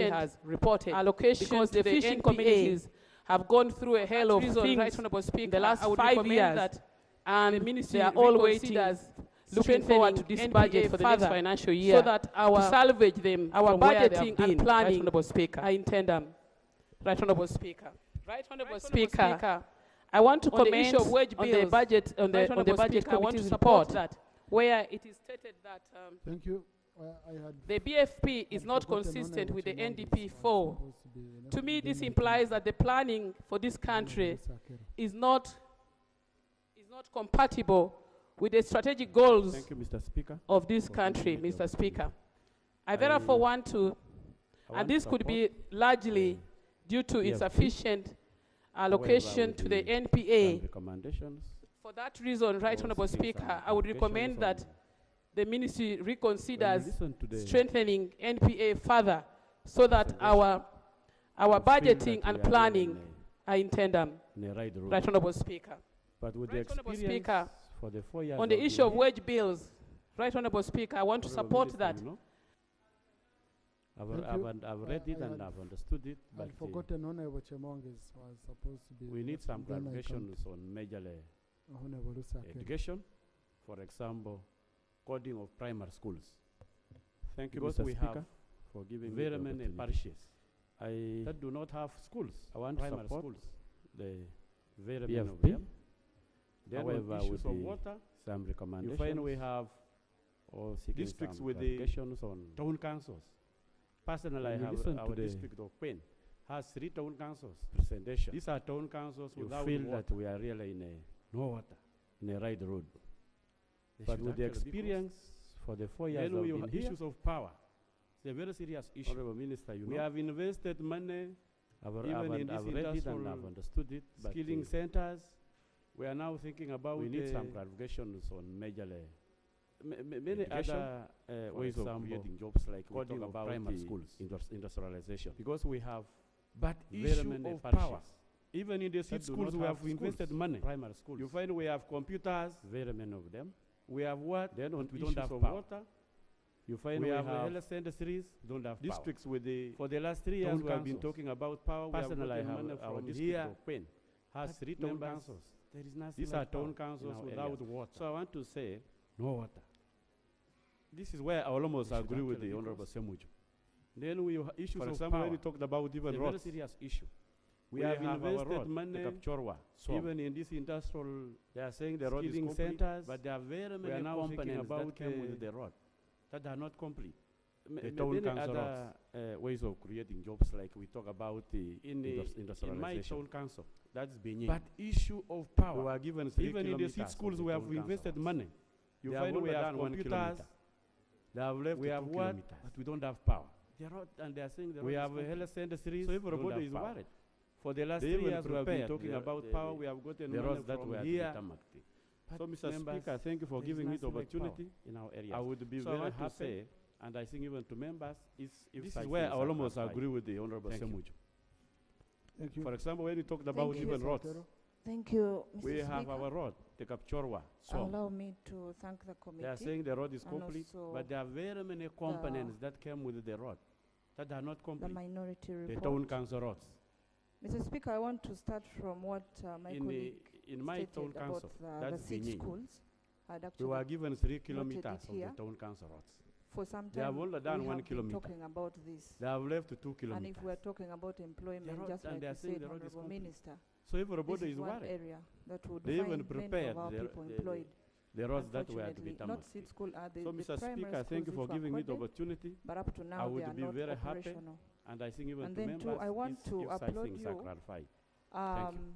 has reported. Allocation because the fishing communities have gone through a hell of things Right Honourable Speaker, in the last 5 years, and the ministry are all waiting, looking forward to this budget for the next financial year, so that to salvage them our budgeting and planning. Right Honourable Speaker, I intend Right Honourable Speaker. Right Honourable Speaker, I want to comment on the budget on the budget committee's report that where it is stated that thank you. The BFP is not consistent with the NDP 4. To me, this implies that the planning for this country is not compatible with the strategic goals Thank you, Mr. Speaker, of this country, Mr. Speaker. I therefore want to, and this could be largely due to insufficient allocation to the NPA. Recommendations. For that reason, Right Honourable Speaker, I would recommend that the ministry reconsiders strengthening NPA further so that our budgeting and planning are in tandem. Right Honourable Speaker. But with Right the experience Speaker, for the 4 years on the issue of wage bills, Right Honourable Speaker, I want to support Minister, that. you know, I've read it and I've understood it, but I've forgotten Honourable Chemong was supposed to be. we need some clarifications on majorly Honourable Lusake. education, for example, coding of primary schools. Thank you, Because Mr. we Speaker, have for giving very me the many opportunity. parishes that do not have schools. I want primary to support schools. The very BFP. many of them. Then However, on issues with of the water, some you recommendations, find we have districts with the on town councils. Personally, I have our district of Queen has 3 town councils. presentation. These are town councils You without feel water. that we are really in no water. in a right road. They But should with the actually be experience for the 4 years then we I've have been here, issues of power. It's a very serious issue. Honourable Minister, you We know, have invested money even in I've this read it and industrial I've understood it, but skilling centers. We are now thinking about we need some clarifications on majorly many education, other for ways of example, creating jobs, like we coding talk of about primary the schools. industrialization. because we have But very issue many of parishes power. Even in the that seed do schools, not we have have invested schools, money. primary schools. You find we have computers. Very many of them. We have what? Then on we don't issues have of power. water, You find we we have have health centers, don't have districts power. with the. For the last 3 years, Town we have been councils. talking about power. Personally, I we have have money our from district here. of Queen has Has 3 town town councils. councils. There is nothing. These like are town power councils in our without areas. water. So I want to say, No water. this is where I almost We should agree with actually the Honourable because Semuju. Then we have issues For of example, power. when We talked about even It's a very roads. serious issue. We have our invested road, money the Kapchorwa, even in this industrial. They are saying the road is skilling complete, centers, but there are very we are many now thinking components about that came with the road that are not complete. The town Many council other ways of creating jobs, like we talk about the industrialization. In my town council, that's Benin. But issue of power. We are given 3 even in the seed schools, we have invested money. You They find have we have done 1 computers. kilometer. They have left. We have 2 what? kilometers. But we don't have power. The road, and they are saying the We road have is a complete. health center series. So So everybody everybody is is worried. worried. For the last They 3 even years, we have been prepared talking the- about the- power. We have gotten the money roads that from were to be here. tarmacked. So, Mr. members, Speaker, thank you for there is giving me the nothing like power opportunity. in our areas. I would be So I very want to happy, say, and I think even to members, if This such is where things I are almost clarified. agree with the Honourable Thank you. Semuju. Thank you. For example, when you talked about you. even roads, Thank you, Mr. we Speaker. have our road, the Kapchorwa. Allow me to thank the committee. They are saying the road is and complete, also but there are very many components that came with the road that are not the complete. minority The report. town council roads. Mr. Speaker, I want to start from what my In colleague in my stated town about council, the that's seed Benin. schools. I'd We actually were given 3 noted kilometers it of the here. town council roads. For some They have time, only done we 1 have been kilometer. talking about this. They have left 2 And kilometers. if we're talking about employment, road- just and like they are you saying said, the road is Honorable complete. Minister, So everybody this is is one worried. area that would They even find many prepared of our the- people the- employed. The roads that were to be Unfortunately, not tarmacked. seed school are the So, the Mr. primary Speaker, thank you schools for which were giving me the coded, opportunity. but up to now I they would are be not very happy, operational. and I think even And to then members, too, I want if to such applaud things are you. clarified. Thank you.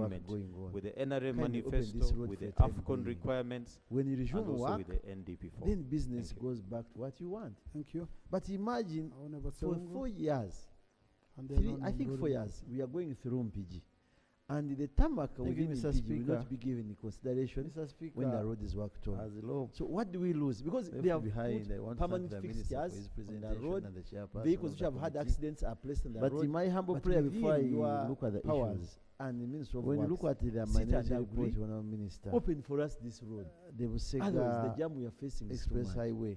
alignment with the NRM manifesto, with the AFCON requirements, when you resume and also work, with the NDP form. then business goes back to what you want. Thank you. But imagine for 4 years, I think 4 years, we are going through MPG. And the tarmac within MPG will not be given in consideration when the road is worked on. So what do we lose? Because they have put permanent fixtures on the road. Vehicles which have had accidents are placed on the road. But in my humble prayer, before I look at the issues, and the Minister of when you look at the minority report, Minister, open for us this road. The Otherwise, the jam we are facing Express Highway.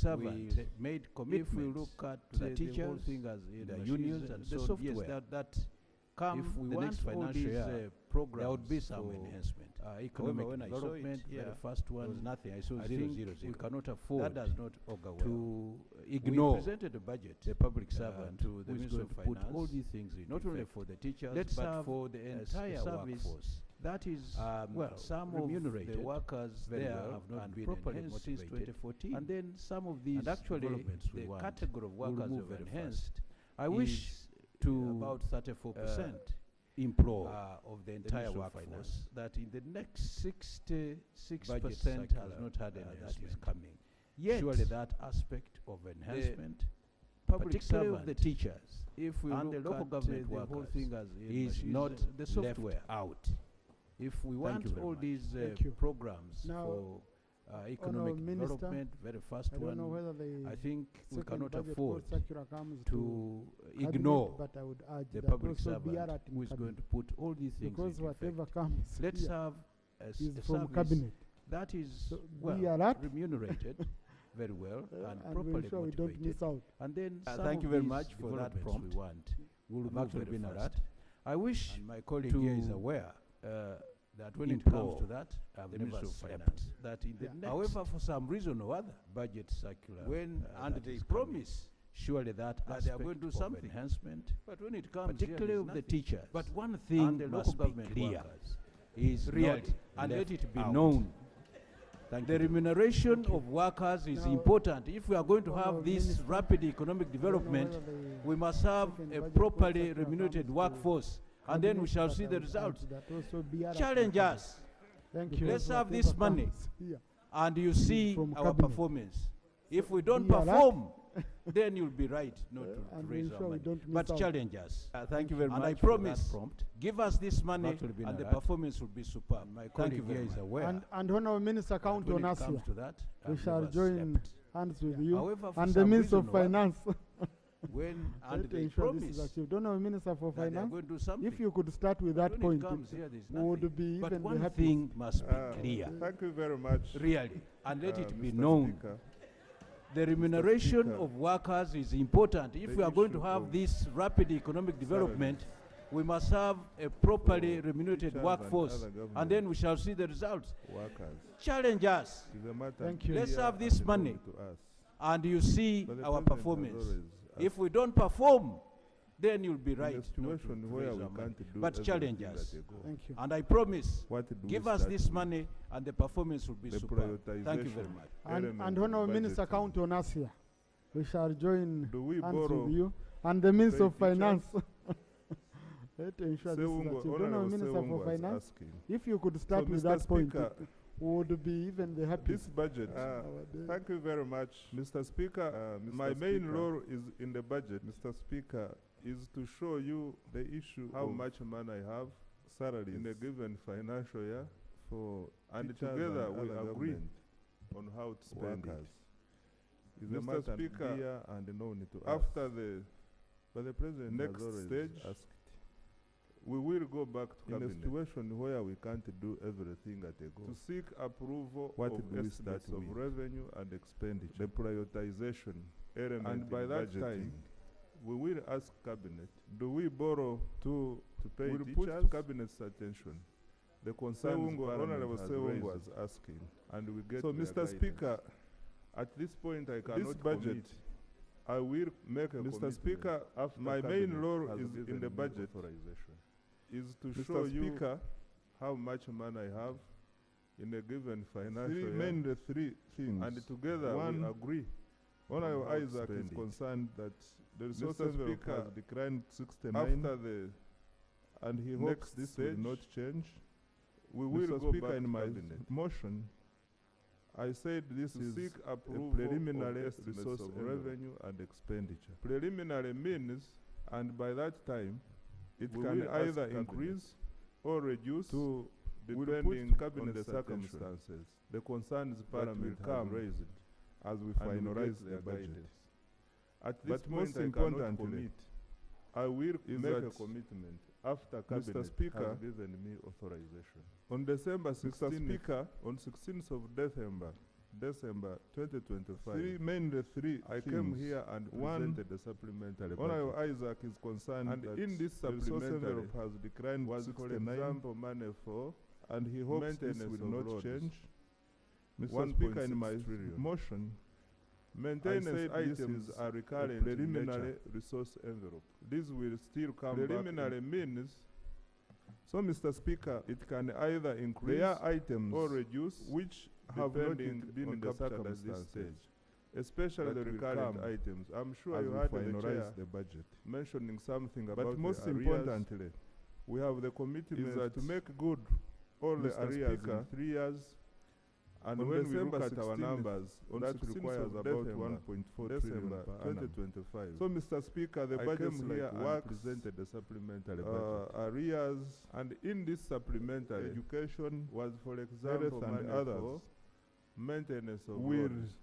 servant made commitments. If we look at the teachers, the unions and the software, that come if we the next financial year, there would be some enhancement. Economic development, the first one, was nothing. I saw we cannot afford that does not augur well to ignore. We presented a budget, the public servant, to the Ministry of Finance, put all these things in not only for the teachers, but for the entire workforce. That is, well, some of the workers there have not been properly since 2014. And then some of these developments the category of workers have enhanced. I wish to about 34% implore of the entire workforce that in the next 66% has not had enhancement coming. Yet, surely that aspect of enhancement public servant, the teachers, if we and the local government workers, the whole thing is not the software out. If we want all these programs for economic development, very fast one, I think we cannot afford to ignore the public servant who is going to put all these things into effect. Let's have a service that is remunerated very well and properly motivated. And then thank you very much for that prompt. We'll actually be for that. I wish my colleague here is aware that when it comes to that, I've never slept. That in the however, for some reason or other, budget circular, when and they promise surely that they are going to do some enhancement, but when it comes particularly of the teachers, but one thing the local government clear is reality, and let it be known. The remuneration of workers is important. If we are going to have this rapid economic development, we must have a properly remunerated workforce, and then we shall see the results. Challenge us. Let's have this money, and you see our performance. If we don't perform, then you'll be right not to raise our money. But challenge us. Thank you very much. And I promise, give us this money, and the performance will be superb. My colleague here is aware. And Honourable Minister, count on us here. We shall join hands with you and the Minister of Finance. When and they promise, Honourable Minister for Finance, if you could start with that point, would be even but one thing must be clear. Thank you very much. Really, and let it be known. The remuneration of workers is important. If we are going to have this rapid economic development, we must have a properly remunerated workforce, and then we shall see the results. Challenge us. Thank you. Let's have this money, and you see our performance. If we don't perform, then you'll be right. But challenge us. Thank you. And I promise, give us this money and the performance will be superb. Thank you very much. And Honourable Minister, count on us here. We shall join hands with you and the Minister of Finance. Honourable Minister for Finance, if you could start with that point, would be even the happiest. This budget, thank you very much, Mr. Speaker. My main role is in the budget, Mr. Speaker, is to show you the issue how much money I have, salary in a given financial year, and together we agree on how to spend it. Mr. Speaker, after the President next stage, we will go back to in a situation where we can't do everything at a go. To seek approval of estimates of revenue and expenditure, the prioritization element, and by that time, we will ask Cabinet, do we borrow to pay teachers? We'll put Cabinet's attention. The concern Honorable was asking, and we get so, Mr. Speaker, at this point I cannot this budget, I will make a Mr. Speaker, my main role is in the budget is to show you how much money I have in a given financial year. Mainly three things. And together we agree. Honorable Isaac is concerned that the resources has declined 69 after and he hopes this will not change. We will go back in my motion. I said this is seek approval a preliminary resource of revenue and expenditure. Preliminary means, and by that time, it can either increase or reduce to depending on the circumstances. The concerns Parliament have raised as we finalize the budget. At this point, I cannot commit. I will make a commitment after Cabinet has given me authorization. On December 16th, Speaker, on 16th of December 2025, I came here and presented the supplementary budget. Honorable Isaac is concerned and that in this supplementary has declined for example money for, and he hopes this will not change. Mr. Speaker, in my motion, maintenance items are recurrent preliminary resource envelope. This will still come preliminary means. So, Mr. Speaker, it can either increase their items or reduce, which have not been captured at this stage, especially the recurrent items. I'm sure you had the budget mentioning something about but most importantly, we have the commitment to make good all the arrears in 3 years, And when we look at our numbers, that requires about 1.4 trillion per annum. 2025. So, Mr. Speaker, the budget here presented a supplementary budget. Arrears, and in this supplementary, education was, for example, and others, maintenance of roads.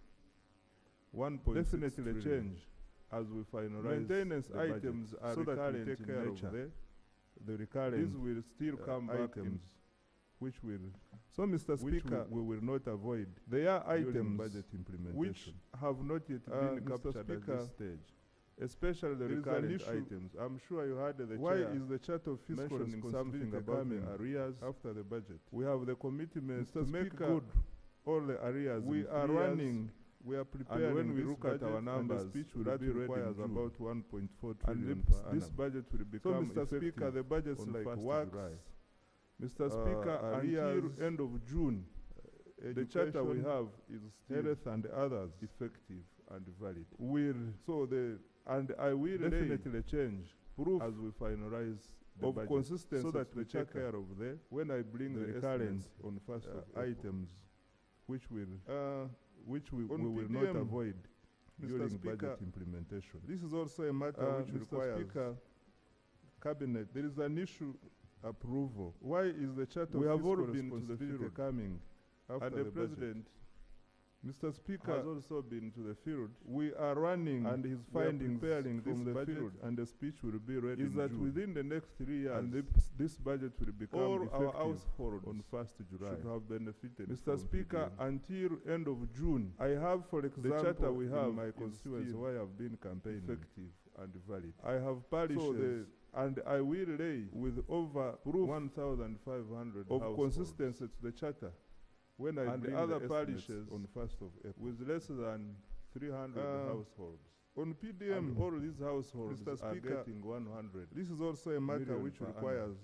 1.6 definitely change as we finalize maintenance items are so recurrent that we take care in nature. The recurrent. These will still come back items which will. So, Mr. Speaker, we will not avoid. There are items budget implementation which have not yet been captured at this stage, especially the recurrent items. I'm sure you heard the why chair is the chart of fiscal something about the arrears after the budget? We have the commitments to make good all the arrears. We are running. We are prepared, and when we look at our numbers, that requires about 1.4 trillion per annum. This budget will become so, Mr. Speaker, the budget's like works. Mr. Speaker, until end of June, the charter we have is still health and others effective and valid. And I will definitely change proof as we finalize the budget consistency so that we take care of when I bring the recurrence on first items, which we will not avoid during budget implementation. This is also a matter which requires cabinet. There is an issue approval. Why is the charter? We have all been to the field coming after and the president. Mr. Speaker has also been to the field. We are running and his findings preparing from the field, and the speech will be ready. Is that within the next 3 years, and this budget will become all our households on 1st July should have benefited. Mr. Speaker, until end of June, I have, for example, the charter we have my constituency where I have been campaigning effective and valid. I have parishes. And I will lay with over 1,500 of consistency to the charter when I bring the other parishes on 1st of April with less than 300 households. On PDM, and all these households are getting 100. This is also a matter which requires.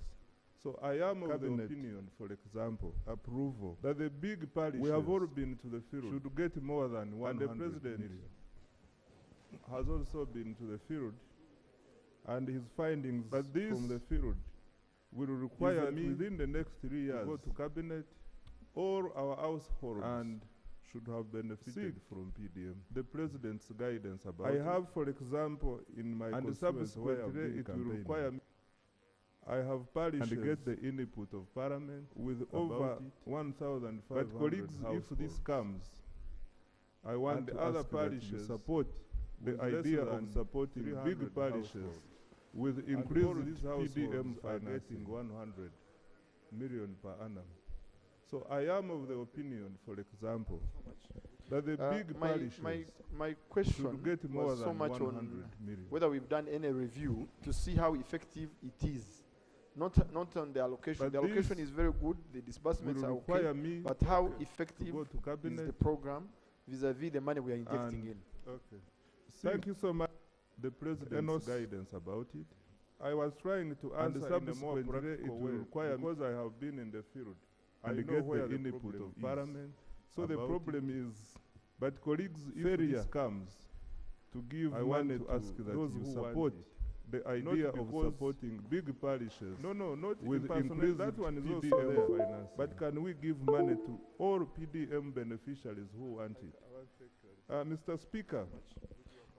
So I am of the opinion, for example, approval that the big parishes we have all been to the field should get more than 100 and the president million. Has also been to the field. And his findings from the field will require me within the next 3 years to go to cabinet. All our households and should have benefited from PDM. The president's guidance about I have, for example, in my constituency where it will require me. I have parishes and get the input of Parliament with over 1,500 But colleagues, households. If this comes, I want the other parishes support the idea of supporting big parishes with increased PDM financing 100 million per annum. So I am of the opinion, for example, that the big parishes my question should get more was than so much 100 on million. Whether we've done any review to see how effective it is. Not on the allocation. But the allocation is very good, the disbursements are okay, but how effective is the program vis-a-vis the money we are injecting in? Okay. Thank you so much. The president's guidance about it. I was trying to answer in a more practical way because I have been in the field and get the input of Parliament. So the problem is, but colleagues, if this comes to give money to ask that those who support the idea of supporting big parishes. No, not with increased that one is also there. Finance. But can we give money to all PDM beneficiaries who want it? Mr. Speaker,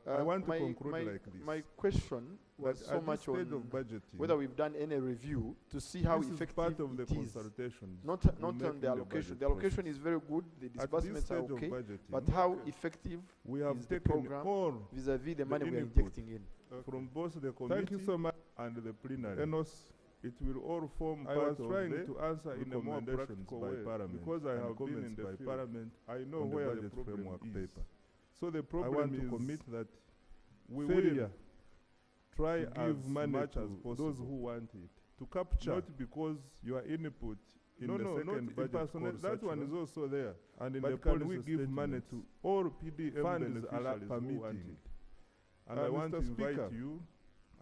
I want to conclude like this. My question was so much on of budgeting, whether we've done any review to see how effective part of the consultation. Not on the allocation. The allocation is very good. The disbursements are okay. But how effective we have is the program vis-a-vis the money we are injecting in? From both the committee and the plenary. It will all form part of the I was trying to answer in a more practical way because I have been in the Parliament. I know where the framework paper. So the problem I want to commit that we will try to give money to those who want it to capture, not because your input in the second budget. That one is also there, and in the policy we give money to all PDM beneficiaries who want it. And I want to invite you,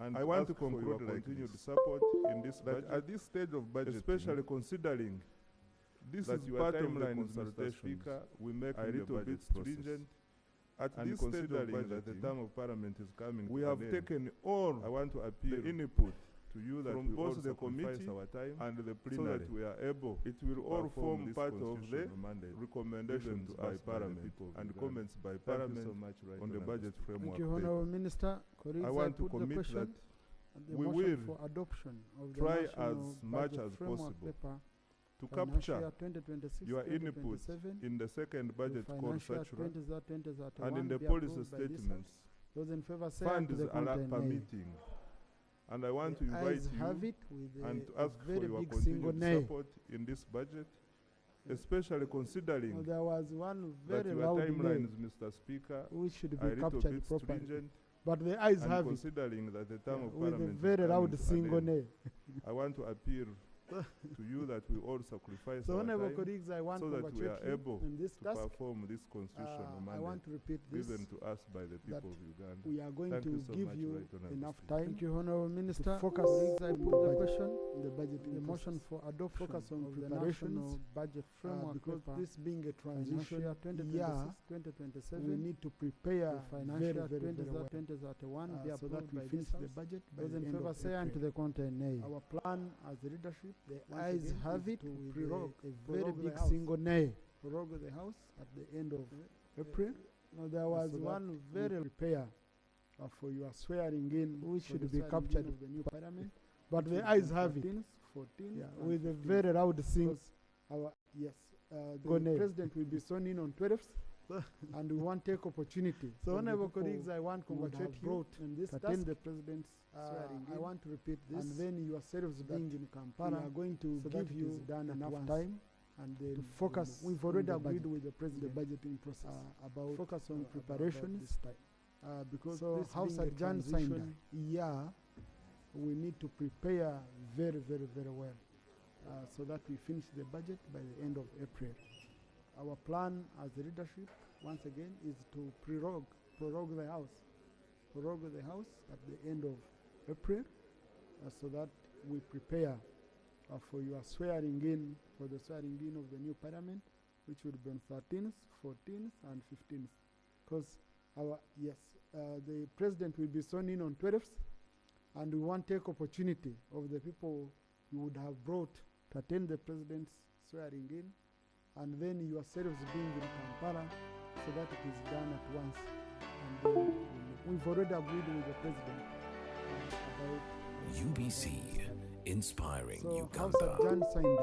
and I want to conclude like continued support in this budget. At this stage of budget, especially considering this is part of the consultation, we make a little bit stringent. At this stage of budget, the term of Parliament is coming. We have taken all I want to appeal the input to you that from both the committee our time and the plenary, so that we are able, it will all form part of the recommendation to our Parliament and comments by Parliament on the budget framework. Thank you, Honourable Minister. I want to commit that we will for adoption of the try as much as possible to capture your input in the second budget call circular and in the policy statements. Those in favor say funds are permitting. And I want to invite you and to ask for your continued support in this budget, especially considering there was one that very your loud timelines, Mr. Speaker, which should are be a little captured bit properly. stringent. But the eyes and have it. Considering that the term of with a Parliament very is loud coming to single an end, nay. I want to appeal to you that we all sacrifice So our honourable time colleagues, I want so to that we are congratulate able you in this to task. perform this constitutional I mandate want to repeat this, given to us by the people of Uganda. we are going Thank to you so give much, you Right Honourable enough Speaker. time. Thank you, Honourable Minister. Focus. I put the question, the budget, the motion for adoption. Focus on preparations budget framework because this being a transition year, 2026-2027, we need to prepare financial 2031 so that we finish the budget. Those in favour say and to the contrary nay. Our plan as a leadership, the eyes have it to prorogue a very big single nay. Prorogue the House at the end of April. Now there was one very repair for your swearing in, which should be captured of the new Parliament. But the eyes have it. 14, yeah, with a very loud sing. Our the President will be sworn in on 12th. And we want to take opportunity. So, honourable colleagues, I want to congratulate you in this task. The President's swearing in. I want to repeat this. And then yourselves being in Kampala, we are going to give you enough time and then to focus. We've already agreed with the President the budgeting process about focus on preparations. Because so House Adjourned signed we need to prepare very, very, very well so that we finish the budget by the end of April. Our plan as a leadership, once again, is to prorogue the House. Prorogue the House at the end of April so that we prepare for your swearing in, for the swearing in of the new Parliament, which will be on 13th, 14th, and 15th. Because the President will be sworn in on 12th, and we want to take opportunity of the people you would have brought to attend the President's swearing in, and then yourselves being in Kampala, so that it is done at once. And then we've already agreed with the President about UBC, inspiring so Uganda. House of John signed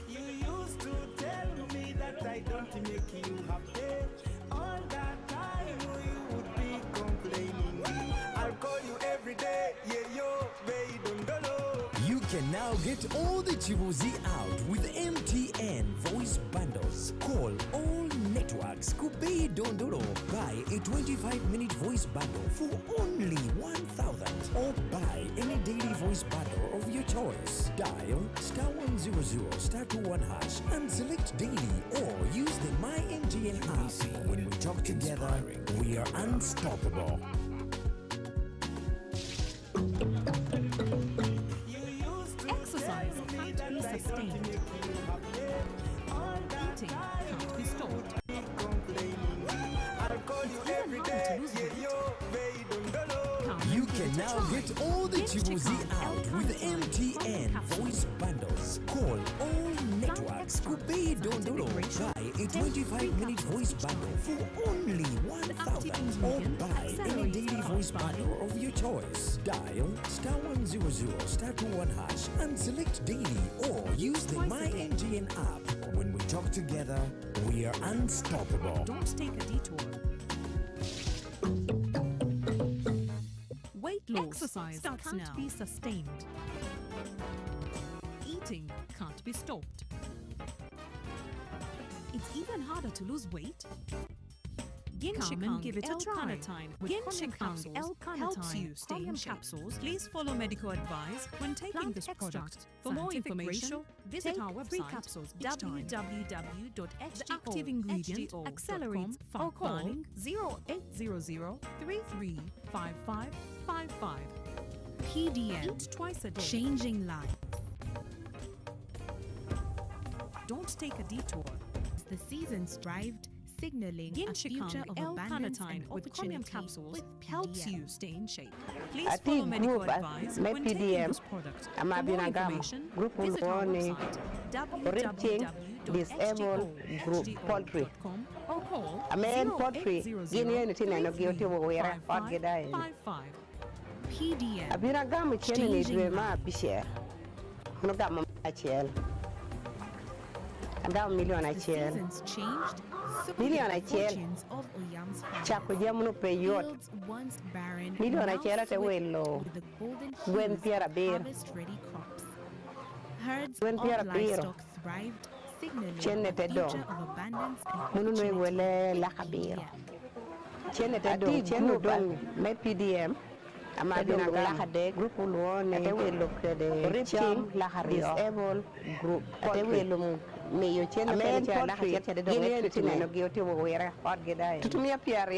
You used to tell me that I don't make you happy. All that time you would be complaining. I'll call you every day, You can now get all the Chibuzi out with MTN voice bundles. Call all networks. Kubei Dondoro. Buy a 25-minute voice bundle for only 1,000. Or buy any daily voice bundle of your choice. Dial *100 *21# and select daily, or use the My MTN app. When we talk together, we are unstoppable. Exercise can't be sustained. Eating can't be stopped. It's even harder to lose weight. You can now get all the Chibuzi out with MTN voice bundles. Call all networks. Kubei Dondoro. Buy a 25-minute voice bundle for only 1,000. Or buy any daily voice bundle of your choice. Dial *100 *21# and select daily, or use the My MTN app. When we talk together, we are unstoppable. Don't take a detour. Weight loss exercise can't be sustained. Eating can't be stopped. It's even harder to lose weight. Come and give it a try. With Chromium capsules helps you stay in shape. Capsules. Please follow medical advice when taking this product. For more information, visit our website www.hgo. The active ingredient accelerates fat burning. 0800 335555. PDM. Eat twice a day. Changing life. Don't take a detour. The seasons thrived, signaling a future of abundance and with Chromium capsules helps you stay in shape. Please follow medical advice when taking this product. For more information, visit our website www.htco.com or call 0800-55555. PDM. Changing lives. Seasons changed. Million fortunes of Oyam's family. Fields once barren, with the golden harvest-ready crops. Herds of livestock thrived, signaling a future of abundance and opportunity. Amabina lahade group luone disabled group me yo chene pele cha lahade cha de do tutumia pia